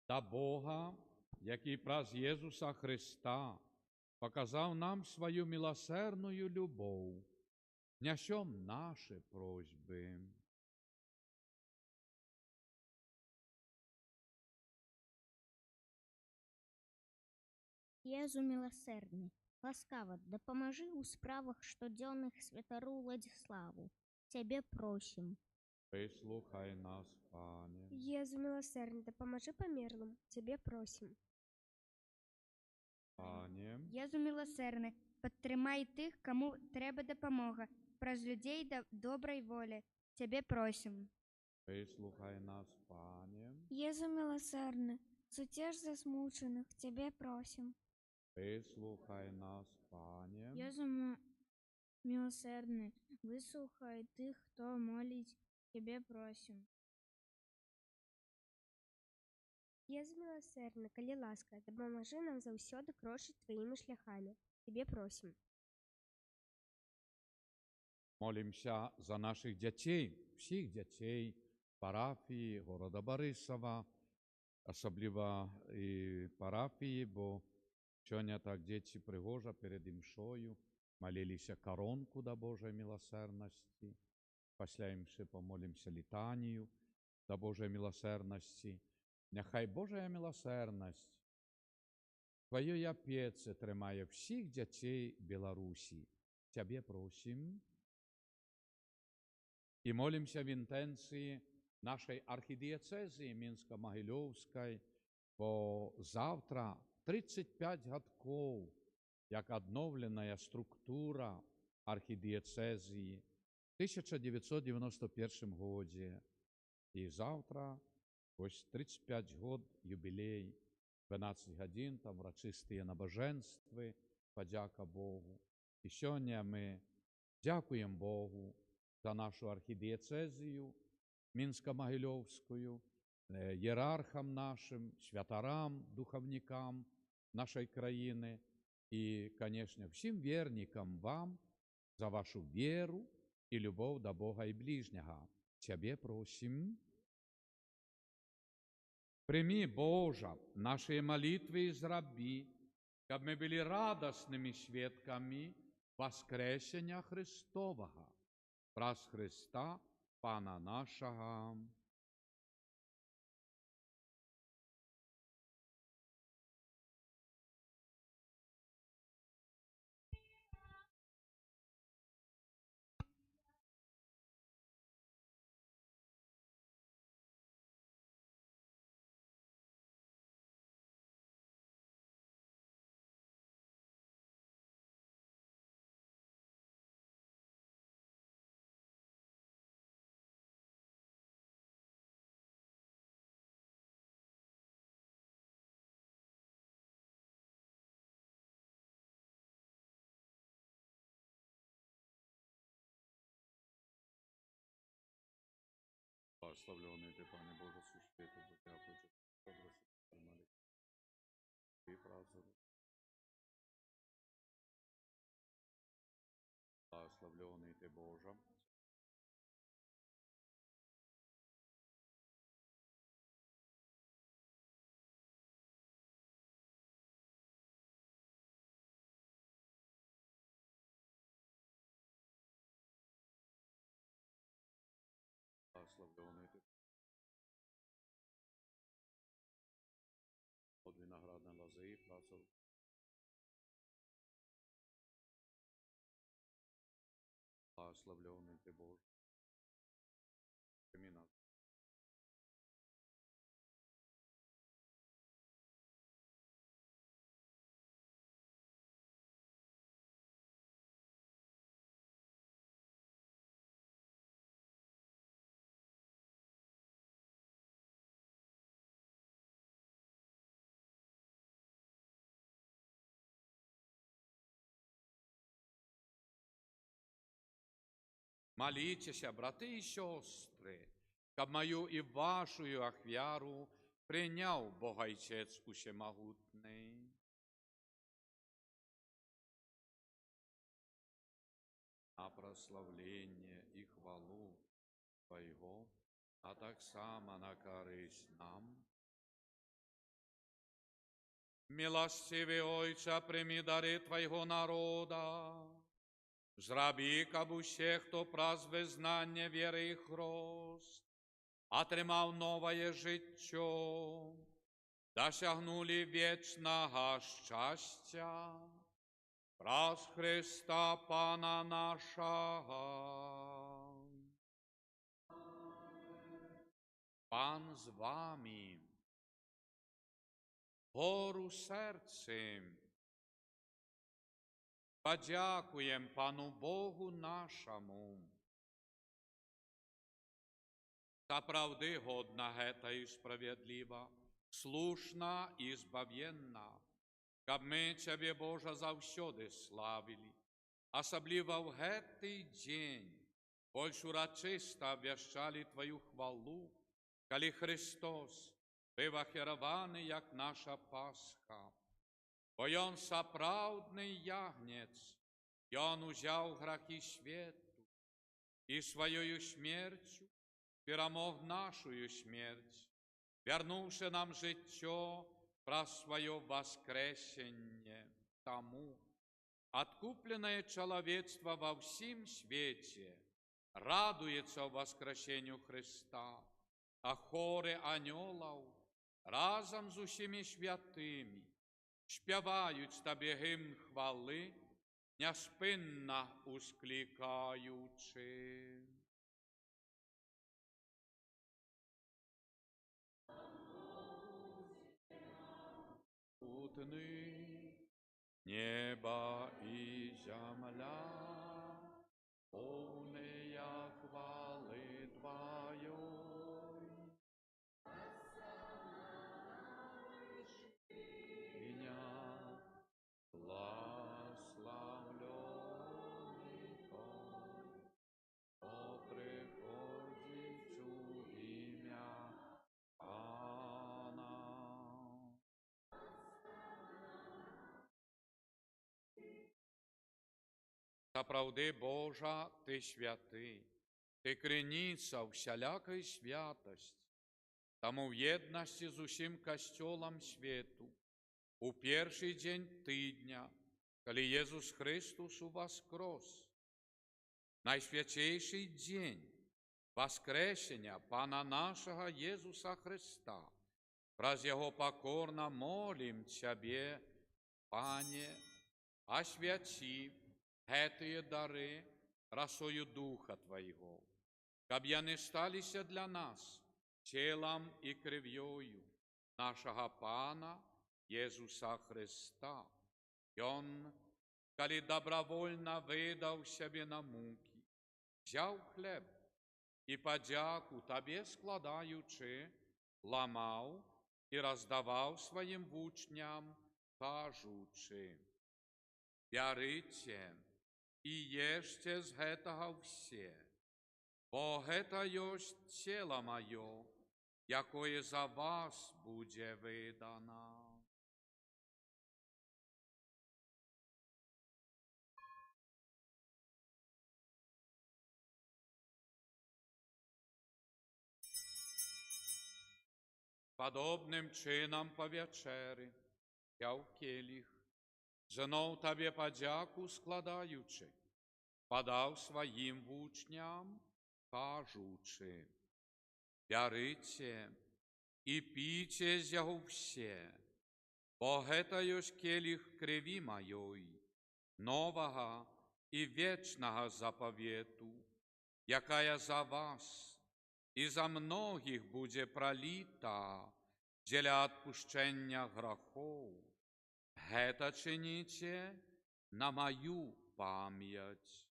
та Бога, який праз Ісуса Христа показав нам свою милосердну любов, несем наші просьби. Єзу милосердний, ласкаво, допоможи у справах щоденних святару Владиславу. Тебе просим. Вислухай нас, Пане. Єзу милосердний, допоможи померлим. Тебе просим. Пане. Єзу милосердний, підтримай тих, кому треба допомога. Праз людей доброї волі. Тебе просим. Вислухай нас, Пане. Єзу милосердний, зутєш засмучених. Тебе просим. Вислухай нас, Пане. Єзу милосердний, вислухай тих, хто молить. Тебе просим. Єзу милосердний, коли ласка, допоможи нам завсёды крочити твоїми шляхами. Тебе просим. Молимся за наших дітей, всіх дітей парафії города Борисова, особливо і парафії, бо сьогодні так діти пригожа перед імшою молилися коронку до Божої милосердності, після імши помолимося літанію до Божої милосердності. Нехай Божа милосердність Твоєї опеці тримає всіх дітей Білорусі. Тебе просим. І молимося в інтенції нашої архідієцезії Мінсько-Могилівської, бо завтра 35 годков, як відновлена структура архідієцезії в 1991 годі. І завтра, ось 35 год юбілей, 12 годин, там урочисті набоженства, подяка Богу. І сьогодні ми дякуємо Богу за нашу архідієцезію Мінсько-Могилівську, ієрархам нашим, святарам, духовникам нашої країни і, звісно, всім вірникам вам за вашу віру і любов до Бога і ближнього. Тебе просим. Прими, Боже, наши молитвы и зраби, щоб ми були радосними свідками воскресення Христового, праз Христа, Пана нашого. Благословленный ты, Пане Боже, существует, Бога, добрость, молитва, и правду. Благословленный ты, Боже, благословленный ты, от виноградной лозы, працу. Благословленный ты, Боже, прими нас. Молитесь, брати і сестри, щоб мою і вашу ахвяру прийняв Бог Отець Усемогутний. На прославлення і хвалу Твоего, а так само на користь нам. Милостивый Отче, прими дары Твоего народа, зраби, каб усе, хто праз визнання віри і хрост, отримав новое життя, досягнули вічного щастя, праз Христа Пана нашого. Пан з вами, гору серцем, подякуємо Пану Богу нашому. Та правди годна гета і справедлива, слушна і збавенна, щоб ми Тебе, Боже, завсюди славили, особливо в гетий день, больш урочисто обвящали Твою хвалу, коли Христос був охерований, як наша Пасха. Бо Он соправдний ягнець, і Он узяв грахи світу, и своею смертью перемог нашую смерть, вернувши нам життя про свое воскресение тому, откупленное человечество во всем свете радуется воскресению Христа, а хоры анgelов разом з усіми святими співають Тобі гімн хвали, неспинно ускликаючи. Утни небо и земля, полная хвалы Твоей. Меня благословленный Твой, о приходит имя Пана. Заправди Божа, Ти святий, Ти криниця всялякої святості, тому в єдності з усім костьолом світу, у перший день тижня, коли Єсус Христос воскрес, найсвятейший день воскресення Пана нашого Єсуса Христа, раз Його покорно молим Тебе, Пане, освяти эти дары росою Духа Твоего, каб яны сталися для нас телом и кров'ю нашего Пана Єсуса Христа. И Он, коли добровольно выдал себе на муки, взял хлеб и подяку Тебе складаючи, ламав и роздавав своим учням, кажучи: «Берите и ешьте з гэтага все, бо гэта ёсць тело мое, якое за вас буде видано». Подобним чином по вечері взяв келих, знов Тебе подяку складаючи, подав своїм учням, кажучи: «Берите і пійте з його все, бо гэта ёсць келих крові моєї, нового і вечного заповіту, якая за вас и за многих буде пролита для отпущения грехов. Гэта чините на мою память».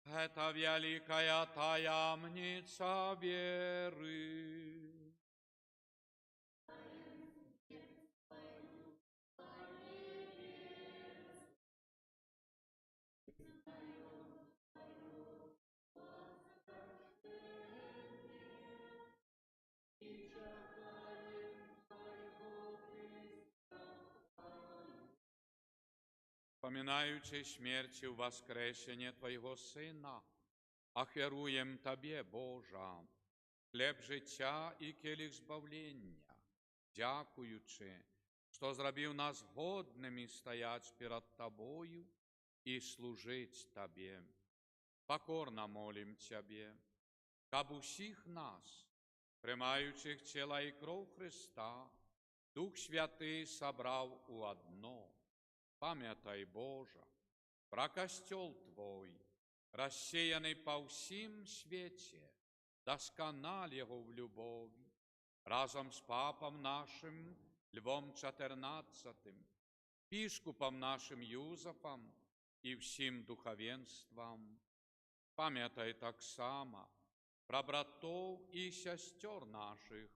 Это великая таямница веры. Поминаючи смерти в воскресение Твоего Сына, ахвяруем Тебе, Божа, хлеб життя і келих збавлення, дякуючи, що зробив нас годними стоять перед Тобою і служить Тебе. Покорно молим Тебе, каб усіх нас, приймаючих тіла і кров Христа, Дух Святий собрав у одно. Пам'ятай, Божа, про костел Твой, рассеянный по всім свете, досконал его в любови, разом с папом нашим Львом XIV, бишкупом нашим Юзефом и всім духовенством. Пам'ятай так само про братов и сестер наших,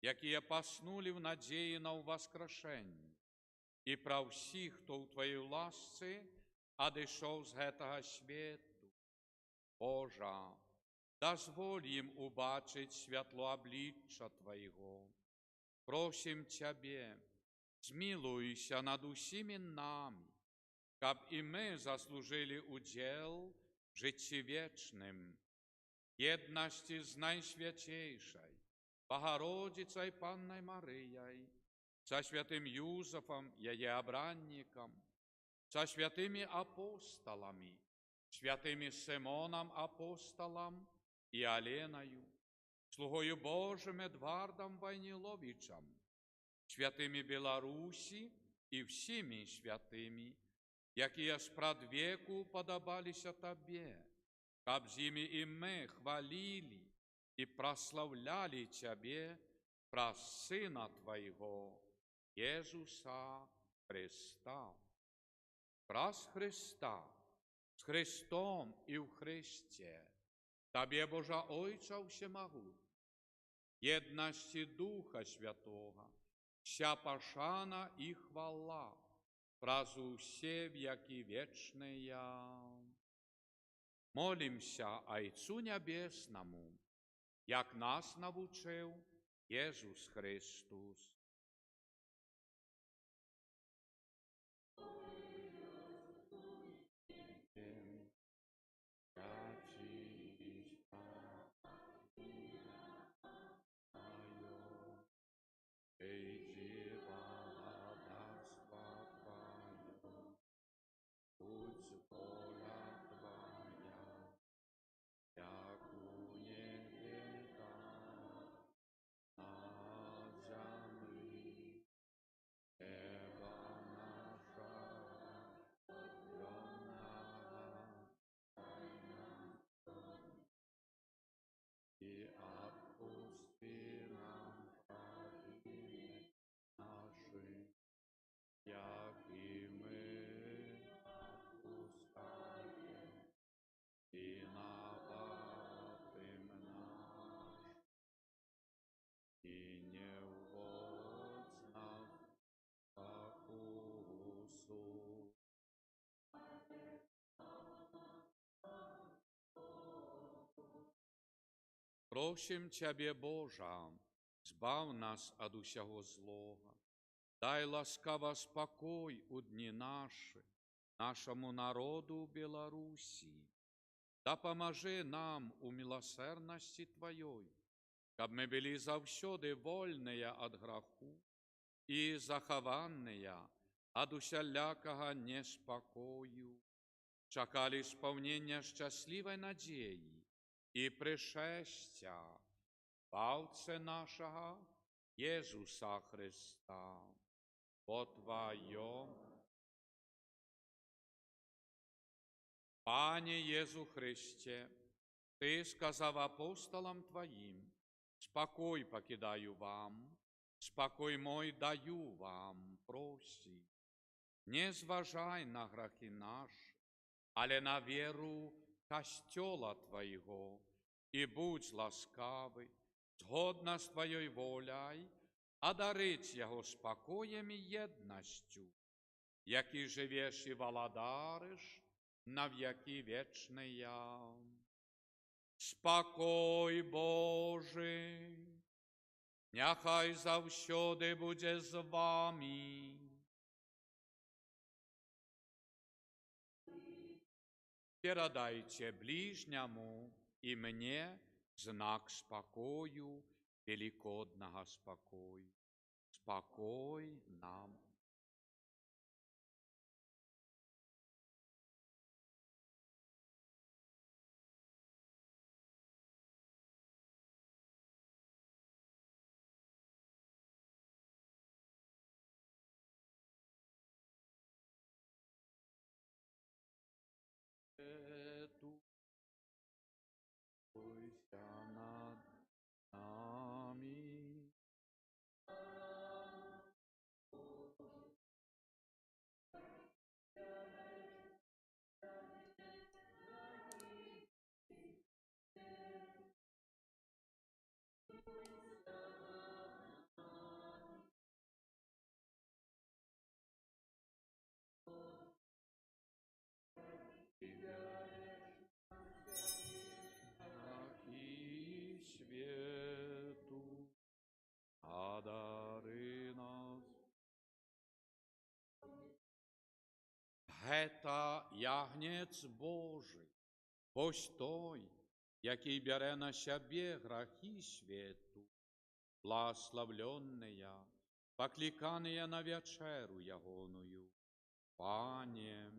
які поснули в надії на воскрешення, і про всіх, хто у Твоїй ласці одійшов з гэтага світу. Божа, дозволь їм убачить світло обличчя Твоєго. Просим Тебе, змилуйся над усіми нами, каб і ми заслужили удел в житті вічним, єдності з Найсвятейшей, Богородицей Панной Марией, со святым Юзефом, ее обранником, со святыми апостолами, святыми Симоном апостолом и Оленою, слугою Божим Эдвардом Войниловичем, святыми Беларуси и всеми святыми, які спрадвеку подобалися Тебе, каб з ими и мы хвалили и прославляли Тебе про Сына Твоего, Иисуса Христа. Праз Христа, с Христом и в Христе, Тебе, Божа Ойча Всемогут, єдності Духа Святого, вся пошана и хвала, празу все веки вечные. Молимся Отцу Небесному, як нас навчив Ісус Христос. Просим Тебе, Божа, збав нас від усього злого, дай ласкаво спокой у дні наші, нашому народу Беларусі, да поможи нам у милосердності Твоєї, каб ми були завсюди вольні від граху і заховані від усялякого неспокою, чекали сповнення щасливої надії і пришестя Бавце нашого Єсуса Христа. По Твоем. Пане Єсу Христе, Ти сказав апостолам Твоїм, спокой покидаю вам, спокой мой даю вам, проси. Не зважай на грехи наши, але на веру костела Твоего, и будь ласкавый, згодно с Твоей волей, одарить Його спокоєм і єдністю, який живеш і володариш на віки вічні. Спокой Божий, нехай завсюди буде з вами. Передайте ближнему и мне знак спокою, великодного спокою. Спокой нам. Над нами. Гета ягнець Божий, ось той, який бере на себе грехи світу, благословленные, покликаные на вечеру ягоную. Пане,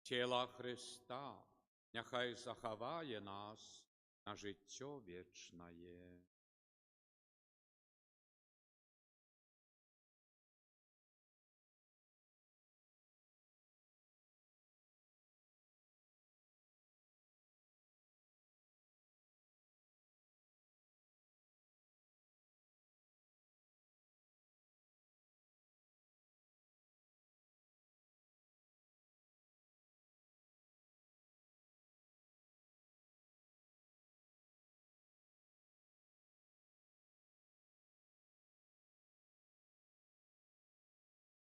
тіла Христа, нехай заховає нас на життя вічне.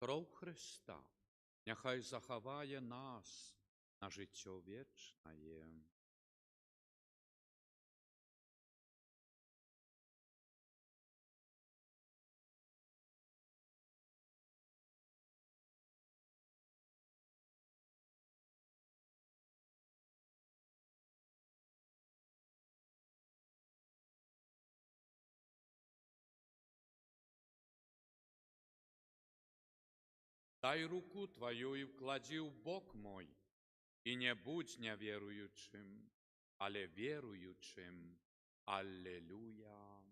Кров Христа, нехай заховає нас на життя вічне. Дай руку Твою и вклади в бок мой, и не будь неверующим, але верующим. Аллилуйя.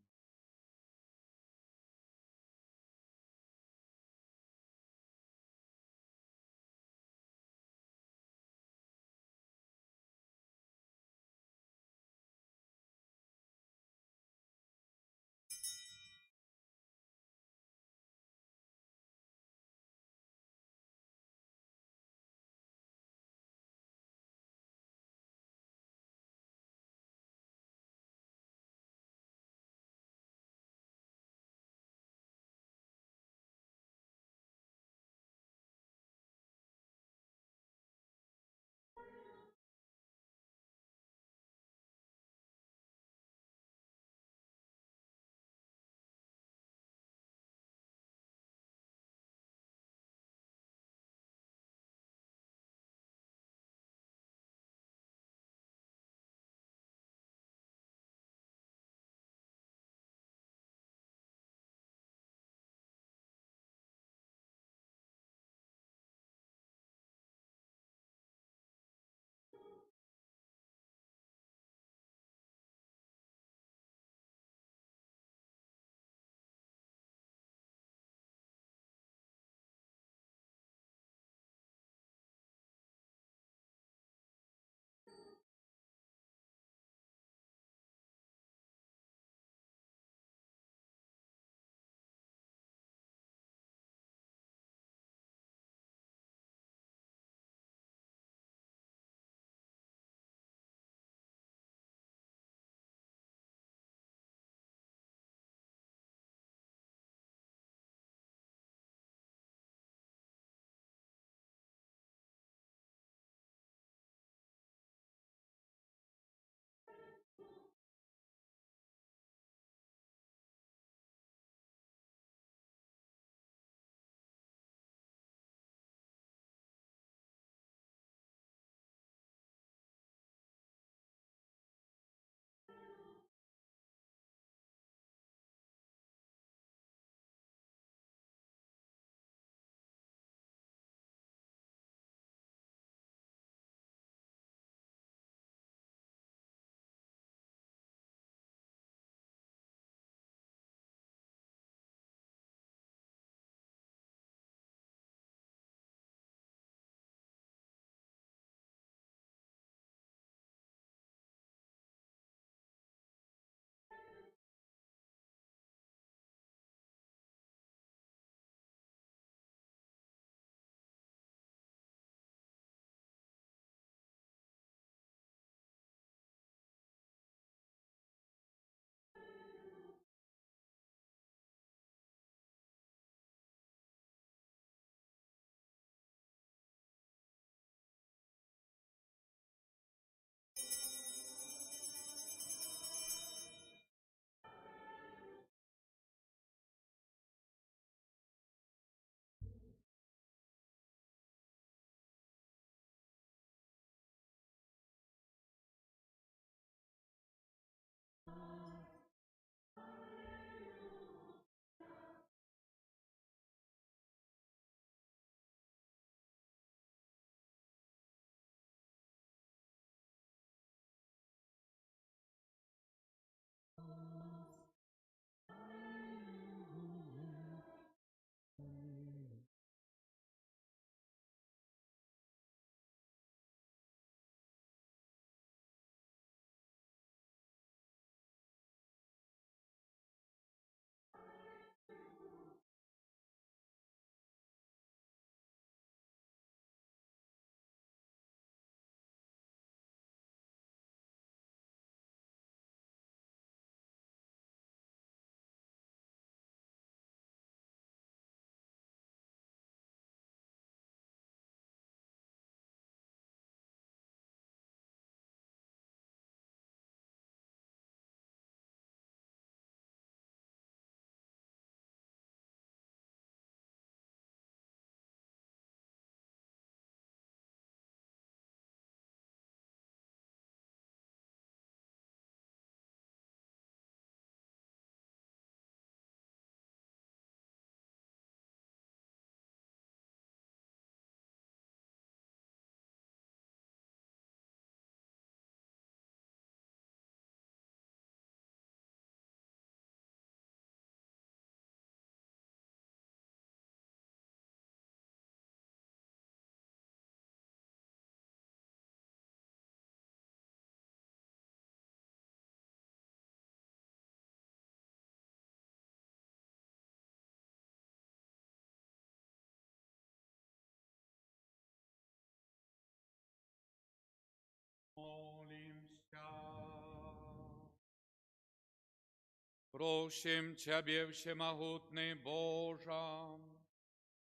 Просим Тебе, всемогутний Божа,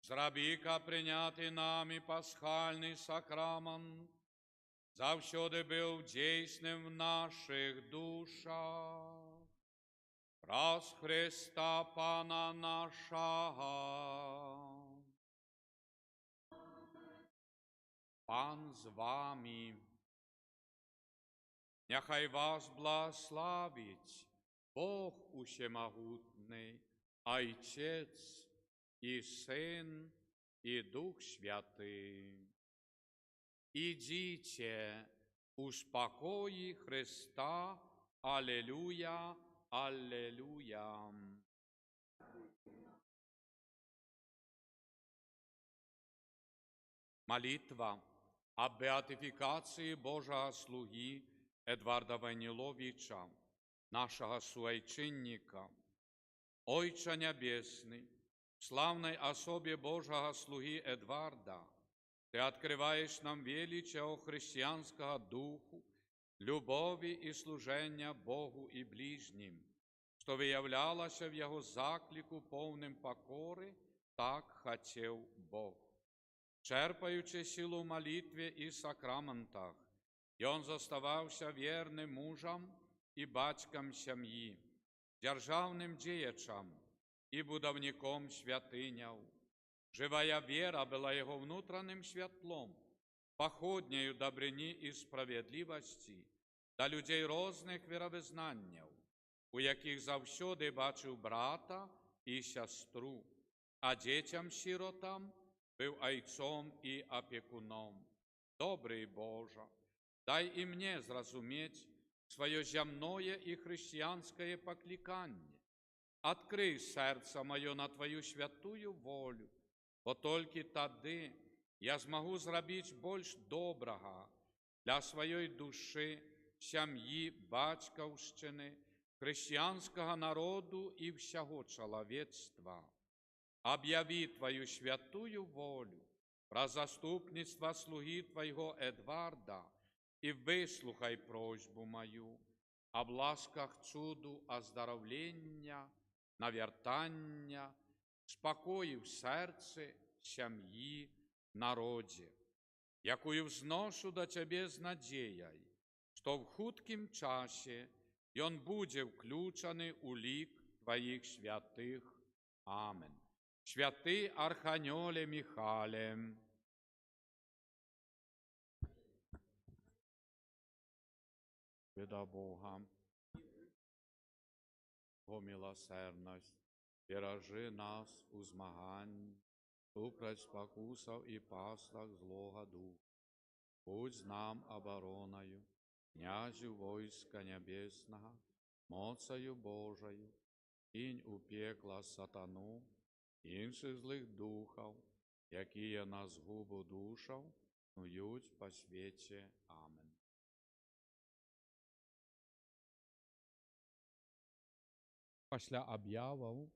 зроби-ка прийнятий нами пасхальний сакрамент, завсюди був дійсним в наших душах. Раз Христа Пана нашого. Пан з вами. Нехай вас благословить Бог усемогутний, Отец и Сын и Дух Святый. Идите у спокои Христа. Аллилуйя, аллилуйя. Молитва об беатификации Божьего слуги Эдварда Ваниловича, нашего суайчинника. Ойче Небесный, в славной особе Божьего слуги Эдварда, Ты открываешь нам величие христианского духу, любови и служения Богу и ближним, что выявлялось в Его заклику повним покори, так хотел Бог. Черпаючи силу в молитве и сакраментах, и он заставався верным мужем и батьком семьи, державным деячем и будовником святыняв. Живая вера была его внутренним светлом, походнею добрыни и справедливости до людей розних віровизнаннів, у яких завсюди бачив брата і сестру, а дітям-сиротам був отцом і опікуном. Добрий Боже, дай и мне зразуметь свое земное и христианское покликание. Открой сердце мое на Твою святую волю, бо только тоді я змогу зробити більш доброго для своєї душі, сім'ї, батьківщини, християнського народу і всього чоловічства. Об'яви Твою святую волю про заступництво слуги Твоего Эдварда и выслухай просьбу мою об ласках чуду оздоровлення, навертання, спокою в серці, сім'ї, народі, якую взношу до Тебе з надією, що в хуткім часі він буде включений у лік Твоїх святих. Амен. Святий Архангеле Михайле, Віда Бога, о милосердність, бережи нас у змаганні, супроть спокусов и паслах злого духа. Будь нам обороною, князю войска небесного, моцею Божою, кинь у пекла сатану, інших злих духов, які на згубу душов, снують по світі. Амен. Після об'явів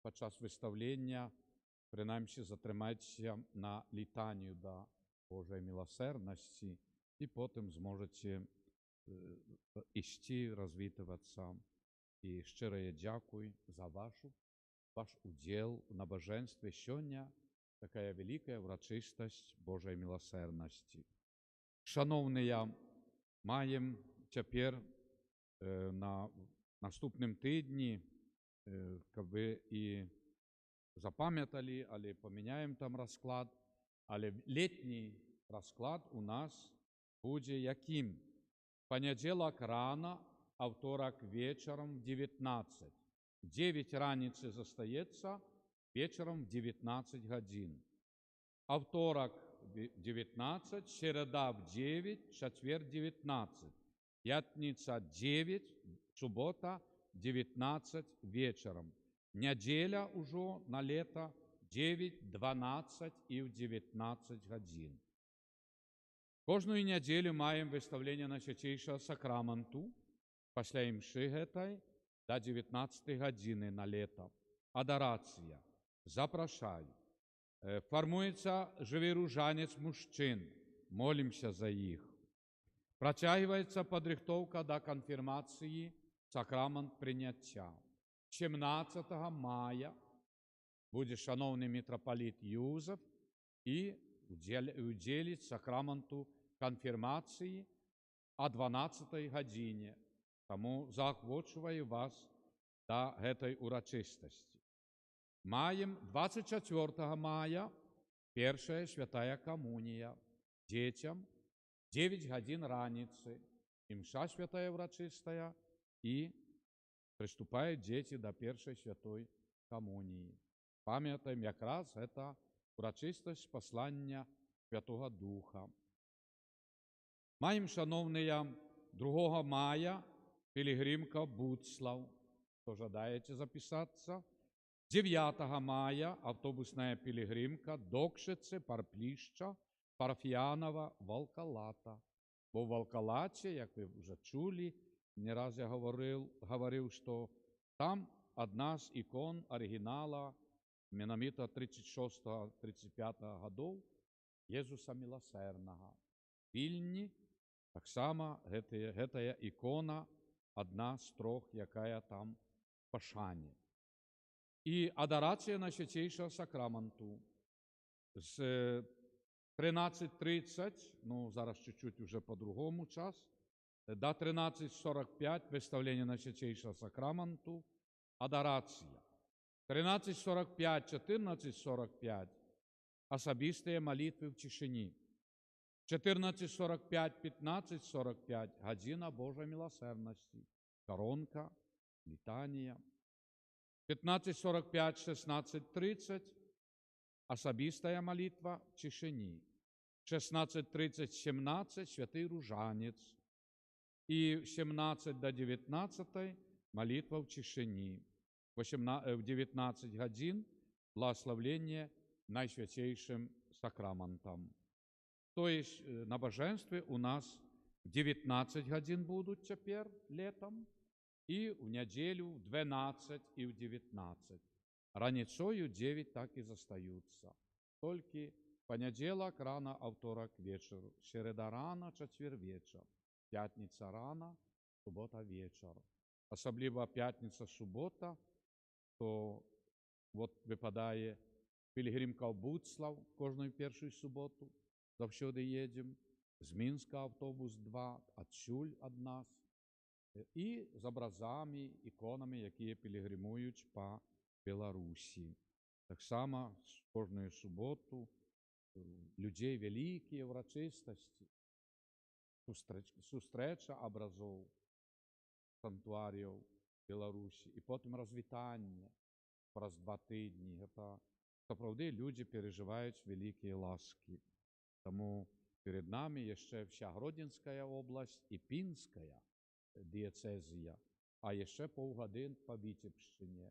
подчас виставлення, принаймні, затримайтеся на літанію до Божої милосердності і потім зможете йти, розвитуватися. І щиро я дякую за ваш уділ в набоженстві. Сьогодні така велика урочистость Божої милосердності. Шановні, маємо тепер на наступним тижні, як ви і запам'ятали, але поміняємо там розклад, але літній розклад у нас буде яким? Понеділок рано, а второк вечором в 19. 9 раницы застається, вечором в 19 годин. А второк в 19, середа в 9, четвер 19. Пятница 9, суббота 19 вечером. Неделя уже на лето 9, 12 и в 19 годин. Кожную неделю маем виставлення Найсвятейшого сакраменту, після імши гетай до 19 години на лето. Адорація. Запрошаю. Формується живий ружанець мужчин. Молимся за їх. Протягивается подрихтовка до конфирмации сакрамент прийняття. 17 мая буде шановний митрополит Юзеф і уділить сакраменту конфірмації о 12 годині. Тому заохочую вас до этой урочистості. Маем 24 мая першая святая коммуния. Детям 9 годин раницы. Имша святая урочистая и приступают дети до першей святой коммунии. Пам'ятаємо, якраз це урочистость послання Святого Духа. Маємо, шановні, 2 мая пилигримка Буцлав. Кто жадаете записаться? 9 мая автобусная пилигримка Докшице, Парпліща, Парфіянова, Волкалата. Бо в Волкалаті, як ви вже чули, не раз я говорив, що там одна з ікон оригінала Меноміта 36-35 годов Єзуса Милосердного. В Вільні так само гэта ікона одна з 3, якая там в Пашані. І адорація Найсвятейшого сакраменту з 13:30, ну зараз чуть-чуть уже по-другому час, до 13:45 представление Найсвятейшего сакраменту, адорація. 13:45, 14:45 особистые молитвы в тишині. 14:45, 15:45 година Божої милосердності, коронка, літанія. 15:45, 16:30 особистая молитва в тишині. 16:30, 17 святий Ружанець. І 17 до 19 молитва в тишині. В 19 годин благословление Найсвятейшим сакраментом. То есть набоженстві у нас в 19 годин будуть тепер летом, і в неділю в 12 і в 19. Раніцою 9 так і застаються. Тільки понеділок рано, а второк вечір, середа рано, четвер вечір, п'ятниця рано, субота вечір. Особливо п'ятниця, субота, то от випадає пилигримка в Буцлав кожну першу суботу, завжди їдемо, з Мінська автобус 2, отсюль од нас, і з образами, іконами, які пилигримують по Білорусі. Так само кожну суботу людей великі урочистості, зустріча образов, санктуарів Білорусі, і потім розвітання раз 2 тижні. Це, справді, люди переживають великі ласки. Тому перед нами ще вся Гродненська область і Пінська дієцезія, а ще півгодин по Вітебщині.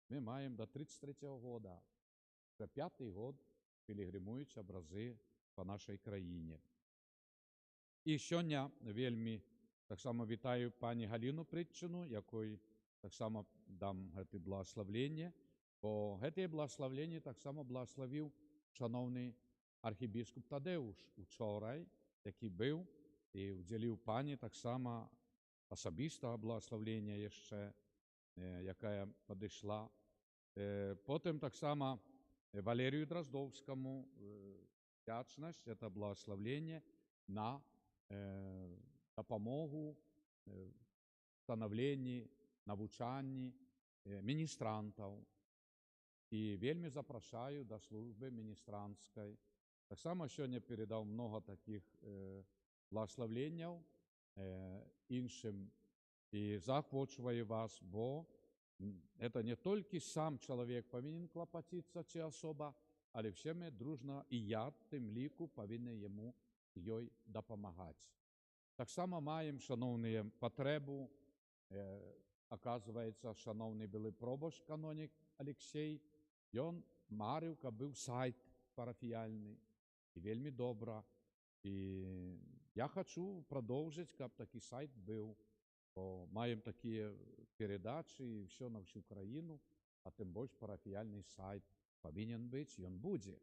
Ми маємо до 33-го года, вже 5-й год пилигримують образи по нашій країні. І сьогодні вельми так само вітаю пані Галину Притчину, якої так само дам це благословення, бо це благословення так само благословив шановний архібіскуп Тадеуш учора, який був і уділив пані так само особистого благословення ще, яка підійшла. Потім так само Валерію Дроздовському вдячність, це благословення на допомогу становленні, навчанні міністрантів. І вельми запрошую до служби міністрантської. Так само сьогодні передав много таких благословень іншим. І захочую вас, бо це не тільки сам чоловік повинен клопотитися, чи особа, але всі ми дружно, і я, тим ліку, повинен йому, їй допомагати. Так само маємо, шановні, потребу, оказується, шановний були пробощ канонік Олексій, і він марив, аби був сайт парафіяльний, і вельми добре. І я хочу продовжити, щоб такий сайт був, бо маємо такі передачі і все на всю країну, а тим більше парафіяльний сайт повинен бути, і він буде.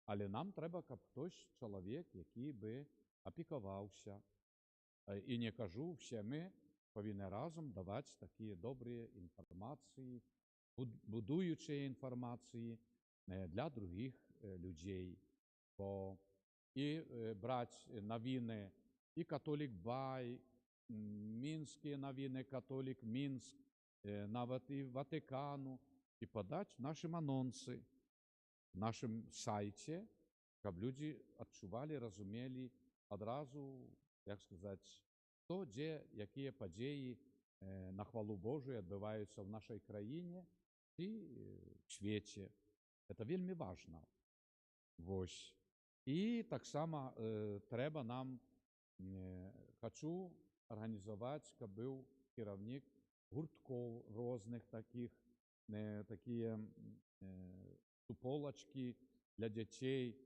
Але нам треба, щоб хтось, чоловік, який би опікувався. І не кажу, всі ми повинні разом давати такі добрі інформації, будуючі інформації для других людей. Бо і брати новини, і католик Бай, мінські новини, католик Мінськ, навіть і Ватикану, і подати нашим анонси, в нашому сайті, щоб люди відчували, розуміли одразу, як сказати, то, де, які події на хвалу Божию відбуваються в нашій країні і в світі. Це вельми важливо. Ось. І так само треба нам, хочу організувати, щоб був керівник гуртків різних таких, такі суполочки для дітей,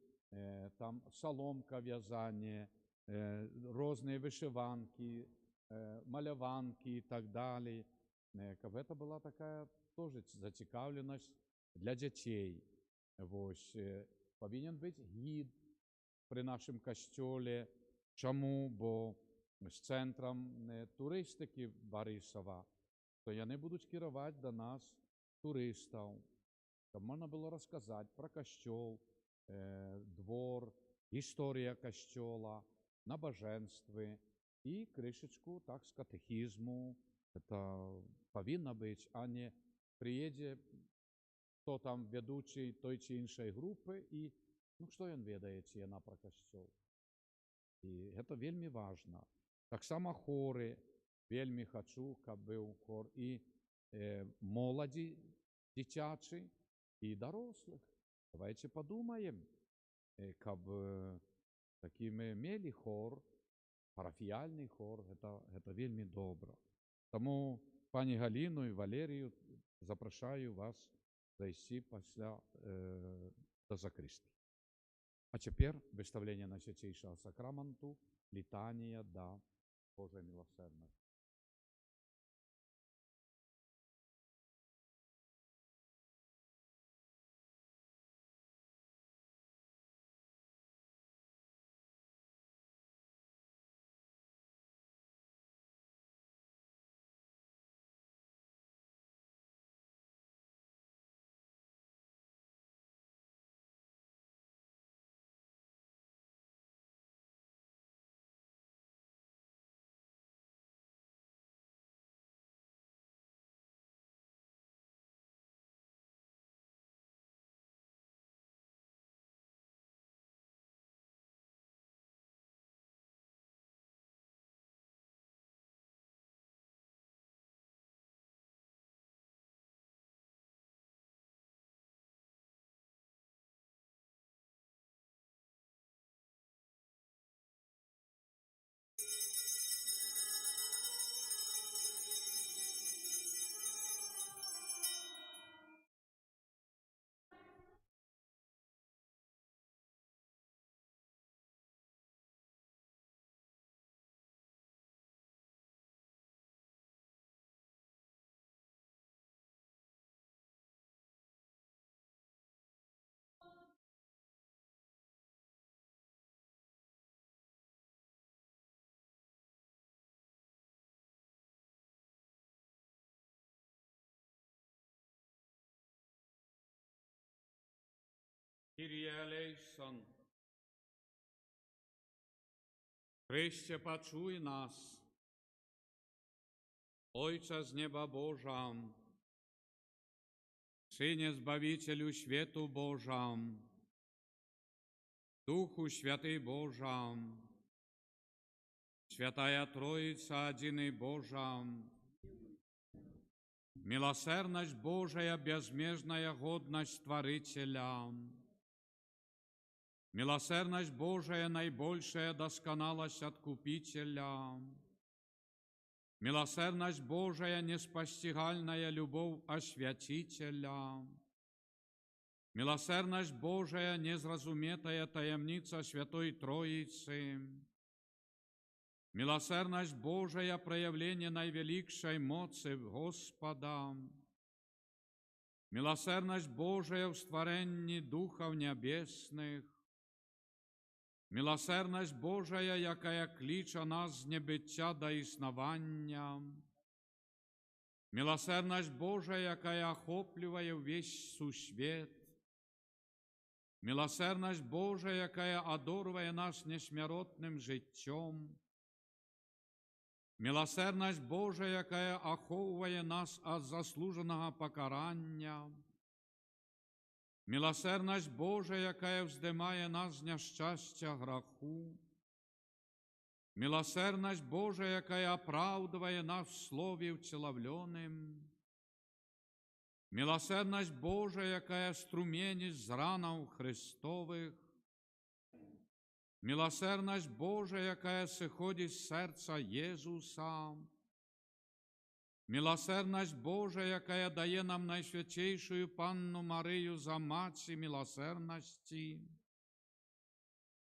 там соломка в'язання, різні вишиванки, малюванки і так далі. Щоб це була така теж зацікавленість для дітей. Ось. Повинен бути гід при нашому костьолі. Чому? Бо з центром туристики Борисова, то вони будуть керувати до нас туристів, щоб можна було розказати про костьол, двор, історія костьола, набоженства і кришечку, так, з катехізму. Це повинно бути, а не приїде хто там ведучий той чи іншої групи, і, ну, що він ведає, чи вона про костьол. І це вельми важливо. Так само хори, вельми хочу, щоб був хор і молоді, дитячі, і дорослих. Давайте подумаємо, щоб таки ми мали хор, парафіяльний хор, це вельми добре. Тому пані Галину і Валерію запрошую вас зайти після до закристії. А тепер виставлення Найсвятейшого сакраменту, літання до Божої милосердності. Kyrie eleison. Христе, почуй нас. Ojcze z nieba Boża, Synie Zbawicielu światu Boża, Duchu Święty Boża, Świętая Троица, Единый Божа, милосердность Божия, безмежная годность Творителя, милосердность Божия, наибольшая досконалость Откупителя, милосердность Божия, неспостигальная любовь Освятителя, милосердность Божия, незразуметая таемница Святой Троицы, милосердность Божия, проявление наивеликшей моцы Господа, милосердность Божия в створении духов небесных, Милосердность Божия, якая клича нас з небиття до існування. Милосердность Божия, якая охоплює весь сусвет. Милосердность Божия, якая одорує нас несмиротним життям. Милосердность Божия, якая оховує нас від заслуженого покарання. Милосердность Божия, якая вздимає нас з нещастя граху. Милосердность Божия, якая оправдыває нас в слові вціловленим. Милосердность Божия, якая струмені з ранов Христових. Милосердность Божия, якая сиходить з серця Єзуса. Милосердность Божия, якая дає нам найсвятейшую Панну Марию за Матці милосердности.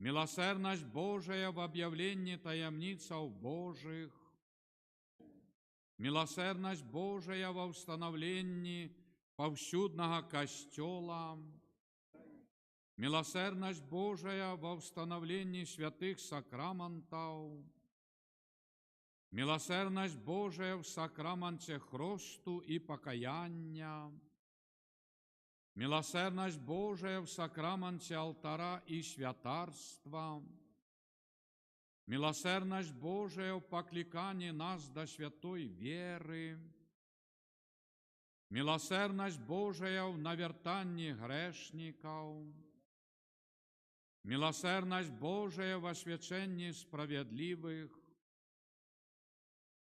Милосердность Божия в объявлении таємницаў Божих. Милосердность Божия во установлении повсюдного костела. Милосердность Божия во установлении святых сакраментов. Милосердность Божия в сакраменте хресту и покаяния. Милосердность Божия в сакраменте алтара и святарства. Милосердность Божия в покликании нас до святой веры. Милосердность Божия в навертании грешников. Милосердность Божия в освящении справедливых.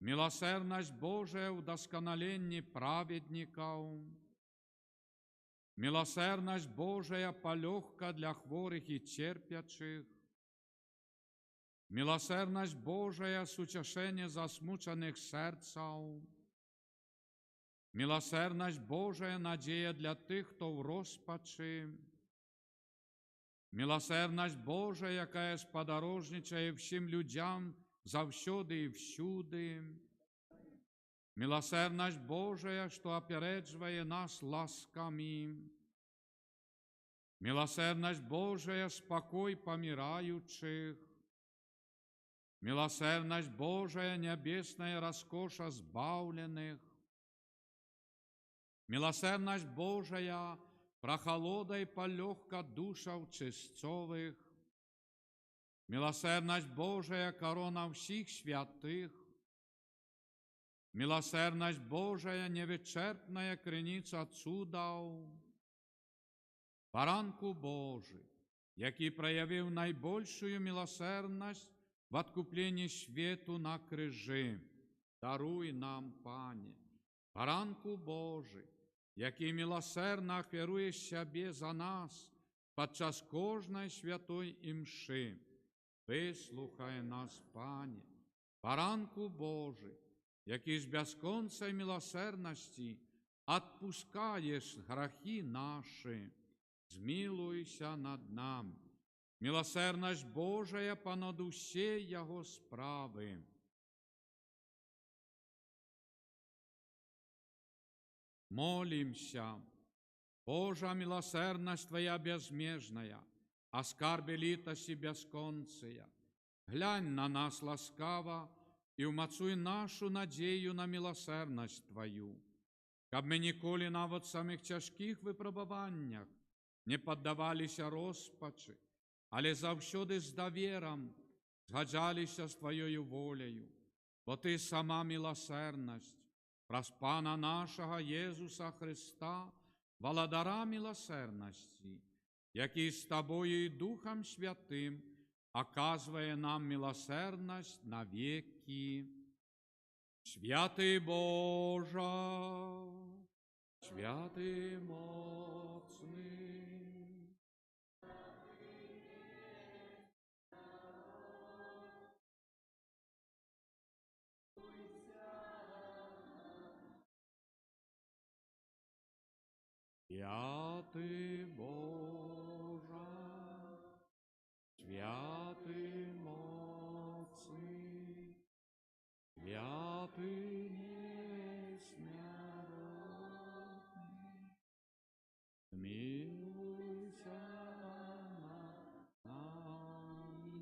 Милосердность Божия в досконалении праведников. Милосердность Божия полегка для хворых и терпячих. Милосердность Божия с утешения засмученных сердцев. Милосердность Божия надея для тех, кто в розпачи. Милосердность Божия, якая сподорожничає всім людям завсюди і всюди. Милосердность Божия, что опередживає нас ласками. Милосердность Божия, спокой помирающих. Милосердность Божия, небесная роскоша сбавленных. Милосердность Божия, прохолода и полегка душав чистцовых. Милосердность Божия, корона всех святых. Милосердность Божия, невичерпная криниця чудов. Баранку Божий, який проявив найбільшу милосердність в откупленні світу на крижі, даруй нам, Пане. Баранку Божий, який милосердно оферує себе за нас подчас кожної святої імши, вислухай нас, Пане. Баранку Божий, який з безконцей милосердності отпускаєш грехи наші, змилуйся над нами. Милосердность Божия понад усі Його справи. Молимся, Божа милосердность Твоя безмежная, о скарбе литости бесконция. Глянь на нас ласкаво и умацуй нашу надею на милосердность Твою, каб мы ніколи навод в самих тяжких випробуваннях не поддавалися розпачі, але завсюди з довіром згаджалися з Твоєю волею, бо Ти сама милосердность, праз Пана нашого Єсуса Христа, володара милосердності, який з Тобою і Духом Святим оказує нам милосердность навеки. Святий Боже, святий моцний, святий Боже, святий моцний, святий несмертний, змилуйся над нами.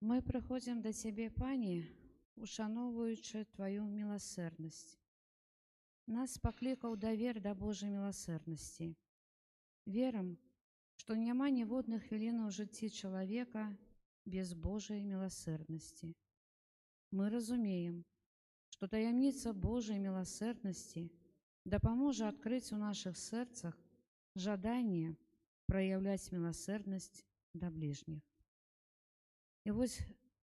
Мы приходим до Тебе, Пані, ушановуючи Твою милосердность. Нас покликав довір до Божої милосердності. Вірим, що нема ніводних хвилин у житті чоловіка без Божої милосердності. Ми розуміємо, що таємниця Божої милосердності допоможе відкрити у наших серцях жадання проявлять милосердность до ближних. И вот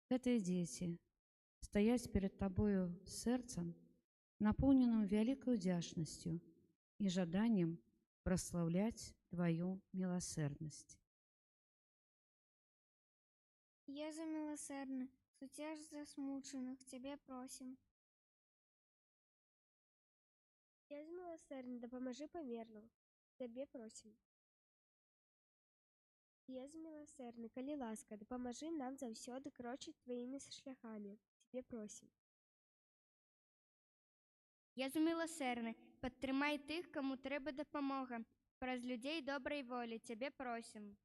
эти дети стоять перед Тобою сердцем, наполненным великой вдячностью и жаданием прославлять Твою милосердность. Єзу милосердный, сутяж засмучених, Тебе просим. Єзу милосердний, допоможи померлим, Тебе просим. Єзу милосердний, коли ласка, допоможи нам завсёды крочить Твоїми шляхами, Тебе просим. Єзу милосердний, підтримай тих, кому треба допомога. Праз людей доброї волі, Тебе просим.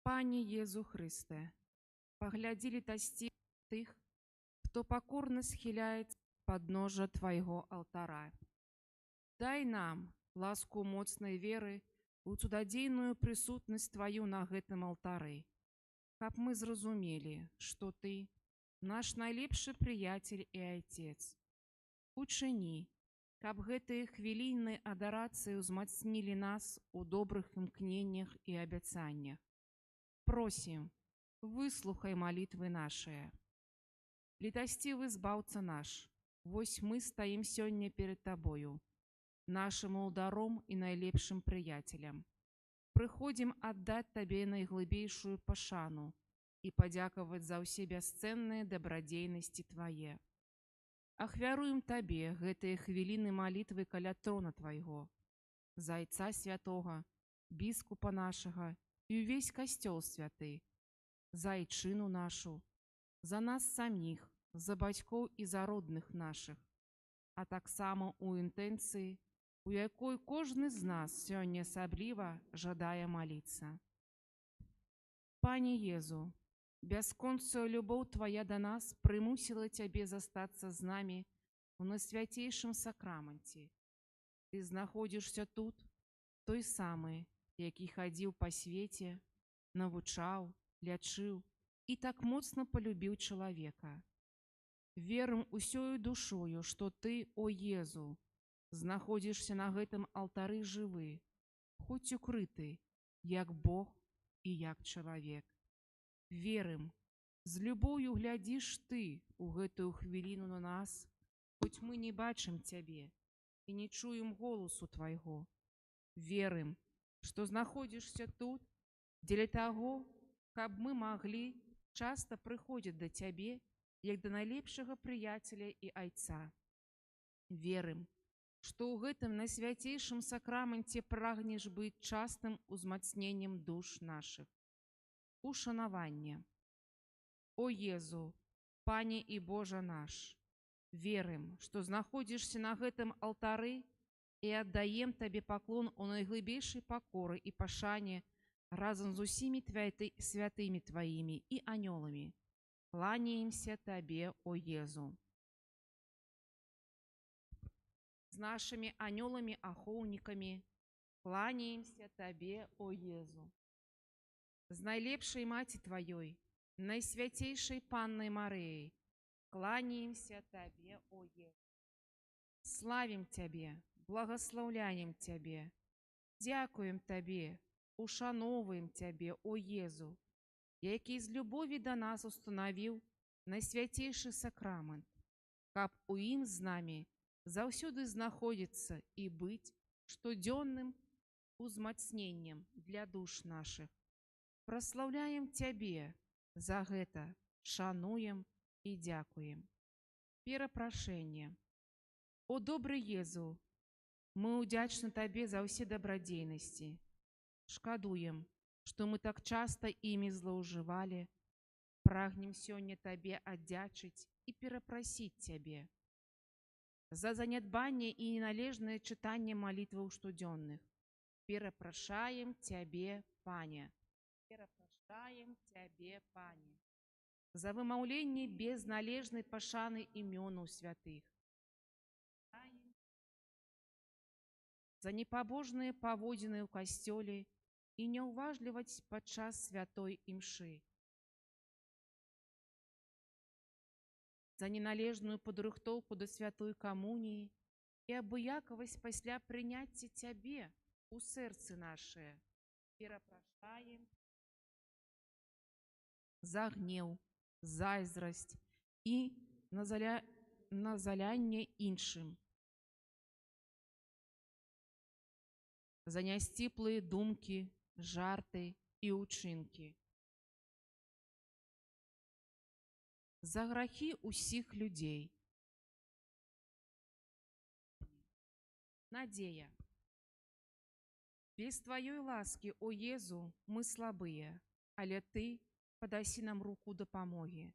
Пане Єзу Христе, погляди літості тих, хто покорно схиляється подножа Твоего алтара. Дай нам ласку моцной веры у цудадзейную присутнасць Твою на гэтым алтары, каб мы зразумелі, што Ты наш найлепшы прыяцель і Айцец. Учыні, каб гэтыя хвіліны адарацыі ўзмацнілі нас у добрых імкненнях і абяцаннях. Просим, выслухай молитвы наши. Літасцівы збаўца наш, вось мы стаім сёння перед Тобою, нашим ударом і найлепшым прыяцелем. Прыходзім аддаць Табе найглыбейшую пашану і падзякаваць за ўсе бясцэнныя дабрадзейнасці Твае. Ахвяруем Табе гэтыя хвіліны молитвы каля трона Твайго, за Айца Святога, біскупа нашага і ўвесь касцёл святы, за айчыну нашу, за нас саміх, за бацькоў і за родных нашых, а таксама у інтэнцыі, у якой кожны з нас сёння асабліва жадае маліцца. Пане Езу, бясконцая любоў Твая да нас прымусіла Цябе застацца з намі у найсвяцейшым сакраманце. Ты знаходзішся тут, той самы, які хадзіў па свеце, навучаў, лячыў і так моцна полюбіў чалавека. Верым усёю душою, што Ты, о Езу, знаходзішся на гэтым алтары жывы, хоць укрыты, як Бог і як чалавек. Верым, з любоўю глядзіш Ты у гэтую хвіліну на нас, хоць мы не бачым Цябе і не чуем голасу Твайго. Верым, што знаходзішся тут дзеля таго, каб мы маглі часта прыходзіць да Цябе, як да найлепшага прыяцеля і айца. Верым, што ў гэтым найсвяцейшым сакраманце прагнеш быць частым узмацненнем душ нашых. Ушанаванне. О Езу, Пане і Божа наш, верым, што знаходзішся на гэтым алтары і аддаем Табе паклон у найглыбейшай пакоры і пашане разам з усімі святымі Тваімі і анёламі. Кланяемся Табе, о Езу. З нашымі анёламі-ахоўнікамі кланяемся Табе, о Езу. З найлепшай маці Тваёй, найсвяцейшай Паннай Марыяй, кланяемся Табе, о Езу. Славім Цябе, благословляем Цябе, дзякуем Табе, ушановуем Цябе, о Езу, які з любові да нас устанавіў найсвяцейшы сакрамент, каб у ім з намі заўсёды знаходзіцца і быць штодзённым узмацненнем для душ нашых. Праслаўляем Цябе за гэта, шануем і дзякуем. Перапрашэнне. О добры Езу, мы ўдзячны Табе за ўсе дабрадзейнасці. Шкадуем, что мы так часто ими злоуживали, прагнем сёння Табе аддячыць і перапрасіць Цябе за занядбанне і неналежнае чытанне малітваў штодзённых. Перапрашаем Цябе, Пане. Перапрашаем Цябе, Пане. За вымаўленне без належнай пашаны імёнаў святых. За непабожныя паводзіны ў касцёле і няўважліваць падчас святой імшы. За неналежную падрыхтоўку да святой камуніі і абыякавасць пасля прыняцця Цябе у сэрцы нашае. Перапрашаем за гнеў, зайздрасць і назалянне іншым. За нясціплыя думкі, жарты і ўчынкі. За грахі ўсіх людзей. Надзея. Без Тваёй ласкі, о Езу, мы слабыя, але Ты падасі нам руку дапамогі.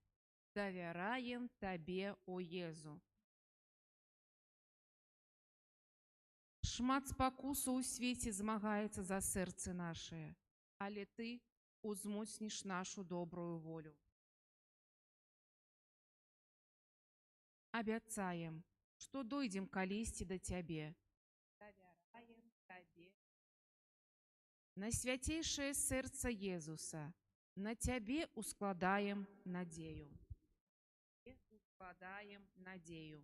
Давяраем Табе, о Езу. Шмат спакусу ў свеце змагаецца за сэрцы нашае, але Ты узмоцніш нашу добрую волю. Абяцаем, што дойдзем калісьці да Цябе. Давяраем Табе. На свяцейшае сэрца Езуса, на Цябе ускладаем надзею. Ускладаем надзею.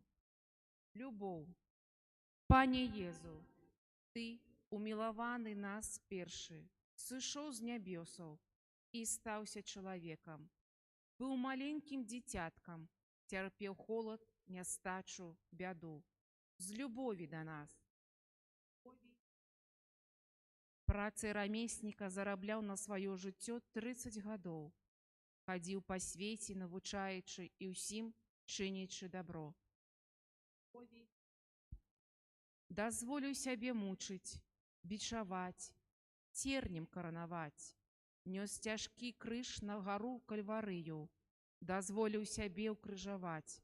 Любоў. Пане Езу, Ты, умілаваны нас першы, сышоў з нябёсаў і стаўся чалавекам. Быў маленькім дзіцяткам, цярпеў холад, нястачу, бяду. З любові да нас. Працай рамесніка зарабляў на сваё жыццё 30 гадоў. Хадзіў па свеце, навучаючы і ўсім чыняючы дабро. Дазволіў сябе мучыць, бичаваць, цернем каранаваць. Нёс цяжкі крыж на гару Кальварыю. Дазволіў сябе ўкрыжаваць.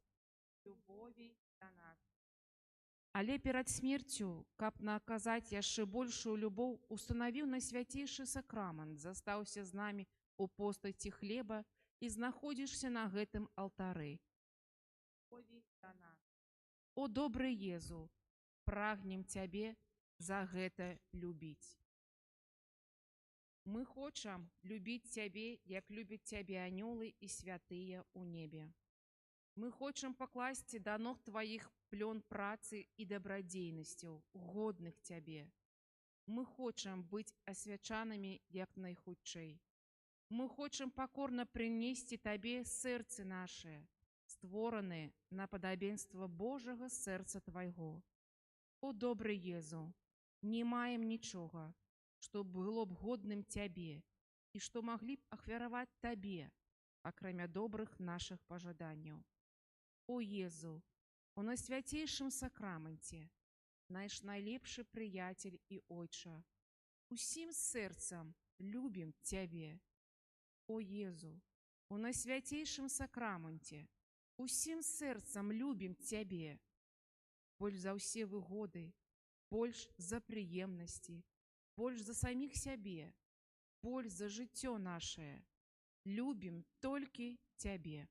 Любові да нас. Але перад смерцю, каб наказаць яшчэ большую любоў, устанавіў на свяцейшы сакрамент, застаўся з намі у постаці хлеба і знаходзішся на гэтым алтары. Любові да нас. О добры Езу, прагнем Цябе за гэта любіць. Мы хочам любіць Цябе, як любяць Цябе анёлы і святыя ў небе. Мы хочам пакласці да ног Тваіх плён працы і дабрадзейнасцяў, годных Цябе. Мы хочам быць асвячанымі як найхутчэй. Мы хочам пакорна прынесці Табе сэрцы нашае, створаныя на падабенства Божага сэрца Твайго. О добры Езу, не маем нічога, што было б годным Цябе і што маглі б ахвяраваць Табе, акрамя добрых нашых пажаданняў. О Езу, у найсвяцейшым сакраменце, наш найлепшы прыяцель і ойча, усім сэрцам любім Цябе. О Езу, у найсвяцейшым сакраменце, усім сэрцам любім Цябе. Больш за ўсе выгоды, больш за прыемнасці, больш за саміх сябе, больш за жыццё нашае. Любім толькі Цябе.